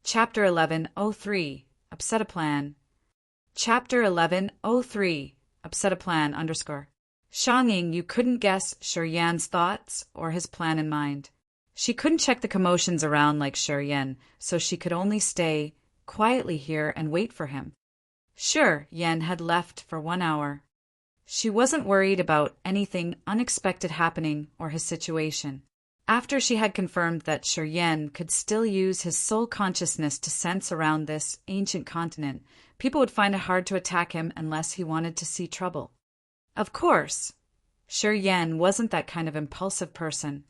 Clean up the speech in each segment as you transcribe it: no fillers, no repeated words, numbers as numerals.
Chapter 1103, Upset a Plan. Chapter 1103, Upset a Plan _ Shanging, you couldn't guess Yan's thoughts or his plan in mind. She couldn't check the commotions around like Yan, so she could only stay quietly here and wait for him. Yan had left for 1 hour. She wasn't worried about anything unexpected happening or his situation. After she had confirmed that Yan could still use his soul consciousness to sense around this ancient continent, people would find it hard to attack him unless he wanted to see trouble. Of course, Yan wasn't that kind of impulsive person.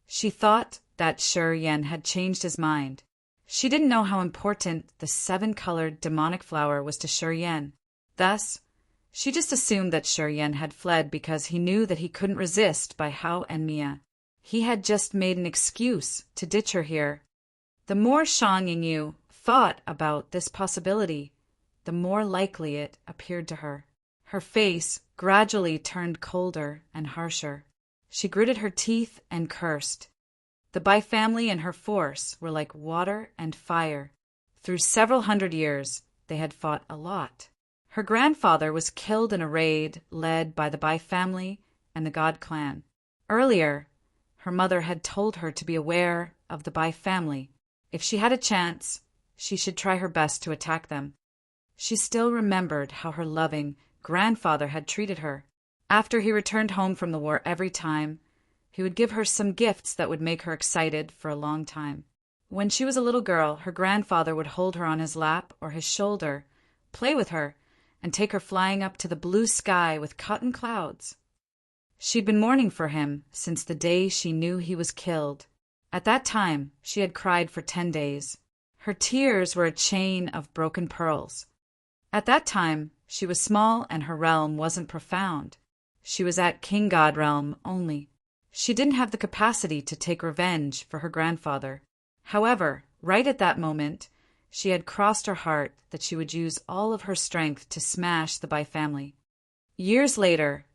She thought that Yan had changed his mind. She didn't know how important the 7-colored demonic flower was to Yan. Thus, she just assumed that Yan had fled because he knew that he couldn't resist Bai Hao and Mia. He had just made an excuse to ditch her here. The more Shang Yingyu thought about this possibility, the more likely it appeared to her. Her face gradually turned colder and harsher. She gritted her teeth and cursed. The Bai family and her force were like water and fire. Through several hundred years, they had fought a lot. Her grandfather was killed in a raid led by the Bai family and the God clan. Earlier, her mother had told her to be aware of the Bai family. If she had a chance, she should try her best to attack them. She still remembered how her loving grandfather had treated her. After he returned home from the war every time, he would give her some gifts that would make her excited for a long time. When she was a little girl, her grandfather would hold her on his lap or his shoulder, play with her, and take her flying up to the blue sky with cotton clouds. She'd been mourning for him since the day she knew he was killed. At that time, she had cried for 10 days. Her tears were a chain of broken pearls. At that time, she was small and her realm wasn't profound. She was at King God realm only. She didn't have the capacity to take revenge for her grandfather. However, right at that moment, she had crossed her heart that she would use all of her strength to smash the Bai family. Years later,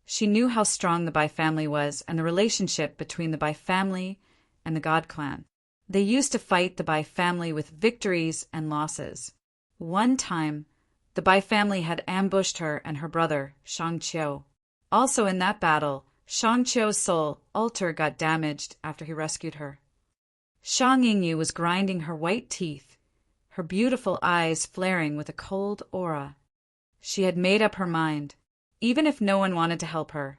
she knew how strong the Bai family was and the relationship between the Bai family and the God clan. They used to fight the Bai family with victories and losses. One time, the Bai family had ambushed her and her brother, Shang Qiu. Also in that battle, Shang Qiu's soul altar got damaged after he rescued her. Shang Yingyu was grinding her white teeth, her beautiful eyes flaring with a cold aura. She had made up her mind. Even if no one wanted to help her,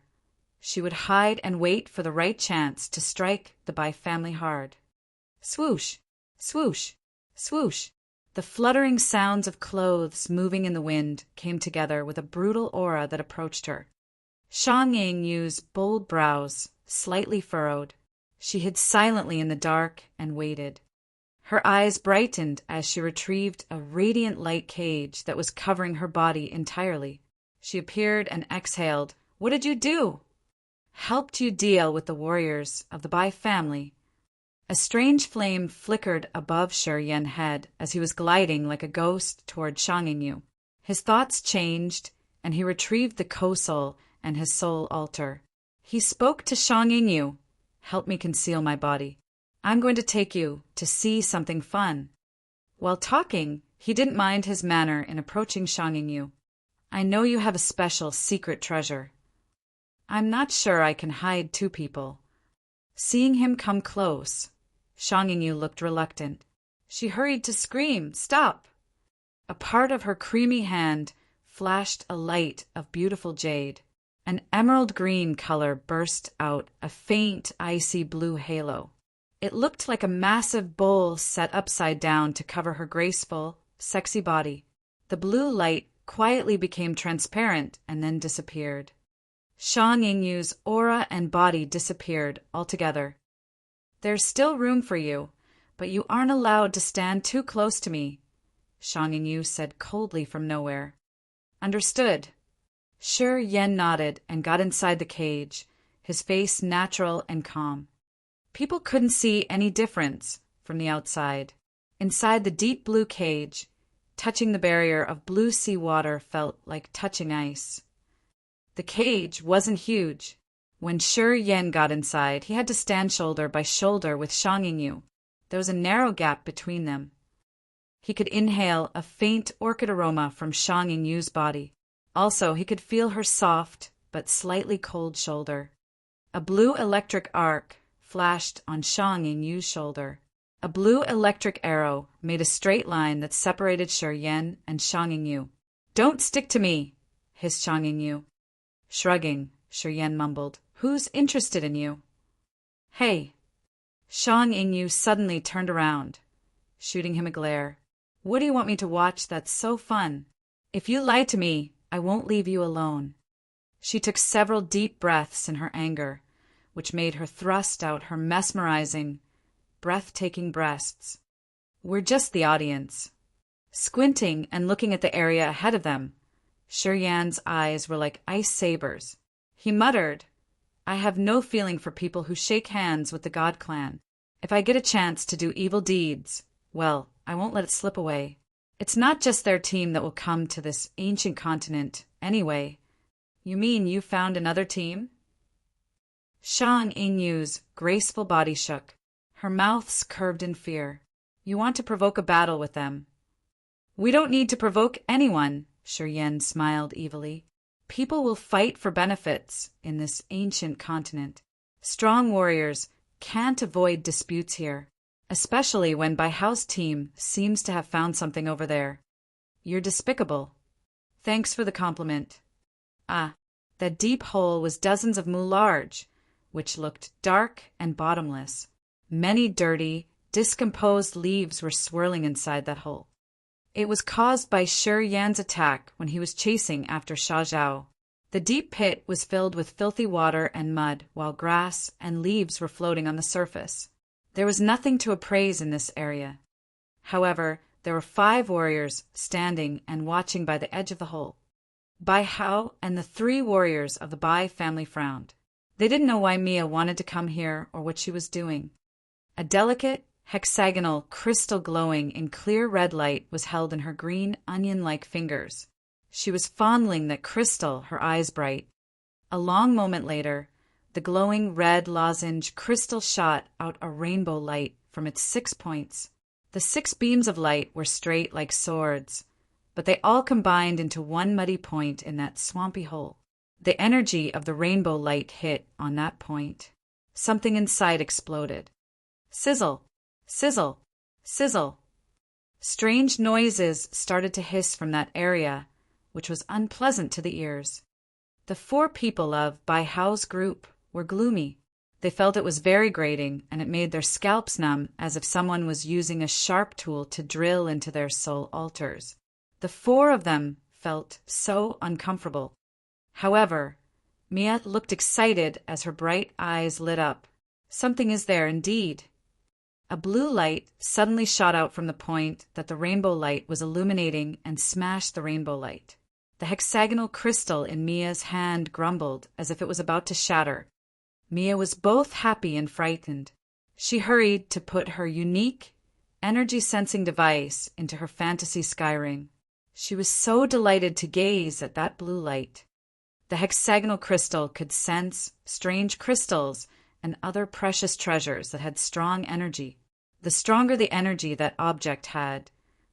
she would hide and wait for the right chance to strike the Bai family hard. Swoosh, swoosh, swoosh. The fluttering sounds of clothes moving in the wind came together with a brutal aura that approached her. Shang Yingyu's bold brows slightly furrowed. She hid silently in the dark and waited. Her eyes brightened as she retrieved a radiant light cage that was covering her body entirely. She appeared and exhaled. What did you do? Helped you deal with the warriors of the Bai family. A strange flame flickered above Yan's head as he was gliding like a ghost toward Shang Yingyu. His thoughts changed, and he retrieved the ko-soul and his soul altar. He spoke to Shang Yingyu. Help me conceal my body. I'm going to take you to see something fun. While talking, he didn't mind his manner in approaching Shang Yingyu. I know you have a special secret treasure. I'm not sure I can hide 2 people. Seeing him come close, Shang Yingyu looked reluctant. She hurried to scream, "Stop!" A part of her creamy hand flashed a light of beautiful jade. An emerald green color burst out, a faint icy blue halo. It looked like a massive bowl set upside down to cover her graceful, sexy body. The blue light quietly became transparent and then disappeared. Shang Yingyu's aura and body disappeared altogether. There's still room for you, but you aren't allowed to stand too close to me, Shang Yingyu said coldly from nowhere. Understood. Yan nodded and got inside the cage, his face natural and calm. People couldn't see any difference from the outside. Inside the deep blue cage, touching the barrier of blue sea water felt like touching ice. The cage wasn't huge. When Yan got inside, he had to stand shoulder by shoulder with Shang Yingyu. There was a narrow gap between them. He could inhale a faint orchid aroma from Shang Yingyu's body. Also, he could feel her soft but slightly cold shoulder. A blue electric arc flashed on Shang Yingyu's shoulder. A blue electric arrow made a straight line that separated Shi Yan and Shang Yingyu. "Don't stick to me," hissed Shang Yingyu. Shrugging, Shi Yan mumbled, "Who's interested in you?" "Hey!" Shang Yingyu suddenly turned around, shooting him a glare. "What do you want me to watch that's so fun? If you lie to me, I won't leave you alone." She took several deep breaths in her anger, which made her thrust out her mesmerizing, breathtaking breasts. "We're just the audience." Squinting and looking at the area ahead of them, Shi Yan's eyes were like ice sabers. He muttered, "I have no feeling for people who shake hands with the God Clan. If I get a chance to do evil deeds, well, I won't let it slip away. It's not just their team that will come to this ancient continent, anyway." "You mean you found another team?" Shang Yingyu's graceful body shook. Her mouth curved in fear. "You want to provoke a battle with them?" "We don't need to provoke anyone," Shi Yan smiled evilly. "People will fight for benefits in this ancient continent. Strong warriors can't avoid disputes here, especially when Bai Hao's team seems to have found something over there." "You're despicable." "Thanks for the compliment." Ah, that deep hole was dozens of mu large, which looked dark and bottomless. Many dirty, discomposed leaves were swirling inside that hole. It was caused by Shi Yan's attack when he was chasing after Sha Zhao. The deep pit was filled with filthy water and mud, while grass and leaves were floating on the surface. There was nothing to appraise in this area. However, there were 5 warriors standing and watching by the edge of the hole. Bai Hao and the 3 warriors of the Bai family frowned. They didn't know why Mia wanted to come here or what she was doing. A delicate, hexagonal crystal glowing in clear red light was held in her green, onion-like fingers. She was fondling that crystal, her eyes bright. A long moment later, the glowing red lozenge crystal shot out a rainbow light from its 6 points. The 6 beams of light were straight like swords, but they all combined into one muddy point in that swampy hole. The energy of the rainbow light hit on that point. Something inside exploded. Sizzle, sizzle, sizzle. Strange noises started to hiss from that area, which was unpleasant to the ears. The 4 people of Bai Hao's group were gloomy. They felt it was very grating, and it made their scalps numb as if someone was using a sharp tool to drill into their soul altars. The 4 of them felt so uncomfortable. However, Mia looked excited as her bright eyes lit up. Something is there indeed. A blue light suddenly shot out from the point that the rainbow light was illuminating and smashed the rainbow light. The hexagonal crystal in Mia's hand grumbled as if it was about to shatter. Mia was both happy and frightened. She hurried to put her unique, energy-sensing device into her fantasy skyring. She was so delighted to gaze at that blue light. The hexagonal crystal could sense strange crystals and other precious treasures that had strong energy. The stronger the energy that object had,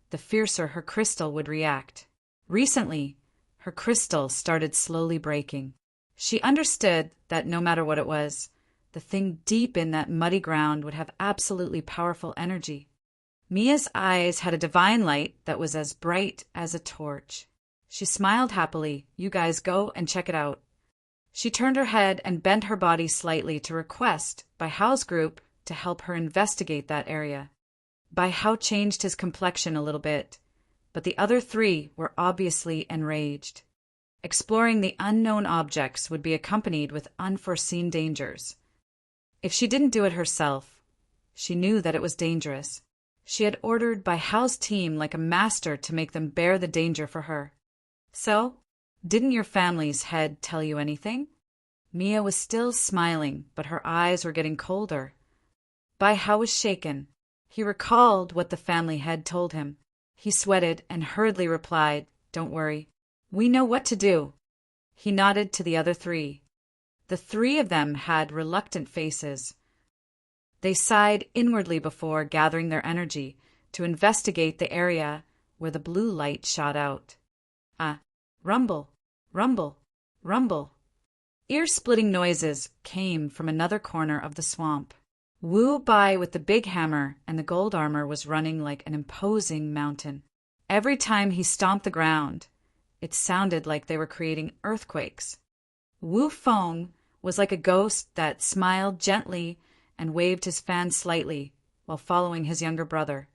the fiercer her crystal would react. Recently, her crystal started slowly breaking. She understood that no matter what it was, the thing deep in that muddy ground would have absolutely powerful energy. Mia's eyes had a divine light that was as bright as a torch. She smiled happily. "You guys go and check it out." She turned her head and bent her body slightly to request Bai Hao's group to help her investigate that area. Bai Hao changed his complexion a little bit, but the other 3 were obviously enraged. Exploring the unknown objects would be accompanied with unforeseen dangers. If she didn't do it herself, she knew that it was dangerous. She had ordered Bai Hao's team like a master to make them bear the danger for her. "So, didn't your family's head tell you anything?" Mia was still smiling, but her eyes were getting colder. Bai Hao was shaken. He recalled what the family head told him. He sweated and hurriedly replied, "Don't worry. We know what to do." He nodded to the other 3. The 3 of them had reluctant faces. They sighed inwardly before gathering their energy, to investigate the area where the blue light shot out. Rumble, rumble, rumble. Ear-splitting noises came from another corner of the swamp. Wu Bai with the big hammer and the gold armor was running like an imposing mountain. Every time he stomped the ground, it sounded like they were creating earthquakes. Wu Feng was like a ghost that smiled gently and waved his fan slightly while following his younger brother.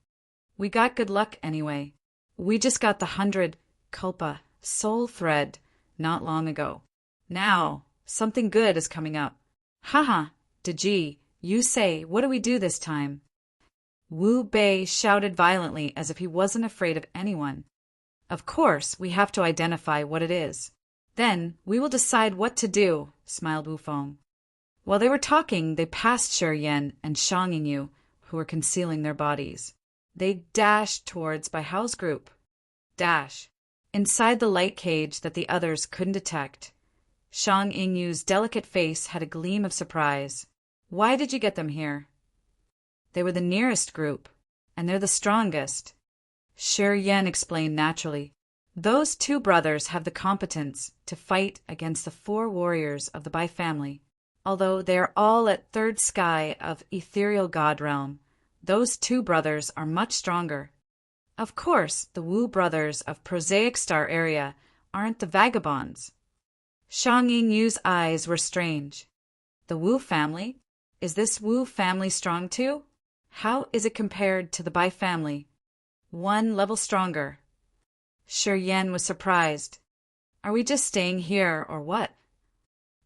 We got good luck anyway. We just got the 100 Kulpa soul thread not long ago. Now, something good is coming up. Haha, Deji, you say, what do we do this time? Wu Bei shouted violently as if he wasn't afraid of anyone. Of course, we have to identify what it is. Then we will decide what to do, smiled Wu Feng. While they were talking, they passed Shi Yan and Shang Yingyu, who were concealing their bodies. They dashed towards Bai Hao's group. Dash. Inside the light cage that the others couldn't detect, Shang Yingyu's delicate face had a gleam of surprise. Why did you get them here? They were the nearest group, and they're the strongest. Shi Yan explained naturally. Those two brothers have the competence to fight against the 4 warriors of the Bai family. Although they are all at 3rd sky of ethereal god realm, those 2 brothers are much stronger. Of course, the Wu brothers of prosaic star area aren't the vagabonds. Shang Yingyu's eyes were strange. The Wu family? Is this Wu family strong too? How is it compared to the Bai family? 1 level stronger. Shi Yan was surprised. Are we just staying here or what?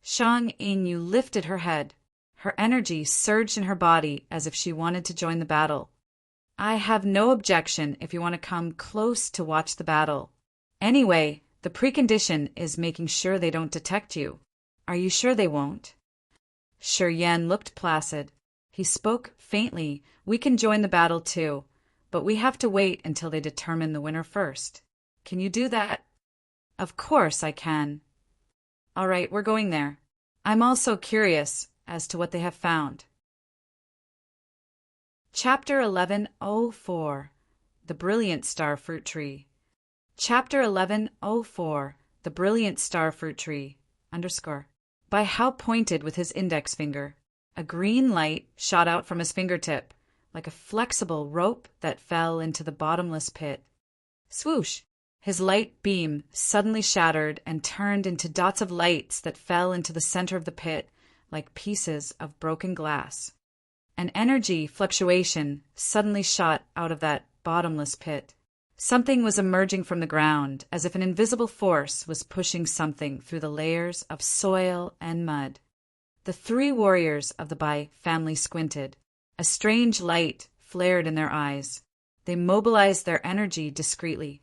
Shang Yingyu lifted her head. Her energy surged in her body as if she wanted to join the battle. I have no objection if you want to come close to watch the battle. Anyway, the precondition is making sure they don't detect you. Are you sure they won't? Shi Yan looked placid. He spoke faintly. We can join the battle too, but we have to wait until they determine the winner first. Can you do that? Of course I can. All right, we're going there. I'm also curious as to what they have found. Chapter 1104 The Brilliant Star Fruit Tree. Chapter 1104 The Brilliant Star Fruit Tree _ Bai Hao pointed with his index finger. A green light shot out from his fingertip, like a flexible rope that fell into the bottomless pit. Swoosh! His light beam suddenly shattered and turned into dots of lights that fell into the center of the pit like pieces of broken glass. An energy fluctuation suddenly shot out of that bottomless pit. Something was emerging from the ground, as if an invisible force was pushing something through the layers of soil and mud. The 3 warriors of the Bai family squinted. A strange light flared in their eyes. They mobilized their energy discreetly.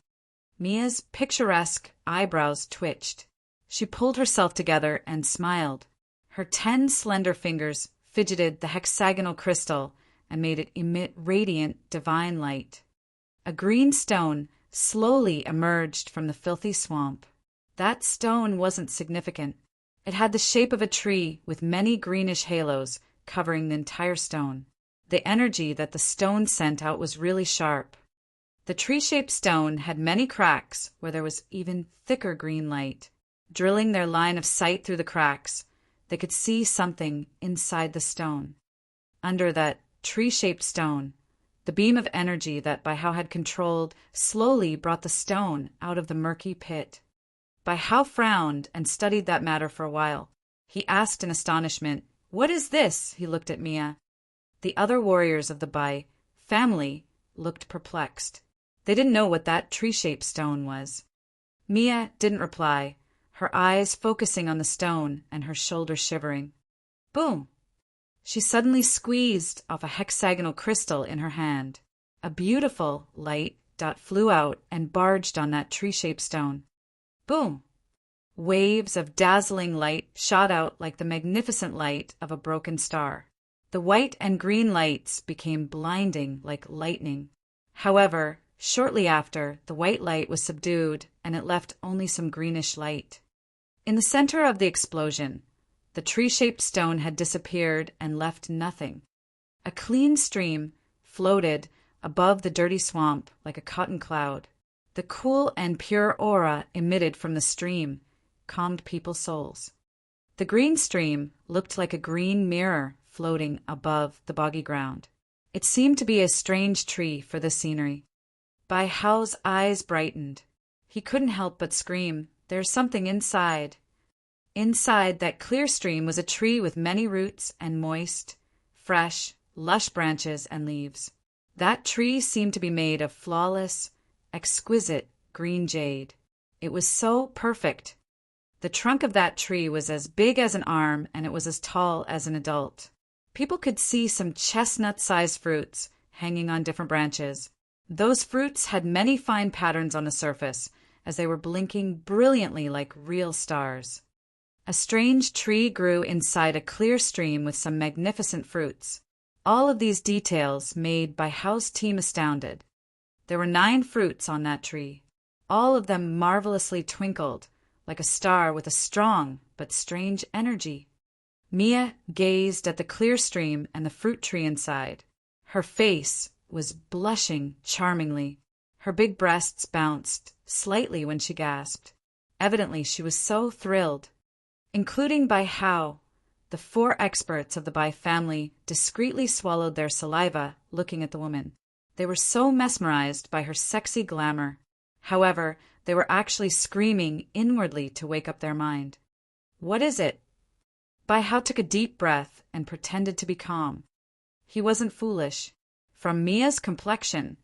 Mia's picturesque eyebrows twitched. She pulled herself together and smiled. Her 10 slender fingers fidgeted the hexagonal crystal and made it emit radiant, divine light. A green stone slowly emerged from the filthy swamp. That stone wasn't significant. It had the shape of a tree with many greenish halos covering the entire stone. The energy that the stone sent out was really sharp. The tree-shaped stone had many cracks where there was even thicker green light. Drilling their line of sight through the cracks, they could see something inside the stone. Under that tree-shaped stone, the beam of energy that Bai Hao had controlled slowly brought the stone out of the murky pit. Bai Hao frowned and studied that matter for a while. He asked in astonishment, "What is this?" He looked at Mia. The other warriors of the Bai family looked perplexed. They didn't know what that tree-shaped stone was. Mia didn't reply, her eyes focusing on the stone and her shoulders shivering. Boom! She suddenly squeezed off a hexagonal crystal in her hand. A beautiful light dot flew out and barged on that tree-shaped stone. Boom! Waves of dazzling light shot out like the magnificent light of a broken star. The white and green lights became blinding like lightning. However, shortly after, the white light was subdued and it left only some greenish light. In the center of the explosion, the tree-shaped stone had disappeared and left nothing. A clean stream floated above the dirty swamp like a cotton cloud. The cool and pure aura emitted from the stream calmed people's souls. The green stream looked like a green mirror floating above the boggy ground. It seemed to be a strange tree for this scenery. Bai Hao's eyes brightened. He couldn't help but scream, "There's something inside." Inside that clear stream was a tree with many roots and moist, fresh, lush branches and leaves. That tree seemed to be made of flawless, exquisite green jade. It was so perfect. The trunk of that tree was as big as an arm, and it was as tall as an adult. People could see some chestnut-sized fruits hanging on different branches. Those fruits had many fine patterns on the surface, as they were blinking brilliantly like real stars. A strange tree grew inside a clear stream with some magnificent fruits. All of these details made Bai Hao's team astounded. There were 9 fruits on that tree. All of them marvelously twinkled, like a star with a strong but strange energy. Mia gazed at the clear stream and the fruit tree inside. Her face was blushing charmingly. Her big breasts bounced slightly when she gasped. Evidently, she was so thrilled. Including Bai Hao, the 4 experts of the Bai family discreetly swallowed their saliva looking at the woman. They were so mesmerized by her sexy glamour. However, they were actually screaming inwardly to wake up their mind. "What is it?" Bai Hao took a deep breath and pretended to be calm. He wasn't foolish. From Mia's complexion,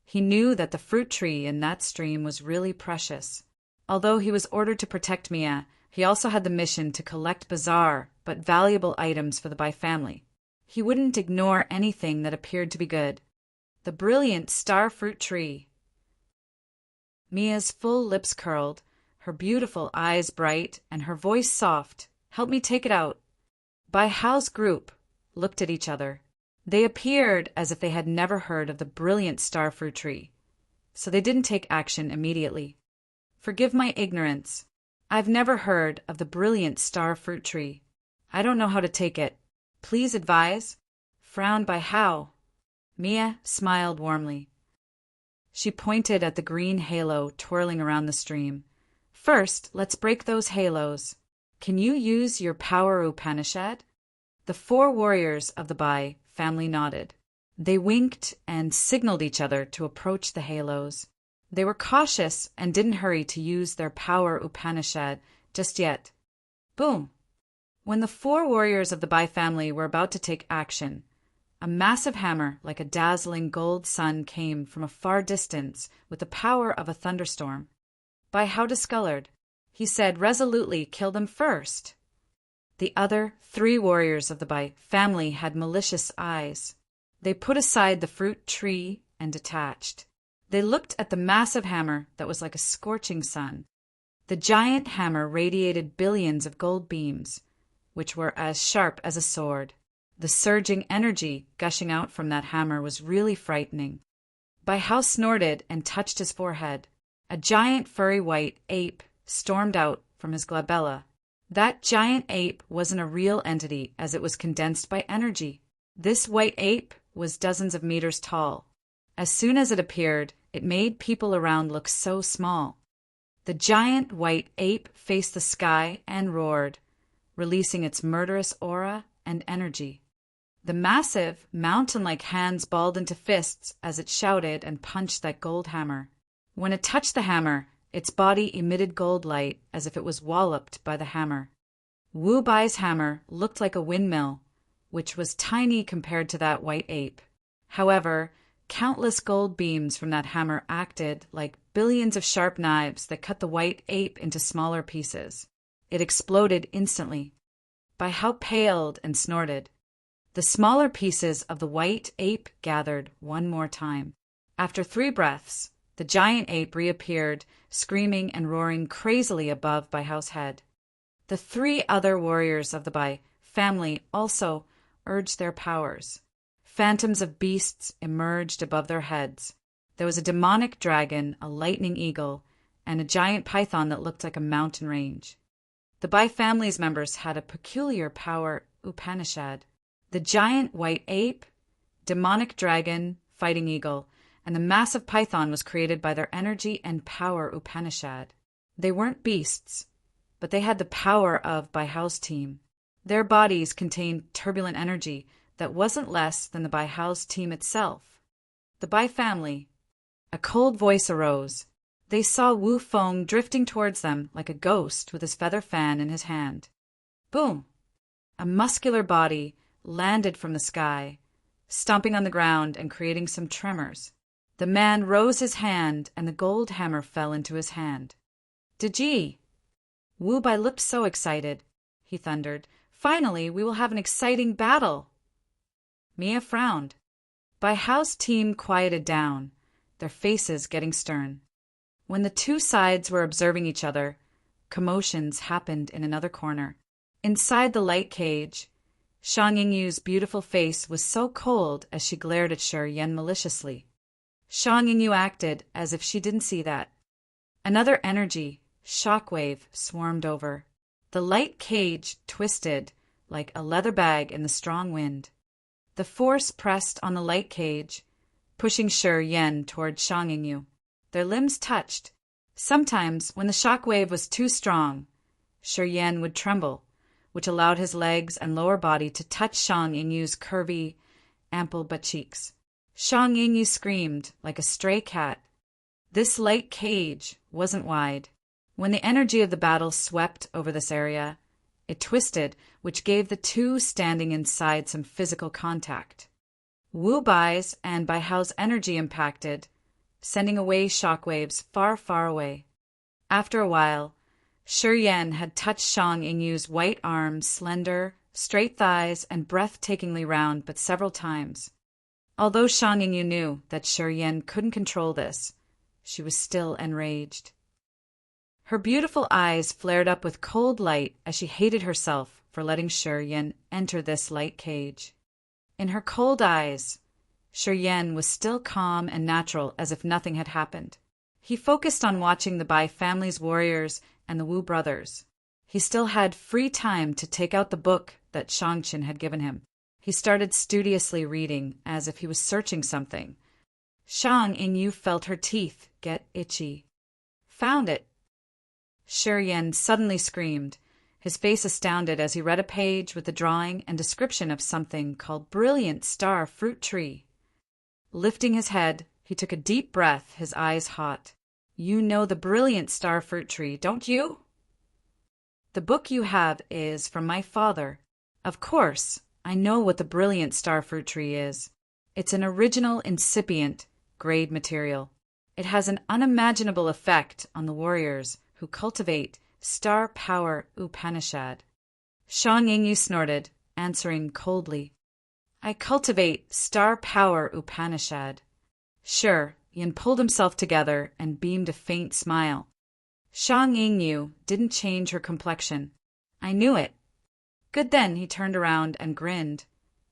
he knew that the fruit tree in that stream was really precious. Although he was ordered to protect Mia, he also had the mission to collect bizarre but valuable items for the Bai family. He wouldn't ignore anything that appeared to be good. The brilliant star fruit tree. Mia's full lips curled, her beautiful eyes bright, and her voice soft. "Help me take it out." Bai Hao's group looked at each other. They appeared as if they had never heard of the brilliant star fruit tree, so they didn't take action immediately. "Forgive my ignorance. I've never heard of the brilliant star fruit tree. I don't know how to take it. Please advise," frowned Bai Hao. Mia smiled warmly. She pointed at the green halo twirling around the stream. "First, let's break those halos. Can you use your power Upanishad?" The 4 warriors of the Bai family nodded. They winked and signaled each other to approach the halos. They were cautious and didn't hurry to use their power Upanishad just yet. Boom! When the 4 warriors of the Bai family were about to take action, a massive hammer like a dazzling gold sun came from a far distance with the power of a thunderstorm. Bai Hao discolored. He said resolutely, "Kill them first." The other 3 warriors of the Bai family had malicious eyes. They put aside the fruit tree and detached. They looked at the massive hammer that was like a scorching sun. The giant hammer radiated billions of gold beams, which were as sharp as a sword. The surging energy gushing out from that hammer was really frightening. Bai Hao snorted and touched his forehead. A giant furry white ape stormed out from his glabella. That giant ape wasn't a real entity, as it was condensed by energy. This white ape was dozens of meters tall. As soon as it appeared, it made people around look so small. The giant white ape faced the sky and roared, releasing its murderous aura and energy. The massive, mountain-like hands balled into fists as it shouted and punched that gold hammer. When it touched the hammer, its body emitted gold light as if it was walloped by the hammer. Wu Bai's hammer looked like a windmill, which was tiny compared to that white ape. However, countless gold beams from that hammer acted like billions of sharp knives that cut the white ape into smaller pieces. It exploded instantly. Bai Hao paled and snorted. The smaller pieces of the white ape gathered one more time. After 3 breaths, the giant ape reappeared, screaming and roaring crazily above Bai Hao's head. The 3 other warriors of the Bai family also urged their powers. Phantoms of beasts emerged above their heads. There was a demonic dragon, a lightning eagle, and a giant python that looked like a mountain range. The Bai family's members had a peculiar power Upanishad. The giant white ape, demonic dragon, fighting eagle, and the massive python was created by their energy and power Upanishad. They weren't beasts, but they had the power of Baihao's team. Their bodies contained turbulent energy that wasn't less than the Baihao's team itself. The Bai family. A cold voice arose. They saw Wu Feng drifting towards them like a ghost with his feather fan in his hand. Boom! A muscular body landed from the sky, stomping on the ground and creating some tremors. The man rose his hand, and the gold hammer fell into his hand. Deji! Wu Bai looked so excited. He thundered, "Finally, we will have an exciting battle!" Mia frowned. Baihao's team quieted down, their faces getting stern. When the two sides were observing each other, commotions happened in another corner. Inside the light cage, Shang Yingyu's beautiful face was so cold as she glared at Shi Yan maliciously. Shang Yingyu acted as if she didn't see that. Another energy, shockwave, swarmed over. The light cage twisted like a leather bag in the strong wind. The force pressed on the light cage, pushing Shi Yan toward Shang Yingyu. Their limbs touched. Sometimes, when the shockwave was too strong, Shi Yan would tremble, which allowed his legs and lower body to touch Shang Yingyu's curvy, ample butt cheeks. Shang Yingyu screamed like a stray cat. This light cage wasn't wide. When the energy of the battle swept over this area, it twisted, which gave the two standing inside some physical contact. Wu Bai's and Baihao's energy impacted, sending away shockwaves far, far away. After a while, Shi Yan had touched Shang Yingyu's white arms, slender, straight thighs, and breathtakingly round, but several times. Although Shang Yingyu knew that Shi Yan couldn't control this, she was still enraged. Her beautiful eyes flared up with cold light as she hated herself for letting Shi Yan enter this light cage. In her cold eyes, Shi Yan was still calm and natural as if nothing had happened. He focused on watching the Bai family's warriors and the Wu brothers. He still had free time to take out the book that Shangqin had given him. He started studiously reading as if he was searching something. Shang Yingyu felt her teeth get itchy. Found it! Shi Yan suddenly screamed, his face astounded as he read a page with a drawing and description of something called Brilliant Star Fruit Tree. Lifting his head, he took a deep breath, his eyes hot. "You know the Brilliant Star Fruit Tree, don't you?" "The book you have is from my father. Of course, I know what the Brilliant Star Fruit Tree is. It's an original incipient grade material. It has an unimaginable effect on the warriors who cultivate Star Power Upanishad." Shang Yingyu snorted, answering coldly, "I cultivate Star Power Upanishad." Sure, Yan pulled himself together and beamed a faint smile. Shang Yingyu didn't change her complexion. "I knew it." "Good then," he turned around and grinned.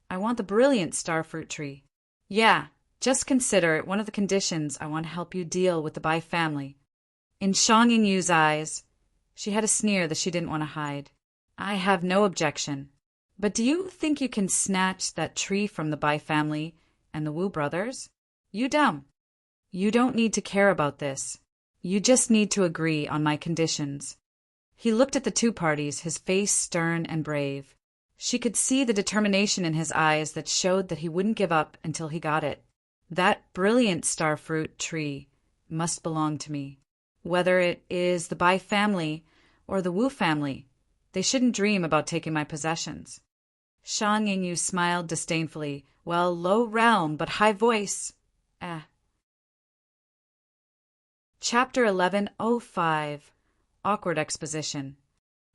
"I want the Brilliant Star Fruit Tree." "Yeah, just consider it one of the conditions I want to help you deal with the Bai family." In Shang Yingyu's eyes, she had a sneer that she didn't want to hide. "I have no objection. But do you think you can snatch that tree from the Bai family and the Wu brothers? You dumb. You don't need to care about this. You just need to agree on my conditions." He looked at the two parties, his face stern and brave. She could see the determination in his eyes that showed that he wouldn't give up until he got it. "That Brilliant Star Fruit Tree must belong to me. Whether it is the Bai family or the Wu family, they shouldn't dream about taking my possessions." Shang Yingyu smiled disdainfully. "Well, low realm, but high voice. Chapter 1105 Awkward Exposition.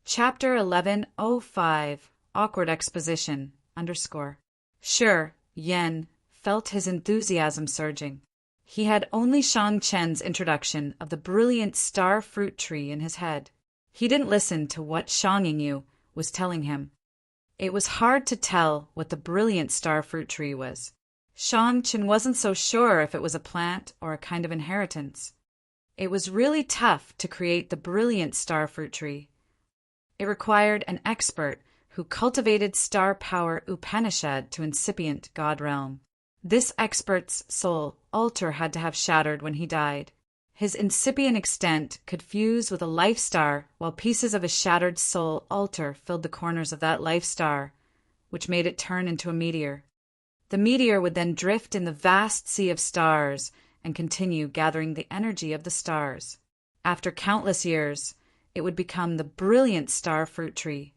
Chapter 1105 Awkward Exposition _ Shi Yan felt his enthusiasm surging. He had only Shang Chen's introduction of the Brilliant Star Fruit Tree in his head. He didn't listen to what Shang Yingyu was telling him. It was hard to tell what the Brilliant Star Fruit Tree was. Shang Chen wasn't so sure if it was a plant or a kind of inheritance. It was really tough to create the Brilliant Star Fruit Tree. It required an expert who cultivated Star Power Upanishad to incipient God realm. This expert's soul altar had to have shattered when he died. His incipient extent could fuse with a life star, while pieces of his shattered soul altar filled the corners of that life star, which made it turn into a meteor. The meteor would then drift in the vast sea of stars and continue gathering the energy of the stars. After countless years, it would become the brilliant star fruit tree.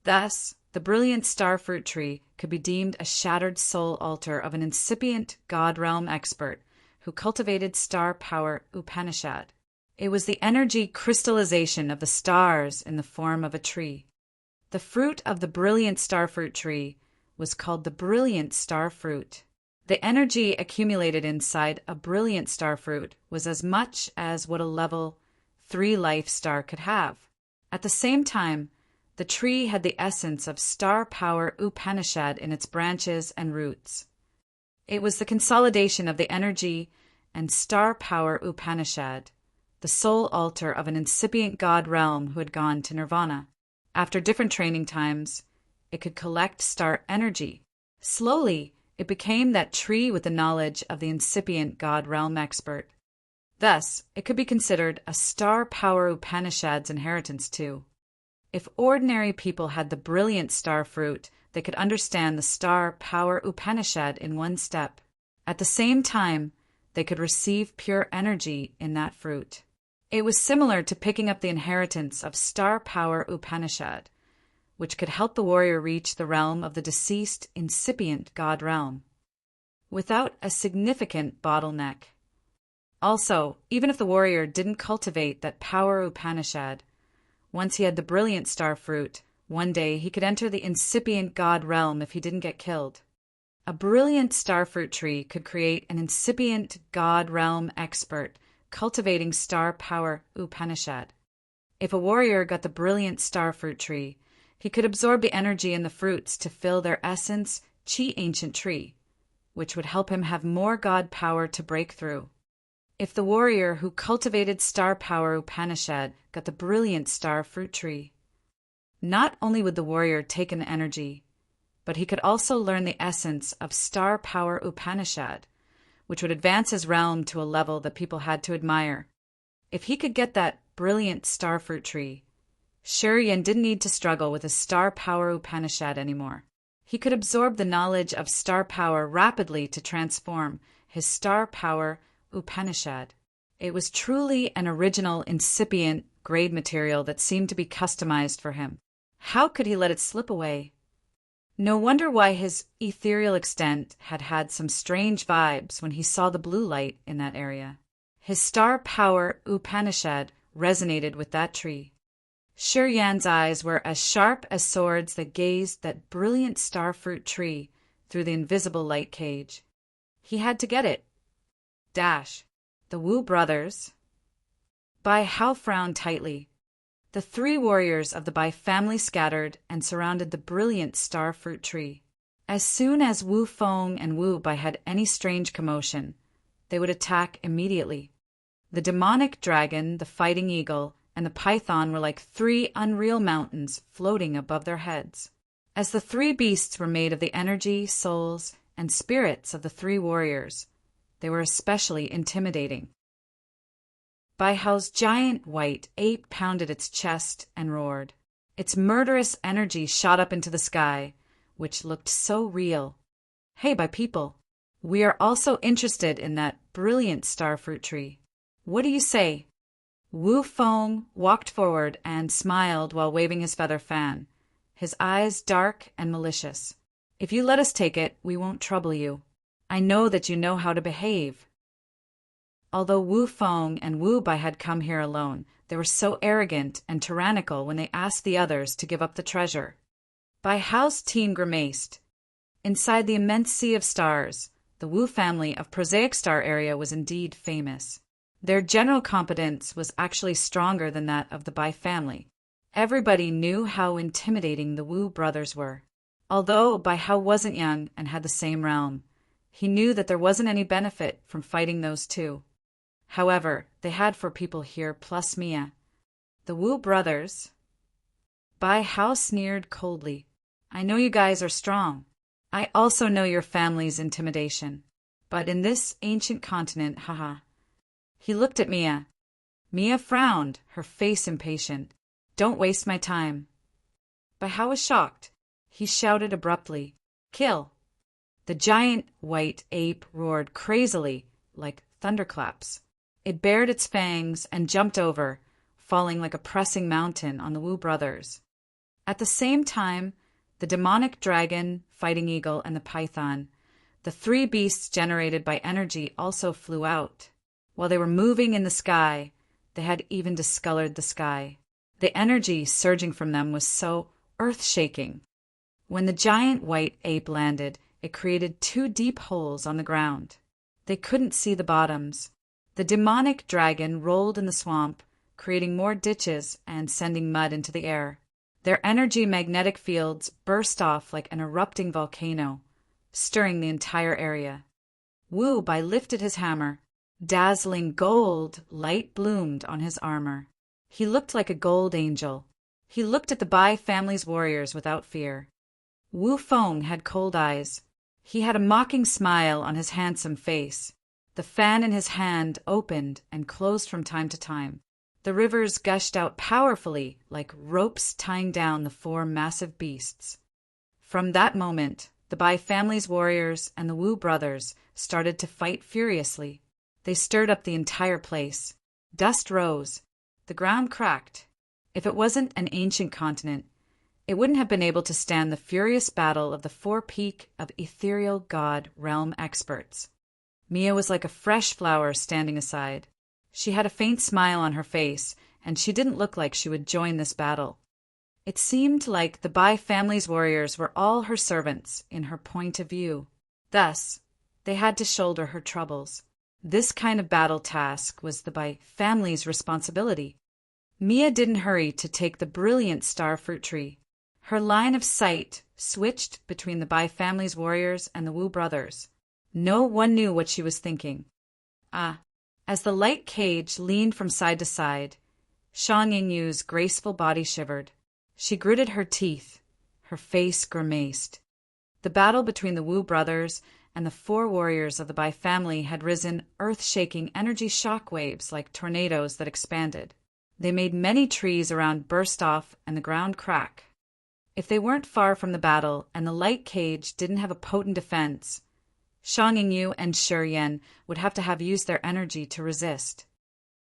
Thus, the brilliant star fruit tree could be deemed a shattered soul altar of an incipient God realm expert who cultivated star power Upanishad. It was the energy crystallization of the stars in the form of a tree. The fruit of the brilliant star fruit tree was called the brilliant star fruit. The energy accumulated inside a brilliant star fruit was as much as what a level 3 life star could have. At the same time, the tree had the essence of star power Upanishad in its branches and roots. It was the consolidation of the energy and star power Upanishad, the soul altar of an incipient God realm who had gone to nirvana. After different training times, it could collect star energy. Slowly, it became that tree with the knowledge of the incipient God realm expert. Thus, it could be considered a star power Upanishad's inheritance too. If ordinary people had the brilliant star fruit, they could understand the star power Upanishad in one step. At the same time, they could receive pure energy in that fruit. It was similar to picking up the inheritance of star power Upanishad, which could help the warrior reach the realm of the deceased incipient God realm without a significant bottleneck. Also, even if the warrior didn't cultivate that power Upanishad, once he had the brilliant star fruit, one day he could enter the incipient God realm if he didn't get killed. A brilliant star fruit tree could create an incipient God realm expert cultivating star power Upanishad. If a warrior got the brilliant star fruit tree, he could absorb the energy in the fruits to fill their essence chi ancient tree, which would help him have more God power to break through. If the warrior who cultivated star power Upanishad got the brilliant star fruit tree, not only would the warrior take in the energy, but he could also learn the essence of star power Upanishad, which would advance his realm to a level that people had to admire. If he could get that brilliant star fruit tree, Shuryen didn't need to struggle with his star power Upanishad anymore. He could absorb the knowledge of star power rapidly to transform his star power Upanishad. It was truly an original incipient grade material that seemed to be customized for him. How could he let it slip away? No wonder why his ethereal extent had had some strange vibes when he saw the blue light in that area. His star power Upanishad resonated with that tree. Shuryen's eyes were as sharp as swords that gazed that brilliant star fruit tree through the invisible light cage. He had to get it. The Wu brothers. Bai Hao frowned tightly. The 3 warriors of the Bai family scattered and surrounded the brilliant star fruit tree. As soon as Wu Feng and Wu Bai had any strange commotion, they would attack immediately. The demonic dragon, the fighting eagle, and the python were like 3 unreal mountains floating above their heads. As the 3 beasts were made of the energy, souls, and spirits of the 3 warriors, they were especially intimidating. Bai Hao's giant white ape pounded its chest and roared. Its murderous energy shot up into the sky, which looked so real. Hey, Bai people, we are also interested in that brilliant star fruit tree. What do you say? Wu Feng walked forward and smiled while waving his feather fan, his eyes dark and malicious. If you let us take it, we won't trouble you. I know that you know how to behave. Although Wu Feng and Wu Bai had come here alone, they were so arrogant and tyrannical when they asked the others to give up the treasure. Bai Hao's team grimaced. Inside the immense sea of stars, the Wu family of Prosaic Star area was indeed famous. Their general competence was actually stronger than that of the Bai family. Everybody knew how intimidating the Wu brothers were. Although Bai Hao wasn't young and had the same realm, he knew that there wasn't any benefit from fighting those 2. However, they had 4 people here plus Mia. The Wu brothers. Bai Hao sneered coldly. I know you guys are strong. I also know your family's intimidation. But in this ancient continent, haha. He looked at Mia. Mia frowned, her face impatient. Don't waste my time. But Hao was shocked. He shouted abruptly, Kill! The giant white ape roared crazily, like thunderclaps. It bared its fangs and jumped over, falling like a pressing mountain on the Wu brothers. At the same time, the demonic dragon, fighting eagle, and the python, the three beasts generated by energy, also flew out. While they were moving in the sky, they had even discolored the sky. The energy surging from them was so earth-shaking. When the giant white ape landed, it created 2 deep holes on the ground. They couldn't see the bottoms. The demonic dragon rolled in the swamp, creating more ditches and sending mud into the air. Their energy magnetic fields burst off like an erupting volcano, stirring the entire area. Wu Bai lifted his hammer. Dazzling gold light bloomed on his armor. He looked like a gold angel. He looked at the Bai family's warriors without fear. Wu Feng had cold eyes. He had a mocking smile on his handsome face. The fan in his hand opened and closed from time to time. The rivers gushed out powerfully, like ropes tying down the 4 massive beasts. From that moment, the Bai family's warriors and the Wu brothers started to fight furiously. They stirred up the entire place. Dust rose. The ground cracked. If it wasn't an ancient continent, it wouldn't have been able to stand the furious battle of the 4-peak of ethereal god realm experts. Mia was like a fresh flower standing aside. She had a faint smile on her face, and she didn't look like she would join this battle. It seemed like the Bai family's warriors were all her servants in her point of view. Thus, they had to shoulder her troubles. This kind of battle task was the Bai family's responsibility. Mia didn't hurry to take the brilliant starfruit tree. Her line of sight switched between the Bai family's warriors and the Wu brothers. No one knew what she was thinking. As the light cage leaned from side to side, Shang Yingyu's graceful body shivered. She gritted her teeth. Her face grimaced. The battle between the Wu brothers and the 4 warriors of the Bai family had risen earth-shaking energy shock waves like tornadoes that expanded. They made many trees around burst off and the ground crack. If they weren't far from the battle and the light cage didn't have a potent defense, Shang Yingyu and Shi Yan would have to have used their energy to resist.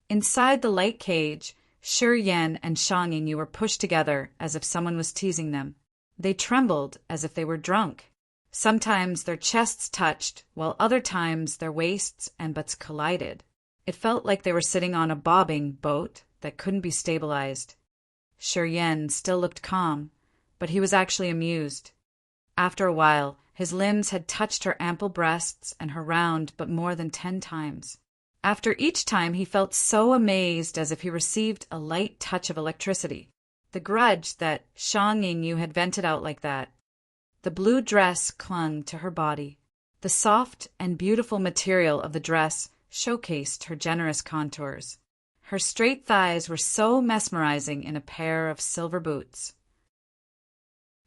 Inside the light cage, Shi Yan and Shang Yingyu were pushed together as if someone was teasing them. They trembled as if they were drunk. Sometimes their chests touched, while other times their waists and butts collided. It felt like they were sitting on a bobbing boat that couldn't be stabilized. Shi Yan still looked calm, but he was actually amused. After a while, his limbs had touched her ample breasts and her round but more than 10 times. After each time he felt so amazed as if he received a light touch of electricity. The grudge that Shang Yingyu had vented out like that. The blue dress clung to her body. The soft and beautiful material of the dress showcased her generous contours. Her straight thighs were so mesmerizing in a pair of silver boots.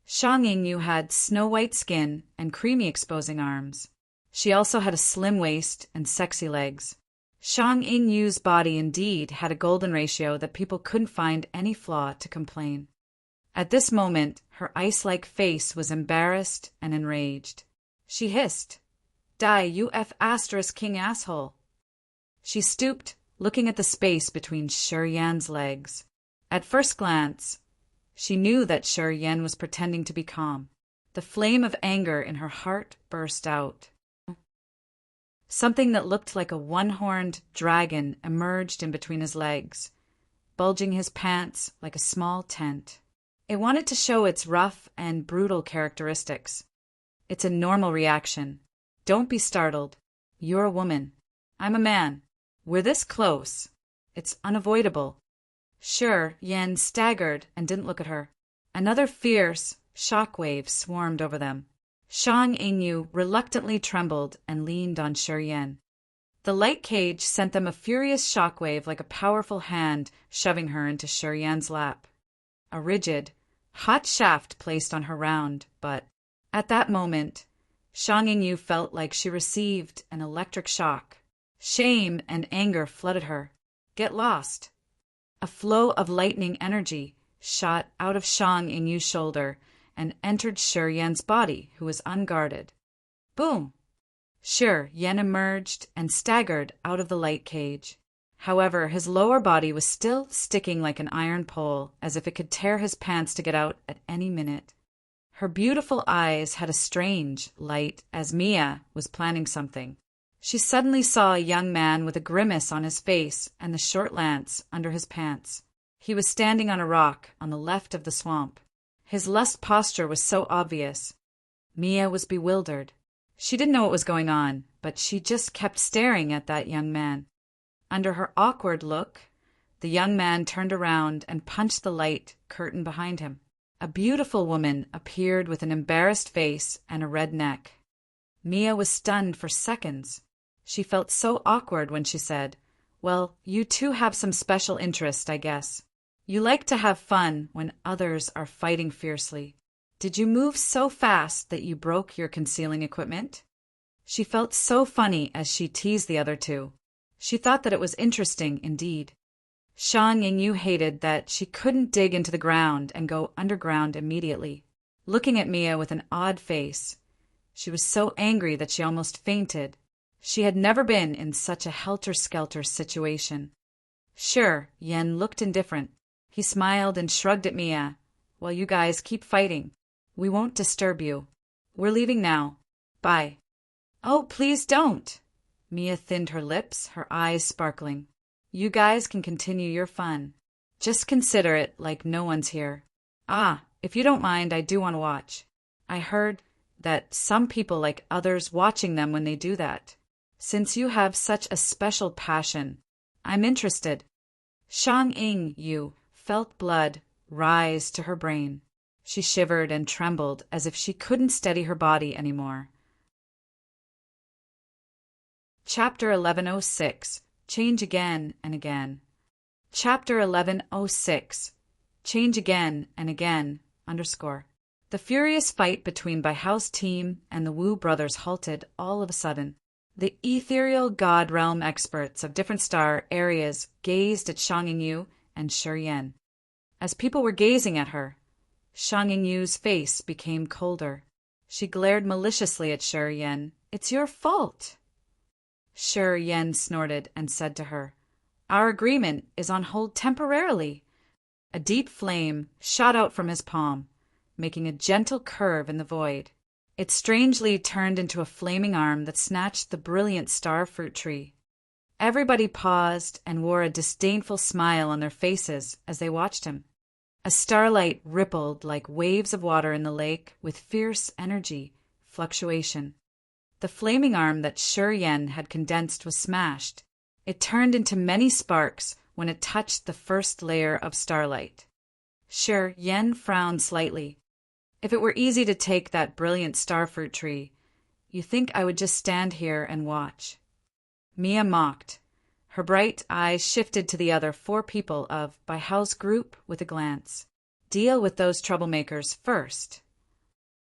Shang Yingyu had snow-white skin and creamy exposing arms. She also had a slim waist and sexy legs. Shang Yingyu's body indeed had a golden ratio that people couldn't find any flaw to complain. At this moment, her ice-like face was embarrassed and enraged. She hissed, "Die, you F***king asshole." She stooped, looking at the space between Shi Yan's legs. At first glance, she knew that Shi Yan was pretending to be calm. The flame of anger in her heart burst out. Something that looked like a one-horned dragon emerged in between his legs, bulging his pants like a small tent. It wanted to show its rough and brutal characteristics. It's a normal reaction. Don't be startled. You're a woman. I'm a man. We're this close. It's unavoidable. Shi Yan staggered and didn't look at her. Another fierce shockwave swarmed over them. Shang Yingyu reluctantly trembled and leaned on Shi Yan. The light cage sent them a furious shockwave like a powerful hand shoving her into Shi Yan's lap. A rigid, hot shaft placed on her round, but at that moment, Shang Yingyu felt like she received an electric shock. Shame and anger flooded her. Get lost. A flow of lightning energy shot out of Shang Yingyu's shoulder and entered Shi Yan's body, who was unguarded. Boom! Shi Yan emerged and staggered out of the light cage. However, his lower body was still sticking like an iron pole, as if it could tear his pants to get out at any minute. Her beautiful eyes had a strange light as Mia was planning something. She suddenly saw a young man with a grimace on his face and the short lance under his pants. He was standing on a rock on the left of the swamp. His lust posture was so obvious. Mia was bewildered. She didn't know what was going on, but she just kept staring at that young man. Under her awkward look, the young man turned around and punched the light curtain behind him. A beautiful woman appeared with an embarrassed face and a red neck. Mia was stunned for seconds. She felt so awkward when she said, "Well, you two have some special interest, I guess. You like to have fun when others are fighting fiercely. Did you move so fast that you broke your concealing equipment?" She felt so funny as she teased the other two. She thought that it was interesting indeed. Shang Yingyu hated that she couldn't dig into the ground and go underground immediately. Looking at Mia with an odd face, she was so angry that she almost fainted. She had never been in such a helter-skelter situation. Shi Yan looked indifferent. He smiled and shrugged at Mia. "Well, you guys keep fighting. We won't disturb you. We're leaving now. Bye." "Oh, please don't." Mia thinned her lips, her eyes sparkling. "You guys can continue your fun. Just consider it like no one's here. Ah, if you don't mind, I do want to watch. I heard that some people like others watching them when they do that. Since you have such a special passion, I'm interested." Shang Yingyu felt blood rise to her brain. She shivered and trembled as if she couldn't steady her body anymore. Chapter 1106. Change Again and Again. Chapter 1106. Change Again and Again, _ The furious fight between Baihao's team and the Wu brothers halted all of a sudden. The ethereal god realm experts of different star areas gazed at Shang Yingyu and Shi Yan. As people were gazing at her, Shang Yingyu's face became colder. She glared maliciously at Shi Yan. "It's your fault." Shi Yan snorted and said to her, "Our agreement is on hold temporarily." A deep flame shot out from his palm, making a gentle curve in the void. It strangely turned into a flaming arm that snatched the brilliant star fruit tree. Everybody paused and wore a disdainful smile on their faces as they watched him. A starlight rippled like waves of water in the lake with fierce energy, fluctuation. The flaming arm that Shi Yan had condensed was smashed. It turned into many sparks when it touched the first layer of starlight. Shi Yan frowned slightly. "If it were easy to take that brilliant starfruit tree, you think I would just stand here and watch?" Mia mocked. Her bright eyes shifted to the other 4 people of Baihao's group with a glance. "Deal with those troublemakers first."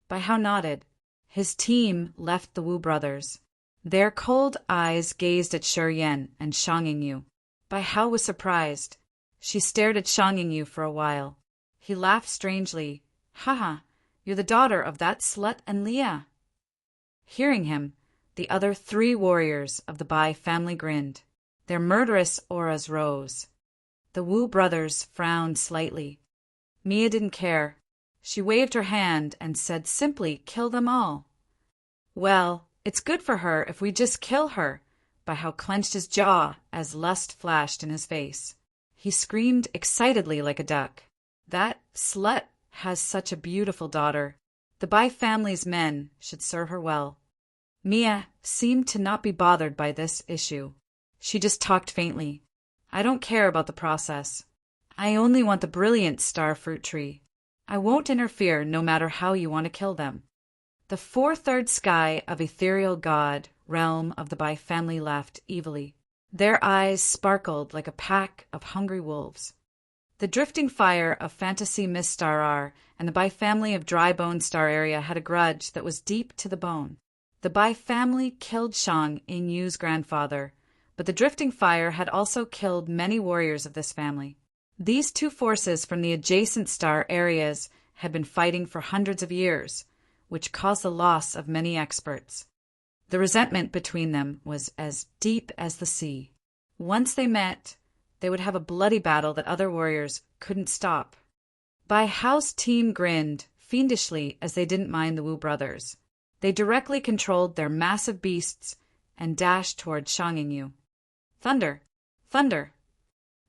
Baihao nodded. His team left the Wu brothers. Their cold eyes gazed at Shi Yan and Shang Yingyu. Baihao was surprised. She stared at Shang Yingyu for a while. He laughed strangely. "Haha, you're the daughter of that slut and Leah." Hearing him, the other 3 warriors of the Bai family grinned. Their murderous auras rose. The Wu brothers frowned slightly. Mia didn't care. She waved her hand and said simply, "Kill them all." "Well, it's good for her if we just kill her." Baihao clenched his jaw as lust flashed in his face. He screamed excitedly like a duck. "That slut has such a beautiful daughter. The Bai family's men should serve her well." Mia seemed to not be bothered by this issue. She just talked faintly. "I don't care about the process. I only want the brilliant star fruit tree. I won't interfere no matter how you want to kill them." The 4/3 sky of ethereal god realm of the Bai family laughed evilly. Their eyes sparkled like a pack of hungry wolves. The drifting fire of fantasy mist star R and the Bai family of dry bone star area had a grudge that was deep to the bone. The Bai family killed Shang Yingyu's grandfather, but the drifting fire had also killed many warriors of this family. These two forces from the adjacent star areas had been fighting for hundreds of years, which caused the loss of many experts. The resentment between them was as deep as the sea. Once they met, they would have a bloody battle that other warriors couldn't stop. Bai Hao's team grinned fiendishly as they didn't mind the Wu brothers. They directly controlled their massive beasts and dashed toward Shang Yingyu. Thunder! Thunder!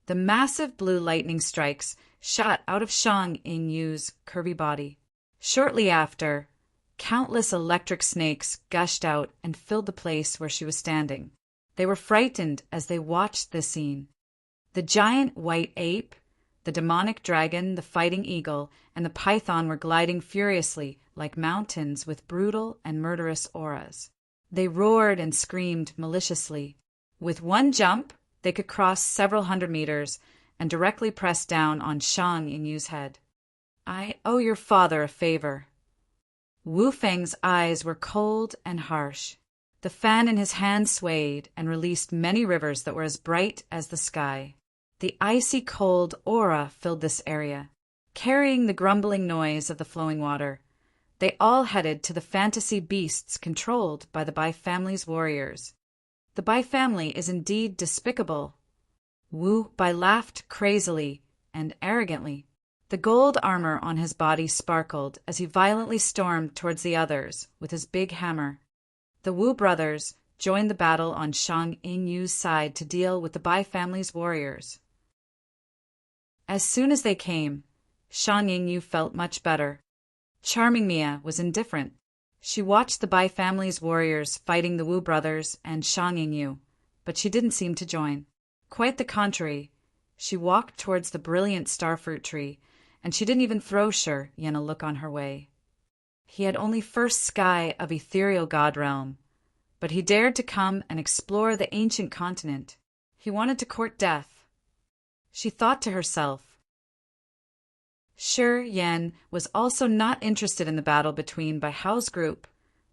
The massive blue lightning strikes shot out of Shang Yingyu's curvy body. Shortly after, countless electric snakes gushed out and filled the place where she was standing. They were frightened as they watched this scene. The giant white ape, the demonic dragon, the fighting eagle, and the python were gliding furiously like mountains with brutal and murderous auras. They roared and screamed maliciously. With one jump, they could cross several hundred meters and directly press down on Shang Yingyu's head. "I owe your father a favor." Wu Feng's eyes were cold and harsh. The fan in his hand swayed and released many rivers that were as bright as the sky. The icy cold aura filled this area. Carrying the grumbling noise of the flowing water, they all headed to the fantasy beasts controlled by the Bai family's warriors. The Bai family is indeed despicable. Wu Bai laughed crazily and arrogantly. The gold armor on his body sparkled as he violently stormed towards the others with his big hammer. The Wu brothers joined the battle on Shang Yingyu's side to deal with the Bai family's warriors. As soon as they came, Shang Yingyu felt much better. Charming Mia was indifferent. She watched the Bai family's warriors fighting the Wu brothers and Shang Yingyu, but she didn't seem to join. Quite the contrary, she walked towards the brilliant starfruit tree, and she didn't even throw Shi Yan a look on her way. He had only first sky of ethereal god realm, but he dared to come and explore the ancient continent. He wanted to court death. She thought to herself. Shi Yan was also not interested in the battle between Bai Hao's group,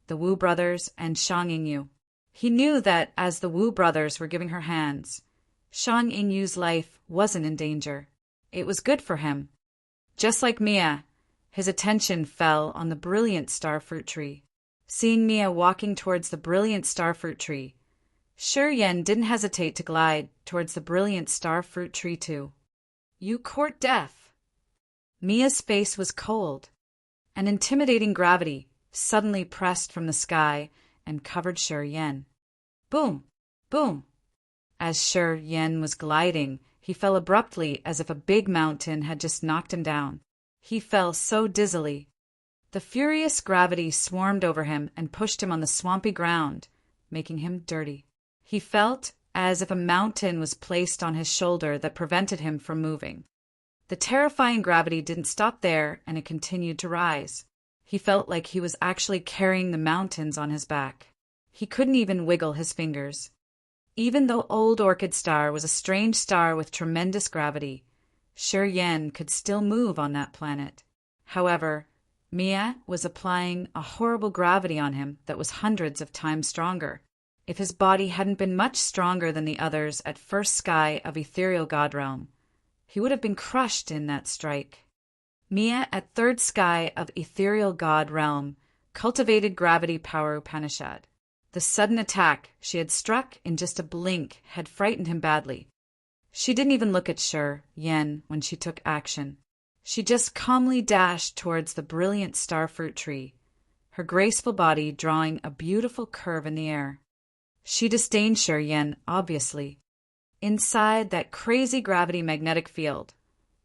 the Wu brothers, and Shang Yingyu. He knew that as the Wu brothers were giving her hands, Shang Yingyu's life wasn't in danger. It was good for him. Just like Mia, his attention fell on the brilliant starfruit tree. Seeing Mia walking towards the brilliant starfruit tree, Shi Yan didn't hesitate to glide towards the brilliant starfruit tree too. "You court death." Mia's face was cold. An intimidating gravity suddenly pressed from the sky and covered Shi Yan. Boom! Boom! As Shi Yan was gliding, he fell abruptly as if a big mountain had just knocked him down. He fell so dizzily. The furious gravity swarmed over him and pushed him on the swampy ground, making him dirty. He felt as if a mountain was placed on his shoulder that prevented him from moving. The terrifying gravity didn't stop there, and it continued to rise. He felt like he was actually carrying the mountains on his back. He couldn't even wiggle his fingers. Even though Old Orchid Star was a strange star with tremendous gravity, Shi Yan could still move on that planet. However, Mia was applying a horrible gravity on him that was hundreds of times stronger. If his body hadn't been much stronger than the others at first sky of ethereal god realm, he would have been crushed in that strike. Mia at third sky of ethereal god realm cultivated gravity power Upanishad. The sudden attack she had struck in just a blink had frightened him badly. She didn't even look at Shi Yan when she took action. She just calmly dashed towards the brilliant starfruit tree, her graceful body drawing a beautiful curve in the air. She disdained Shi Yan, obviously. Inside that crazy gravity magnetic field,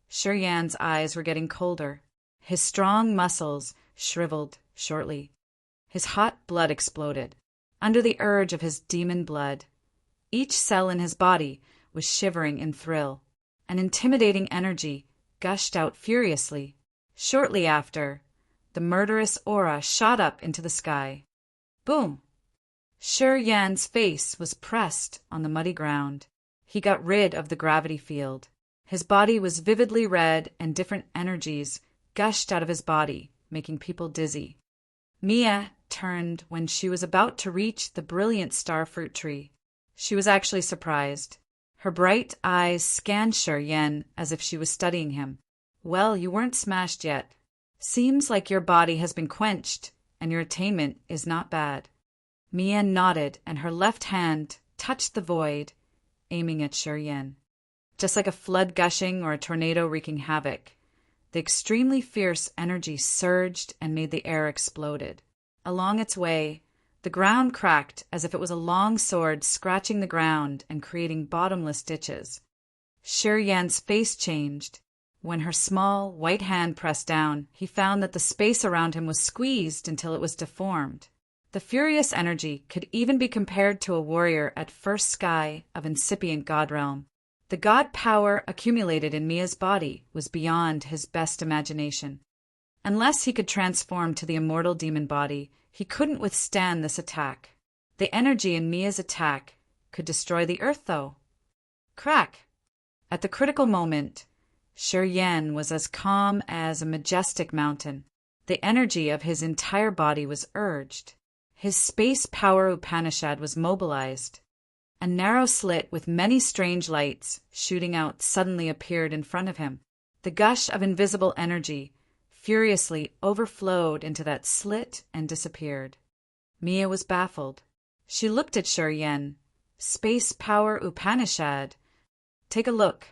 Shi Yan's eyes were getting colder. His strong muscles shriveled shortly. His hot blood exploded. Under the urge of his demon blood, each cell in his body was shivering in thrill. An intimidating energy gushed out furiously. Shortly after, the murderous aura shot up into the sky. Boom! Shi Yan's face was pressed on the muddy ground. He got rid of the gravity field. His body was vividly red and different energies gushed out of his body, making people dizzy. Mia turned when she was about to reach the brilliant star fruit tree. She was actually surprised. Her bright eyes scanned Yen as if she was studying him. Well, you weren't smashed yet. Seems like your body has been quenched, and your attainment is not bad. Mia nodded, and her left hand touched the void, aiming at Yen. Just like a flood gushing or a tornado wreaking havoc, the extremely fierce energy surged and made the air exploded. Along its way, the ground cracked as if it was a long sword scratching the ground and creating bottomless ditches. Yen's face changed. When her small, white hand pressed down, he found that the space around him was squeezed until it was deformed. The furious energy could even be compared to a warrior at first sky of incipient god realm. The god power accumulated in Mia's body was beyond his best imagination. Unless he could transform to the immortal demon body, he couldn't withstand this attack. The energy in Mia's attack could destroy the earth, though. Crack! At the critical moment, Yen was as calm as a majestic mountain. The energy of his entire body was urged. His space power Upanishad was mobilized. A narrow slit with many strange lights shooting out suddenly appeared in front of him. The gush of invisible energy furiously overflowed into that slit and disappeared. Mia was baffled. She looked at Yen. Space power Upanishad. Take a look.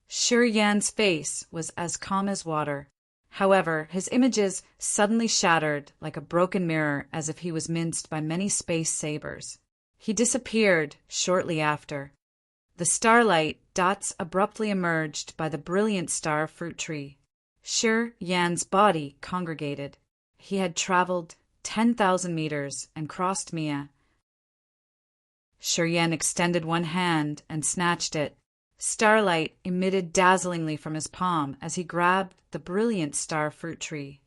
Yen's face was as calm as water. However, his images suddenly shattered like a broken mirror as if he was minced by many space sabers. He disappeared shortly after. The starlight dots abruptly emerged by the brilliant star fruit tree. Yen's body congregated. He had traveled 10,000 meters and crossed Mia. Yen extended one hand and snatched it. Starlight emitted dazzlingly from his palm as he grabbed the brilliant star fruit tree.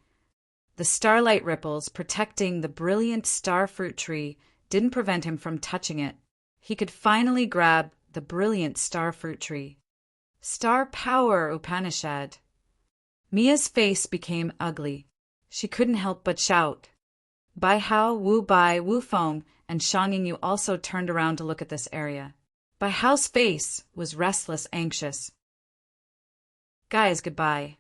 The starlight ripples protecting the brilliant star fruit tree didn't prevent him from touching it. He could finally grab the brilliant star fruit tree. Star power Upanishad. Mia's face became ugly. She couldn't help but shout. Bai Hao, Wu Bai, Wu Feng, and Shanging Yu also turned around to look at this area. Bai Hao's face was restless, anxious. Guys, goodbye.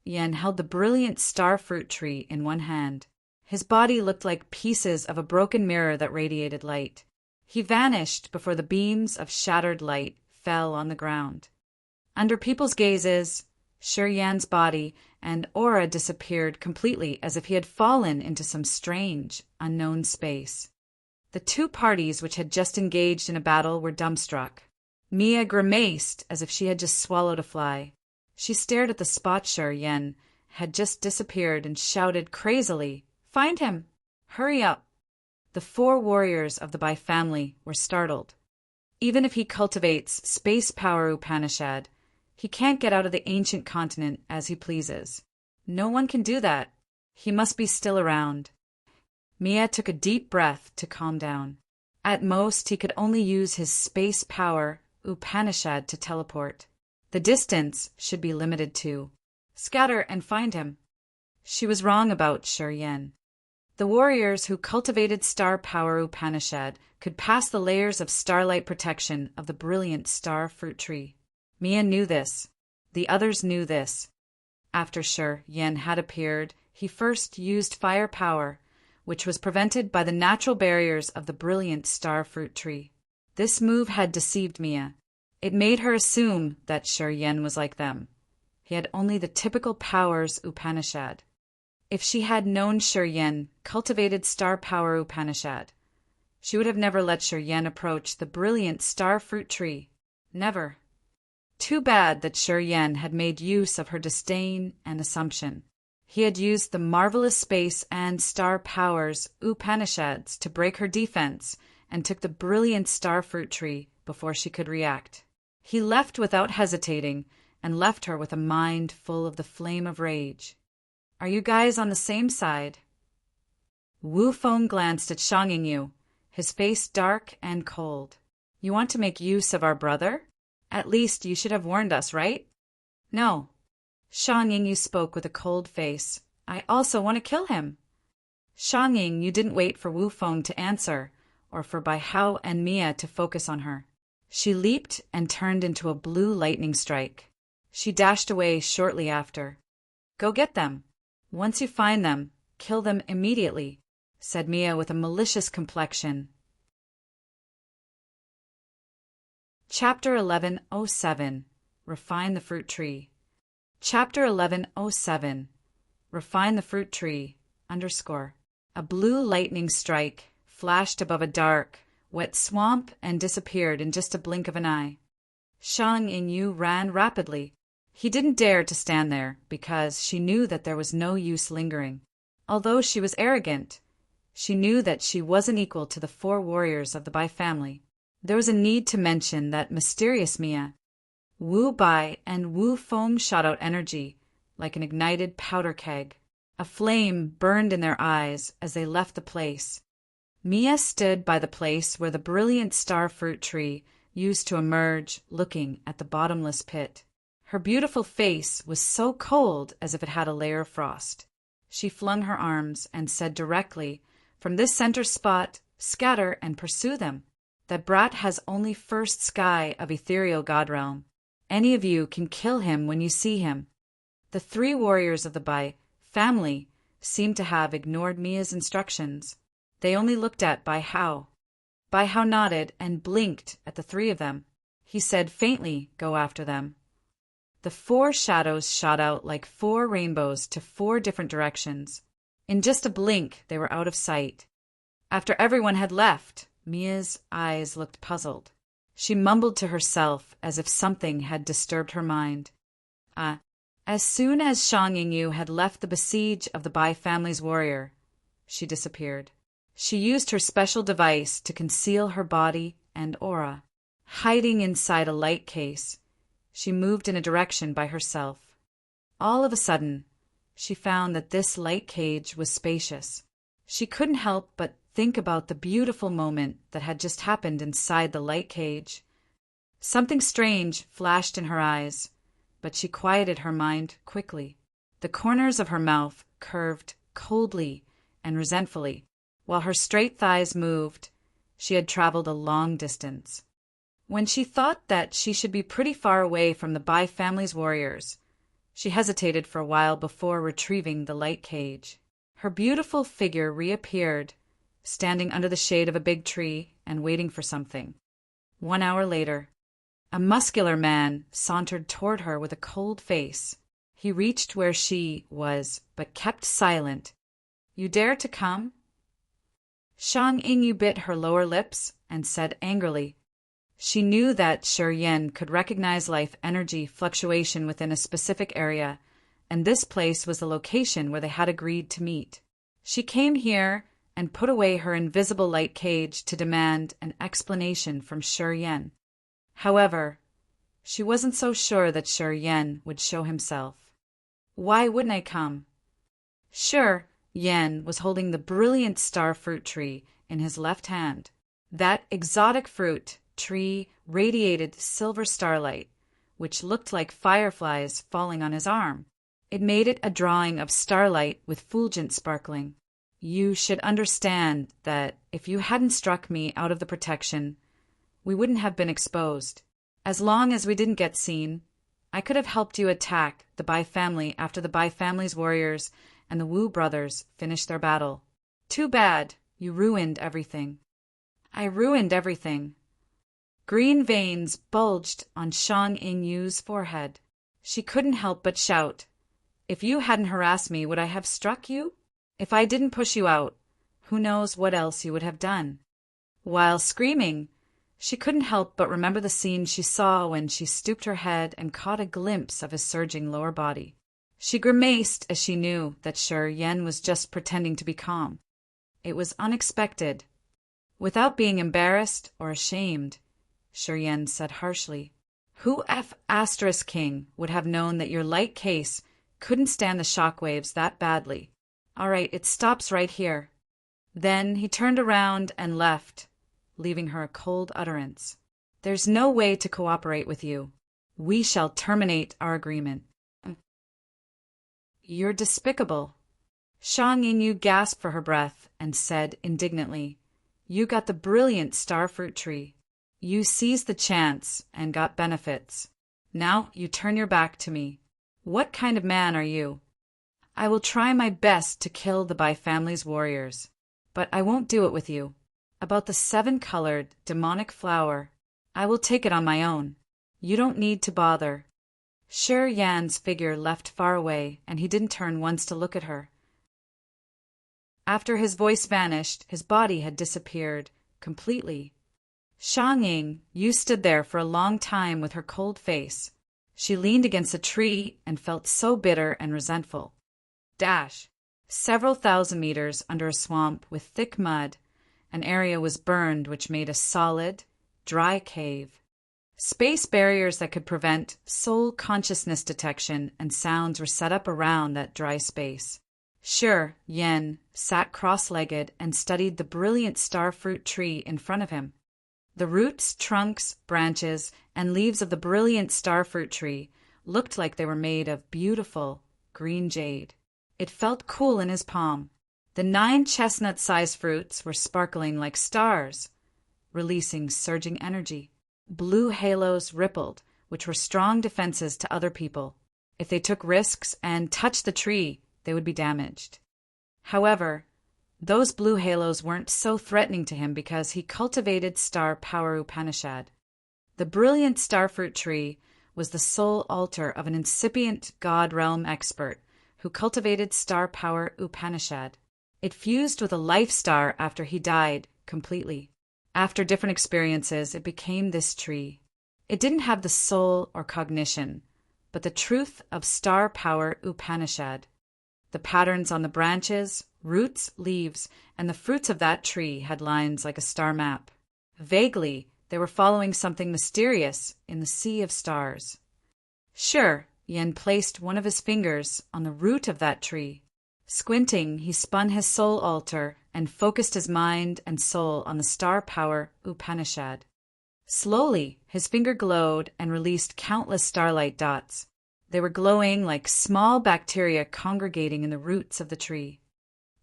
Yen held the brilliant star fruit tree in one hand. His body looked like pieces of a broken mirror that radiated light. He vanished before the beams of shattered light fell on the ground. Under people's gazes, Yen's body and aura disappeared completely as if he had fallen into some strange, unknown space. The two parties which had just engaged in a battle were dumbstruck. Mia grimaced as if she had just swallowed a fly. She stared at the spot Yen had just disappeared and shouted crazily, "Find him! Hurry up!" The four warriors of the Bai family were startled. Even if he cultivates space power Upanishad, he can't get out of the ancient continent as he pleases. No one can do that. He must be still around. Mia took a deep breath to calm down. At most, he could only use his space power Upanishad to teleport. The distance should be limited to. Scatter and find him. She was wrong about Yen. The warriors who cultivated star power Upanishad could pass the layers of starlight protection of the brilliant star fruit tree. Mia knew this. The others knew this. After Yen had appeared, he first used fire power, which was prevented by the natural barriers of the brilliant star fruit tree. This move had deceived Mia. It made her assume that Yen was like them. He had only the typical powers Upanishad. If she had known Yen cultivated star power Upanishad, she would have never let Yen approach the brilliant star fruit tree. Never. Too bad that Yen had made use of her disdain and assumption. He had used the marvelous space and star powers Upanishads to break her defense and took the brilliant star fruit tree before she could react. He left without hesitating and left her with a mind full of the flame of rage. Are you guys on the same side? Wu Feng glanced at Shanging Yu, his face dark and cold. You want to make use of our brother? At least you should have warned us, right? No. Shanging Yu spoke with a cold face. I also want to kill him. Shanging, you didn't wait for Wu Feng to answer, or for Bai Hao and Mia to focus on her. She leaped and turned into a blue lightning strike. She dashed away shortly after. Go get them. Once you find them, kill them immediately, said Mia with a malicious complexion. Chapter 1107. Refine the Fruit Tree. Chapter 1107. Refine the Fruit Tree, _ A blue lightning strike flashed above a dark, wet swamp and disappeared in just a blink of an eye. Shang Yingyu ran rapidly. He didn't dare to stand there, because she knew that there was no use lingering. Although she was arrogant, she knew that she wasn't equal to the 4 warriors of the Bai family. There was a need to mention that mysterious Mia. Wu Bai and Wu Feng shot out energy, like an ignited powder keg. A flame burned in their eyes as they left the place. Mia stood by the place where the brilliant star fruit tree used to emerge, looking at the bottomless pit. Her beautiful face was so cold as if it had a layer of frost. She flung her arms and said directly, "From this center spot, scatter and pursue them. That brat has only first sky of ethereal god realm. Any of you can kill him when you see him." The 3 warriors of the Bai family seemed to have ignored Mia's instructions. They only looked at Bai Hao. Bai Hao nodded and blinked at the 3 of them. He said faintly, "Go after them." The 4 shadows shot out like 4 rainbows to 4 different directions. In just a blink, they were out of sight. After everyone had left, Mia's eyes looked puzzled. She mumbled to herself as if something had disturbed her mind. As soon as Shang Yingyu had left the besiege of the Bai family's warrior, she disappeared. She used her special device to conceal her body and aura. Hiding inside a light case, she moved in a direction by herself. All of a sudden, she found that this light cage was spacious. She couldn't help but think about the beautiful moment that had just happened inside the light cage. Something strange flashed in her eyes, but she quieted her mind quickly. The corners of her mouth curved coldly and resentfully. While her straight thighs moved, she had traveled a long distance. When she thought that she should be pretty far away from the Bai family's warriors, she hesitated for a while before retrieving the light cage. Her beautiful figure reappeared, standing under the shade of a big tree and waiting for something. 1 hour later, a muscular man sauntered toward her with a cold face. He reached where she was, but kept silent. "You dare to come?" Shang Yingyu bit her lower lips and said angrily. She knew that Shi Yan could recognize life energy fluctuation within a specific area, and this place was the location where they had agreed to meet. She came here and put away her invisible light cage to demand an explanation from Shi Yan. However, she wasn't so sure that Shi Yan would show himself. "Why wouldn't I come?" Shi Yan was holding the brilliant star fruit tree in his left hand. That exotic fruit tree radiated silver starlight, which looked like fireflies falling on his arm. It made it a drawing of starlight with fulgent sparkling. "You should understand that if you hadn't struck me out of the protection, we wouldn't have been exposed. As long as we didn't get seen, I could have helped you attack the Bai family after the Bai family's warriors and the Wu brothers finished their battle. Too bad you ruined everything." "I ruined everything." Green veins bulged on Shang Yingyu's forehead. She couldn't help but shout, "If you hadn't harassed me, would I have struck you? If I didn't push you out, who knows what else you would have done?" While screaming, she couldn't help but remember the scene she saw when she stooped her head and caught a glimpse of his surging lower body. She grimaced as she knew that Shi Yan was just pretending to be calm. It was unexpected. Without being embarrassed or ashamed, Shi Yan said harshly, "Who ** king would have known that your light case couldn't stand the shockwaves that badly? All right, it stops right here." Then he turned around and left, leaving her a cold utterance. "There's no way to cooperate with you. We shall terminate our agreement." "You're despicable." Shang Yingyu gasped for her breath and said indignantly, "You got the brilliant starfruit tree. You seized the chance and got benefits. Now you turn your back to me. What kind of man are you? I will try my best to kill the Bai family's warriors, but I won't do it with you. About the 7-colored demonic flower, I will take it on my own. You don't need to bother." Shi Yan's figure left far away, and he didn't turn once to look at her. After his voice vanished, his body had disappeared completely. Shang Yingyu stood there for a long time with her cold face. She leaned against a tree and felt so bitter and resentful. Several thousand meters under a swamp with thick mud, an area was burned which made a solid, dry cave. Space barriers that could prevent soul consciousness detection and sounds were set up around that dry space. Shi Yan sat cross-legged and studied the brilliant starfruit tree in front of him. The roots, trunks, branches, and leaves of the brilliant starfruit tree looked like they were made of beautiful green jade. It felt cool in his palm. The 9 chestnut-sized fruits were sparkling like stars, releasing surging energy. Blue halos rippled, which were strong defenses to other people. If they took risks and touched the tree, they would be damaged. However, those blue halos weren't so threatening to him because he cultivated Star Power Upanishad. The brilliant starfruit tree was the soul altar of an incipient God realm expert who cultivated Star Power Upanishad. It fused with a life star after he died completely. After different experiences, it became this tree. It didn't have the soul or cognition, but the truth of Star Power Upanishad. The patterns on the branches, roots, leaves, and the fruits of that tree had lines like a star map. Vaguely, they were following something mysterious in the sea of stars. Shi Yan placed one of his fingers on the root of that tree. Squinting, he spun his soul altar and focused his mind and soul on the Star Power Upanishad. Slowly, his finger glowed and released countless starlight dots. They were glowing like small bacteria congregating in the roots of the tree.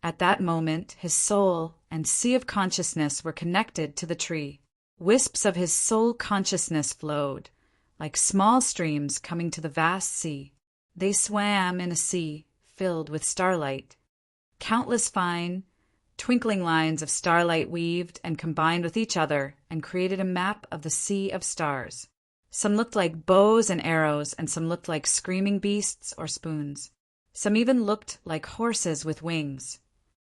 At that moment, his soul and sea of consciousness were connected to the tree. Wisps of his soul consciousness flowed, like small streams coming to the vast sea. They swam in a sea filled with starlight. Countless fine, twinkling lines of starlight weaved and combined with each other and created a map of the sea of stars. Some looked like bows and arrows, and some looked like screaming beasts or spoons. Some even looked like horses with wings.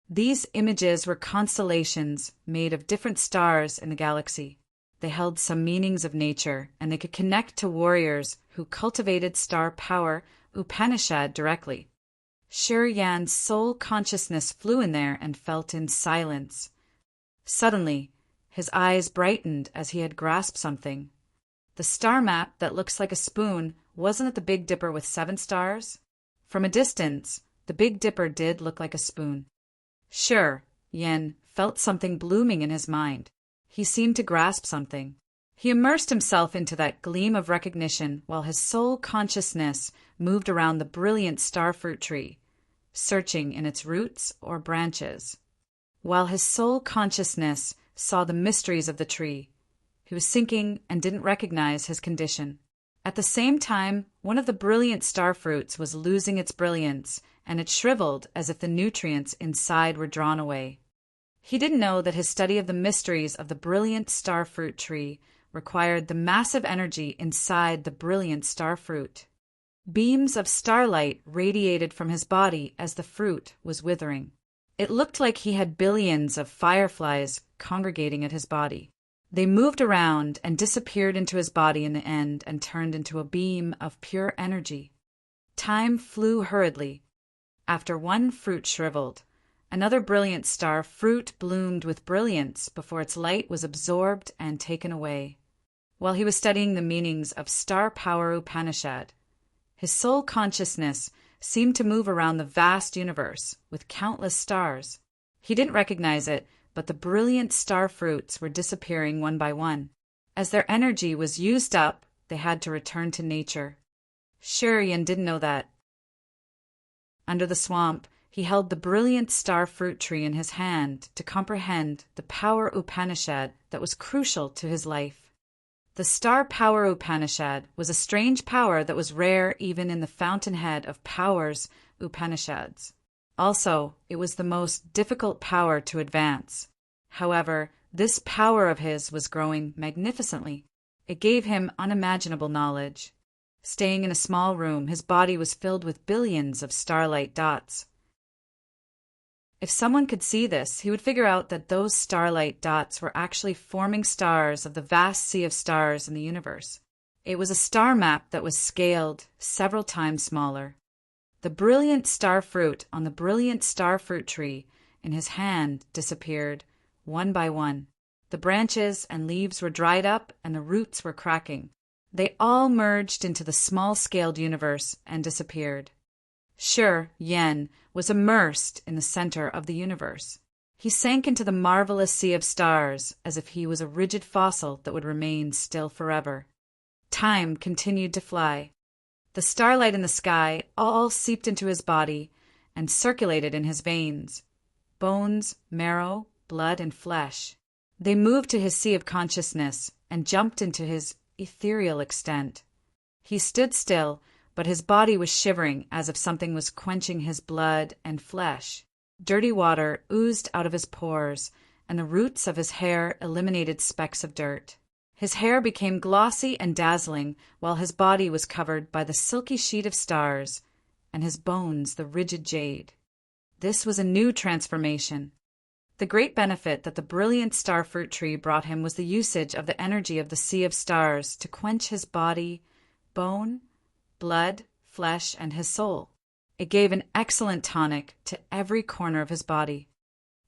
These images were constellations made of different stars in the galaxy. They held some meanings of nature, and they could connect to warriors who cultivated Star Power Upanishad directly. Shi Yan's soul consciousness flew in there and felt in silence. Suddenly, his eyes brightened as he had grasped something. The star map that looks like a spoon wasn't it the Big Dipper with 7 stars? From a distance, the Big Dipper did look like a spoon. Shi Yan felt something blooming in his mind. He seemed to grasp something. He immersed himself into that gleam of recognition while his soul consciousness moved around the brilliant starfruit tree, searching in its roots or branches. While his soul consciousness saw the mysteries of the tree, he was sinking and didn't recognize his condition. At the same time, one of the brilliant starfruits was losing its brilliance, and it shriveled as if the nutrients inside were drawn away. He didn't know that his study of the mysteries of the brilliant starfruit tree required the massive energy inside the brilliant starfruit. Beams of starlight radiated from his body as the fruit was withering. It looked like he had billions of fireflies congregating at his body. They moved around and disappeared into his body in the end and turned into a beam of pure energy. Time flew hurriedly. After one fruit shriveled, another brilliant star fruit bloomed with brilliance before its light was absorbed and taken away. While he was studying the meanings of Star Power Upanishad, his soul consciousness seemed to move around the vast universe with countless stars. He didn't recognize it, but the brilliant star fruits were disappearing one by one. As their energy was used up, they had to return to nature. Shi Yan didn't know that. Under the swamp, he held the brilliant star fruit tree in his hand to comprehend the power Upanishad that was crucial to his life. The star power Upanishad was a strange power that was rare even in the fountainhead of powers Upanishads. Also, it was the most difficult power to advance. However, this power of his was growing magnificently. It gave him unimaginable knowledge. Staying in a small room, his body was filled with billions of starlight dots. If someone could see this, he would figure out that those starlight dots were actually forming stars of the vast sea of stars in the universe. It was a star map that was scaled several times smaller. The brilliant star fruit on the brilliant star fruit tree in his hand disappeared, one by one. The branches and leaves were dried up and the roots were cracking. They all merged into the small-scaled universe and disappeared. Sure, Yen was immersed in the center of the universe. He sank into the marvelous sea of stars as if he was a rigid fossil that would remain still forever. Time continued to fly. The starlight in the sky all seeped into his body and circulated in his veins. Bones, marrow, blood, and flesh. They moved to his sea of consciousness and jumped into his ethereal extent. He stood still, but his body was shivering as if something was quenching his blood and flesh. Dirty water oozed out of his pores, and the roots of his hair eliminated specks of dirt. His hair became glossy and dazzling, while his body was covered by the silky sheet of stars, and his bones the rigid jade. This was a new transformation. The great benefit that the brilliant star fruit tree brought him was the usage of the energy of the sea of stars to quench his body, bone, blood, flesh, and his soul. It gave an excellent tonic to every corner of his body.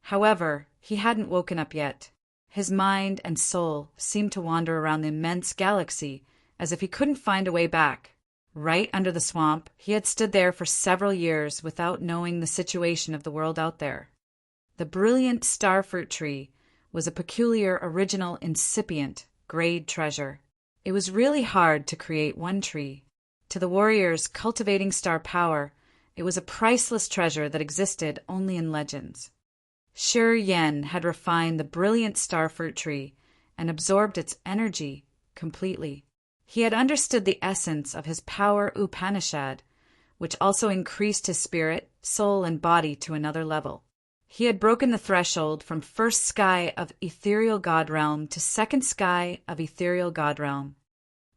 However, he hadn't woken up yet. His mind and soul seemed to wander around the immense galaxy as if he couldn't find a way back. Right under the swamp, he had stood there for several years without knowing the situation of the world out there. The brilliant star fruit tree was a peculiar, original, incipient, grade treasure. It was really hard to create one tree. To the warriors cultivating star power, it was a priceless treasure that existed only in legends. Shi Yen had refined the brilliant star fruit tree and absorbed its energy completely. He had understood the essence of his power Upanishad, which also increased his spirit, soul, and body to another level. He had broken the threshold from first sky of ethereal god realm to second sky of ethereal god realm.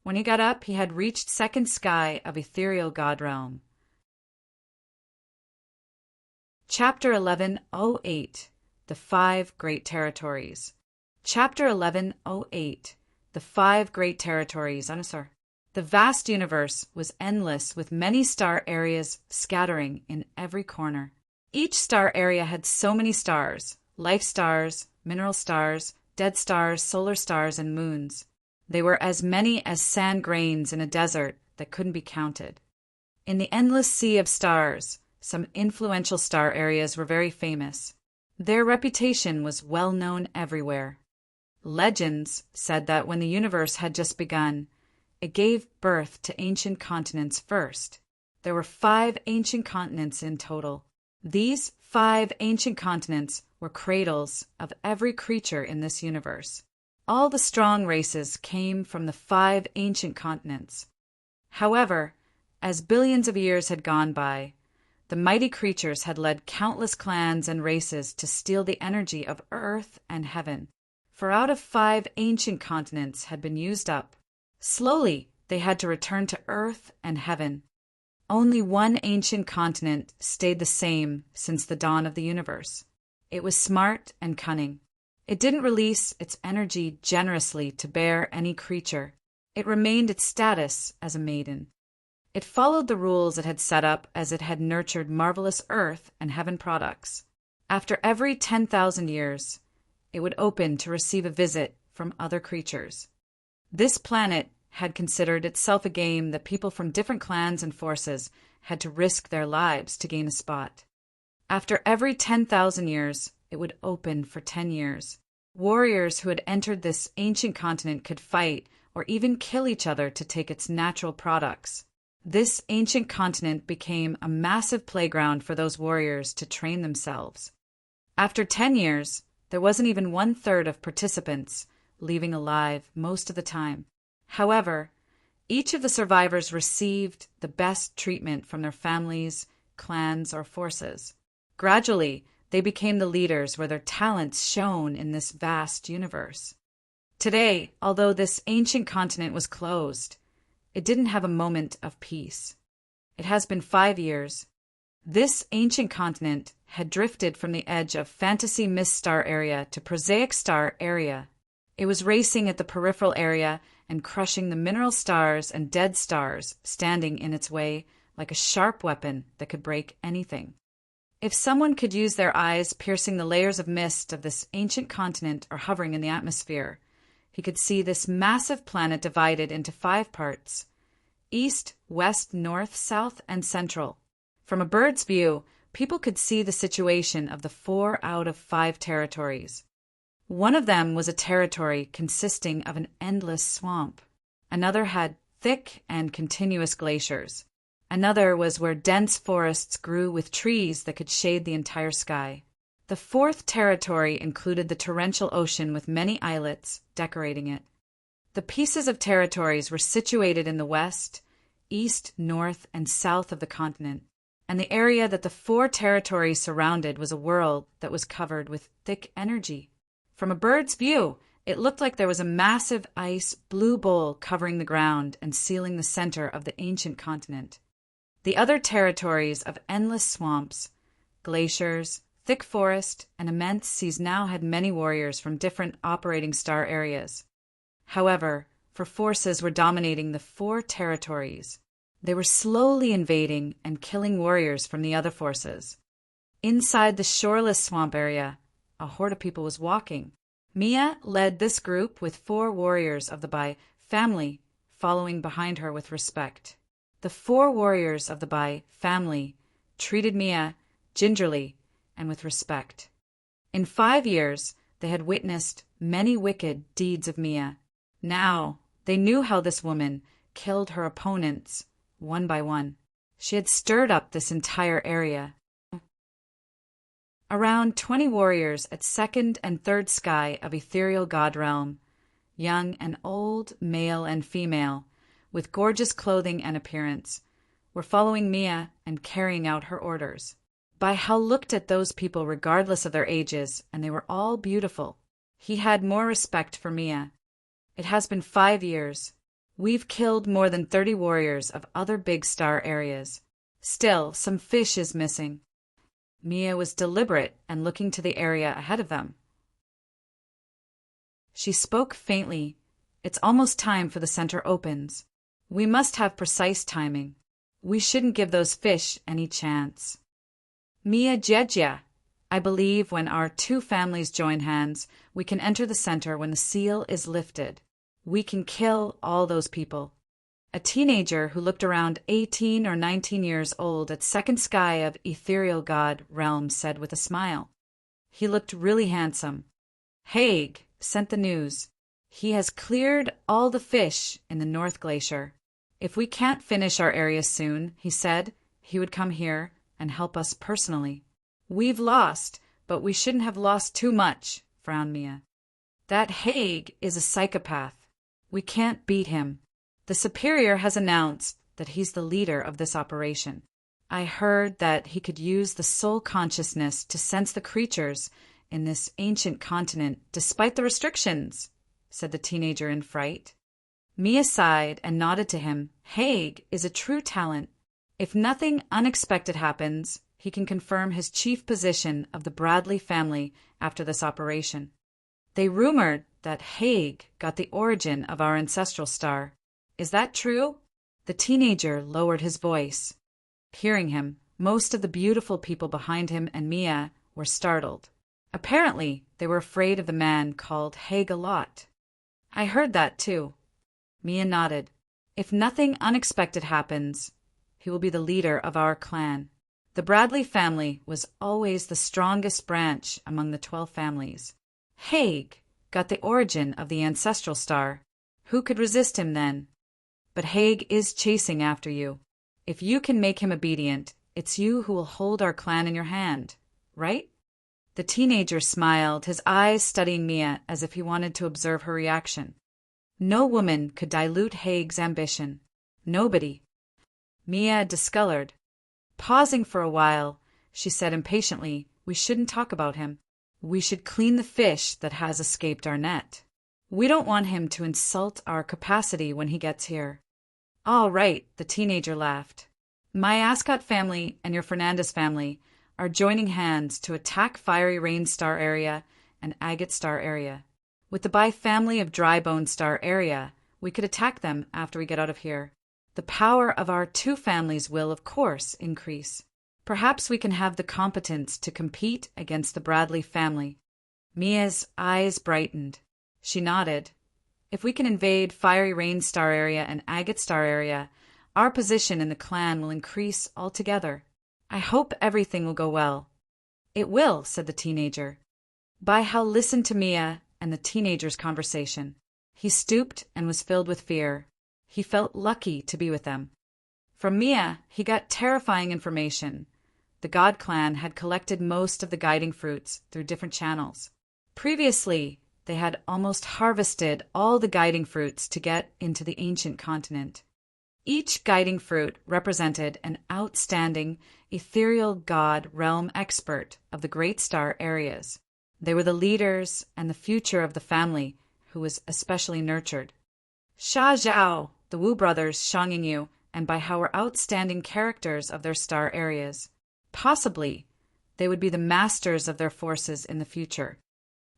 When he got up, he had reached second sky of ethereal god realm. Chapter 1108, The Five Great Territories. Chapter 1108, The Five Great Territories. The vast universe was endless with many star areas scattering in every corner. Each star area had so many stars, life stars, mineral stars, dead stars, solar stars, and moons. They were as many as sand grains in a desert that couldn't be counted. In the endless sea of stars, some influential star areas were very famous. Their reputation was well known everywhere. Legends said that when the universe had just begun, it gave birth to ancient continents first. There were 5 ancient continents in total. These 5 ancient continents were cradles of every creature in this universe. All the strong races came from the 5 ancient continents. However, as billions of years had gone by, the mighty creatures had led countless clans and races to steal the energy of earth and heaven. For out of 5 ancient continents had been used up. Slowly, they had to return to earth and heaven. Only one ancient continent stayed the same since the dawn of the universe. It was smart and cunning. It didn't release its energy generously to bear any creature. It remained its status as a maiden. It followed the rules it had set up as it had nurtured marvelous earth and heaven products. After every 10,000 years, it would open to receive a visit from other creatures. This planet had considered itself a game that people from different clans and forces had to risk their lives to gain a spot. After every 10,000 years, it would open for 10 years. Warriors who had entered this ancient continent could fight or even kill each other to take its natural products. This ancient continent became a massive playground for those warriors to train themselves. After 10 years, there wasn't even 1/3 of participants leaving alive most of the time. However, each of the survivors received the best treatment from their families, clans, or forces. Gradually, they became the leaders where their talents shone in this vast universe. Today, although this ancient continent was closed, it didn't have a moment of peace. It has been 5 years. This ancient continent had drifted from the edge of fantasy mist star area to prosaic star area. It was racing at the peripheral area and crushing the mineral stars and dead stars standing in its way like a sharp weapon that could break anything. If someone could use their eyes piercing the layers of mist of this ancient continent or hovering in the atmosphere, he could see this massive planet divided into 5 parts: east, west, north, south, and central. From a bird's view, people could see the situation of the 4 out of 5 territories. One of them was a territory consisting of an endless swamp. Another had thick and continuous glaciers. Another was where dense forests grew with trees that could shade the entire sky. The 4th territory included the torrential ocean with many islets decorating it. The pieces of territories were situated in the west, east, north, and south of the continent, and the area that the 4 territories surrounded was a world that was covered with thick energy. From a bird's view, it looked like there was a massive ice blue bowl covering the ground and sealing the center of the ancient continent. The other territories of endless swamps, glaciers, thick forest, and immense seas now had many warriors from different operating star areas. However, forces were dominating the 4 territories. They were slowly invading and killing warriors from the other forces. Inside the shoreless swamp area, a horde of people was walking. Mia led this group with 4 warriors of the Bai family following behind her with respect. The 4 warriors of the Bai family treated Mia gingerly and with respect. In 5 years, they had witnessed many wicked deeds of Mia. Now, they knew how this woman killed her opponents one by one. She had stirred up this entire area. Around 20 warriors at 2nd and 3rd sky of ethereal god realm, young and old, male and female, with gorgeous clothing and appearance, were following Mia and carrying out her orders. Bai Hao looked at those people regardless of their ages, and they were all beautiful. He had more respect for Mia. It has been 5 years. We've killed more than 30 warriors of other big star areas. Still, some fish is missing. Mia was deliberate and looking to the area ahead of them. She spoke faintly. It's almost time for the center opens. We must have precise timing. We shouldn't give those fish any chance. Mia Jejia, I believe when our 2 families join hands, we can enter the center when the seal is lifted. We can kill all those people. A teenager who looked around 18 or 19 years old at 2nd sky of ethereal god realm said with a smile. He looked really handsome. Haig sent the news. He has cleared all the fish in the North Glacier. If we can't finish our area soon, he said, he would come here and help us personally. We've lost, but we shouldn't have lost too much, frowned Mia. That Haig is a psychopath. We can't beat him. The superior has announced that he's the leader of this operation. I heard that he could use the soul consciousness to sense the creatures in this ancient continent despite the restrictions, said the teenager in fright. Mia sighed and nodded to him. Haig is a true talent. If nothing unexpected happens, he can confirm his chief position of the Bradley family after this operation. They rumored that Haig got the origin of our ancestral star. Is that true? The teenager lowered his voice. Hearing him, most of the beautiful people behind him and Mia were startled. Apparently, they were afraid of the man called Haig a lot. I heard that too. Mia nodded. If nothing unexpected happens, he will be the leader of our clan. The Bradley family was always the strongest branch among the 12 families. Haig got the origin of the ancestral star. Who could resist him then? But Haig is chasing after you. If you can make him obedient, it's you who will hold our clan in your hand, right? The teenager smiled, his eyes studying Mia as if he wanted to observe her reaction. No woman could dilute Haig's ambition. Nobody. Mia discolored. Pausing for a while, she said impatiently, "We shouldn't talk about him. We should clean the fish that has escaped our net. We don't want him to insult our capacity when he gets here." "All right," the teenager laughed. "My Ascot family and your Fernandez family are joining hands to attack Fiery Rain Star area and Agate Star area. With the Bai family of Dry Bone Star area, we could attack them after we get out of here. The power of our two families will, of course, increase. Perhaps we can have the competence to compete against the Bradley family." Mia's eyes brightened. She nodded. "If we can invade Fiery Rain Star area and Agate Star area, our position in the clan will increase altogether. I hope everything will go well." "It will," said the teenager. Bai Hao listened to Mia and the teenager's conversation. He stooped and was filled with fear. He felt lucky to be with them. From Mia, he got terrifying information. The God Clan had collected most of the guiding fruits through different channels. Previously, they had almost harvested all the guiding fruits to get into the ancient continent. Each guiding fruit represented an outstanding, ethereal god realm expert of the great star areas. They were the leaders and the future of the family, who was especially nurtured. Sha Zhao, the Wu brothers, Shang Yingyu, and Bai Hao were outstanding characters of their star areas. Possibly, they would be the masters of their forces in the future.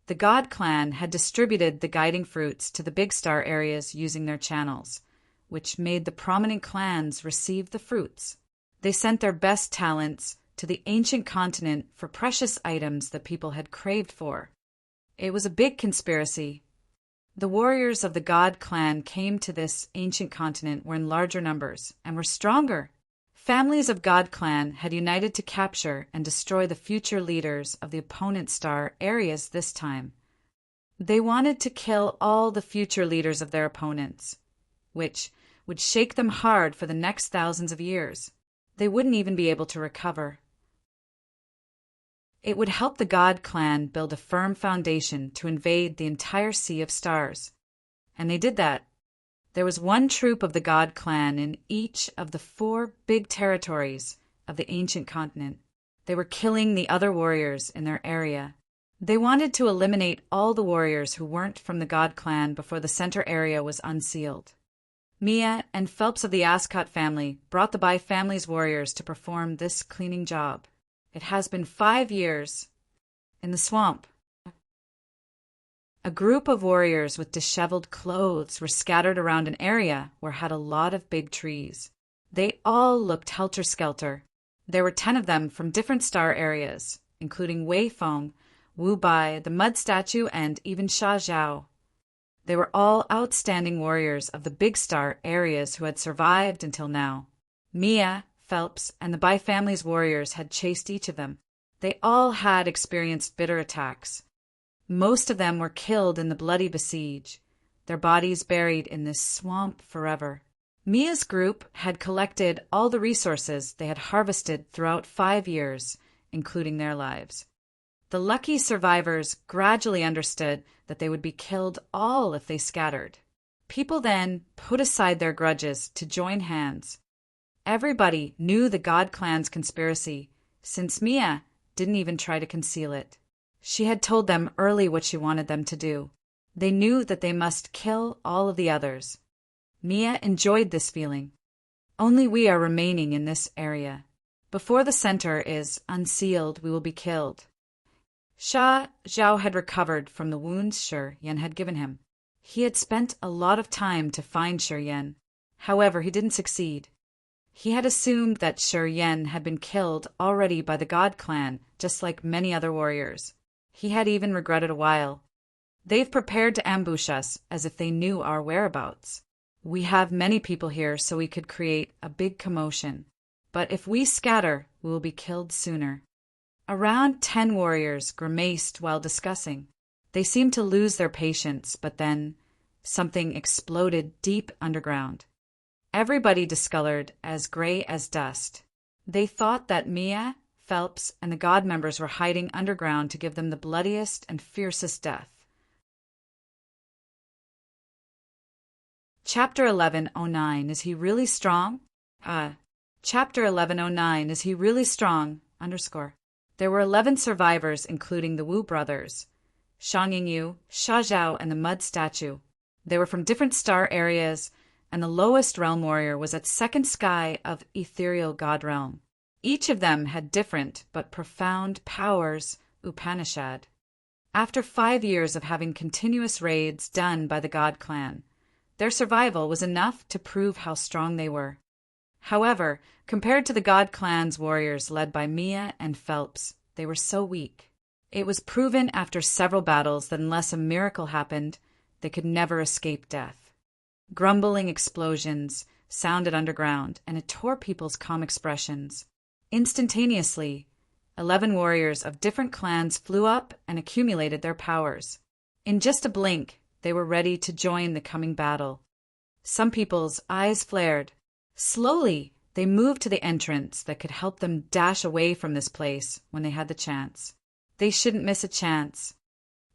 The God Clan had distributed the guiding fruits to the big star areas using their channels, which made the prominent clans receive the fruits. They sent their best talents to the ancient continent for precious items that people had craved for. It was a big conspiracy. The warriors of the God Clan came to this ancient continent were in larger numbers and were stronger. Families of God Clan had united to capture and destroy the future leaders of the opponent star areas this time. They wanted to kill all the future leaders of their opponents, which would shake them hard for the next thousands of years. They wouldn't even be able to recover. It would help the God Clan build a firm foundation to invade the entire sea of stars. And they did that. There was one troop of the God Clan in each of the 4 big territories of the ancient continent. They were killing the other warriors in their area. They wanted to eliminate all the warriors who weren't from the God Clan before the center area was unsealed. Mia and Phelps of the Ascot family brought the Bai family's warriors to perform this cleaning job. It has been 5 years. In the swamp, a group of warriors with disheveled clothes were scattered around an area where had a lot of big trees. They all looked helter-skelter. There were 10 of them from different star areas, including Wei Feng, Wu Bai, the Mud Statue, and even Sha Zhao. They were all outstanding warriors of the big star areas who had survived until now. Mia, Phelps, and the Bai family's warriors had chased each of them. They all had experienced bitter attacks. Most of them were killed in the bloody besiege, their bodies buried in this swamp forever. Mia's group had collected all the resources they had harvested throughout 5 years, including their lives. The lucky survivors gradually understood that they would be killed all if they scattered. People then put aside their grudges to join hands. Everybody knew the God Clan's conspiracy, since Mia didn't even try to conceal it. She had told them early what she wanted them to do. They knew that they must kill all of the others. Mia enjoyed this feeling. Only we are remaining in this area. Before the center is unsealed, we will be killed. Sha Zhao had recovered from the wounds Shi Yan had given him. He had spent a lot of time to find Shi Yan. However, he didn't succeed. He had assumed that Shi Yan had been killed already by the God Clan, just like many other warriors. He had even regretted a while. They've prepared to ambush us as if they knew our whereabouts. We have many people here, so we could create a big commotion. But if we scatter, we will be killed sooner. Around 10 warriors grimaced while discussing. They seemed to lose their patience, but then something exploded deep underground. everybody discolored as gray as dust. They thought that Mia, Phelps, and the God members were hiding underground to give them the bloodiest and fiercest death. Chapter 1109, Is He Really Strong? Chapter 1109, Is He Really Strong? There were 11 survivors, including the Wu brothers, Shang Yingyu, Sha Zhao, and the Mud Statue. They were from different star areas, and the lowest realm warrior was at second sky of ethereal god realm. Each of them had different but profound powers, Upanishad. After 5 years of having continuous raids done by the God clan, their survival was enough to prove how strong they were. However, compared to the God clan's warriors led by Mia and Phelps, they were so weak. It was proven after several battles that unless a miracle happened, they could never escape death. Grumbling explosions sounded underground, and it tore people's calm expressions. Instantaneously, 11 warriors of different clans flew up and accumulated their powers. In just a blink, they were ready to join the coming battle. Some people's eyes flared. Slowly, they moved to the entrance that could help them dash away from this place when they had the chance. They shouldn't miss a chance.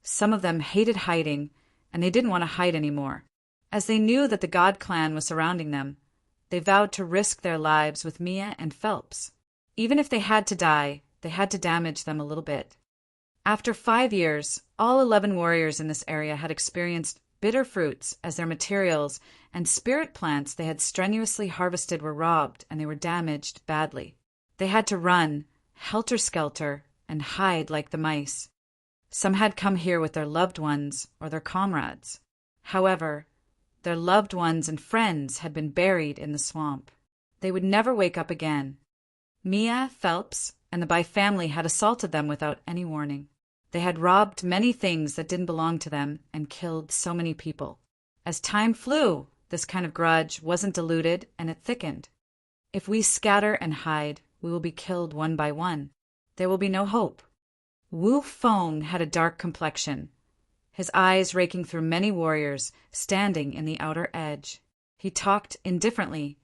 Some of them hated hiding, and they didn't want to hide anymore. As they knew that the God clan was surrounding them, they vowed to risk their lives with Mia and Phelps. Even if they had to die, they had to damage them a little bit. After 5 years, all 11 warriors in this area had experienced bitter fruits as their materials and spirit plants they had strenuously harvested were robbed and they were damaged badly. They had to run, helter-skelter, and hide like the mice. Some had come here with their loved ones or their comrades. However, their loved ones and friends had been buried in the swamp. They would never wake up again. Mia, Phelps, and the Bai family had assaulted them without any warning. They had robbed many things that didn't belong to them and killed so many people. As time flew, this kind of grudge wasn't diluted and it thickened. If we scatter and hide, we will be killed one by one. There will be no hope. Wu Feng had a dark complexion, his eyes raking through many warriors standing in the outer edge. He talked indifferently.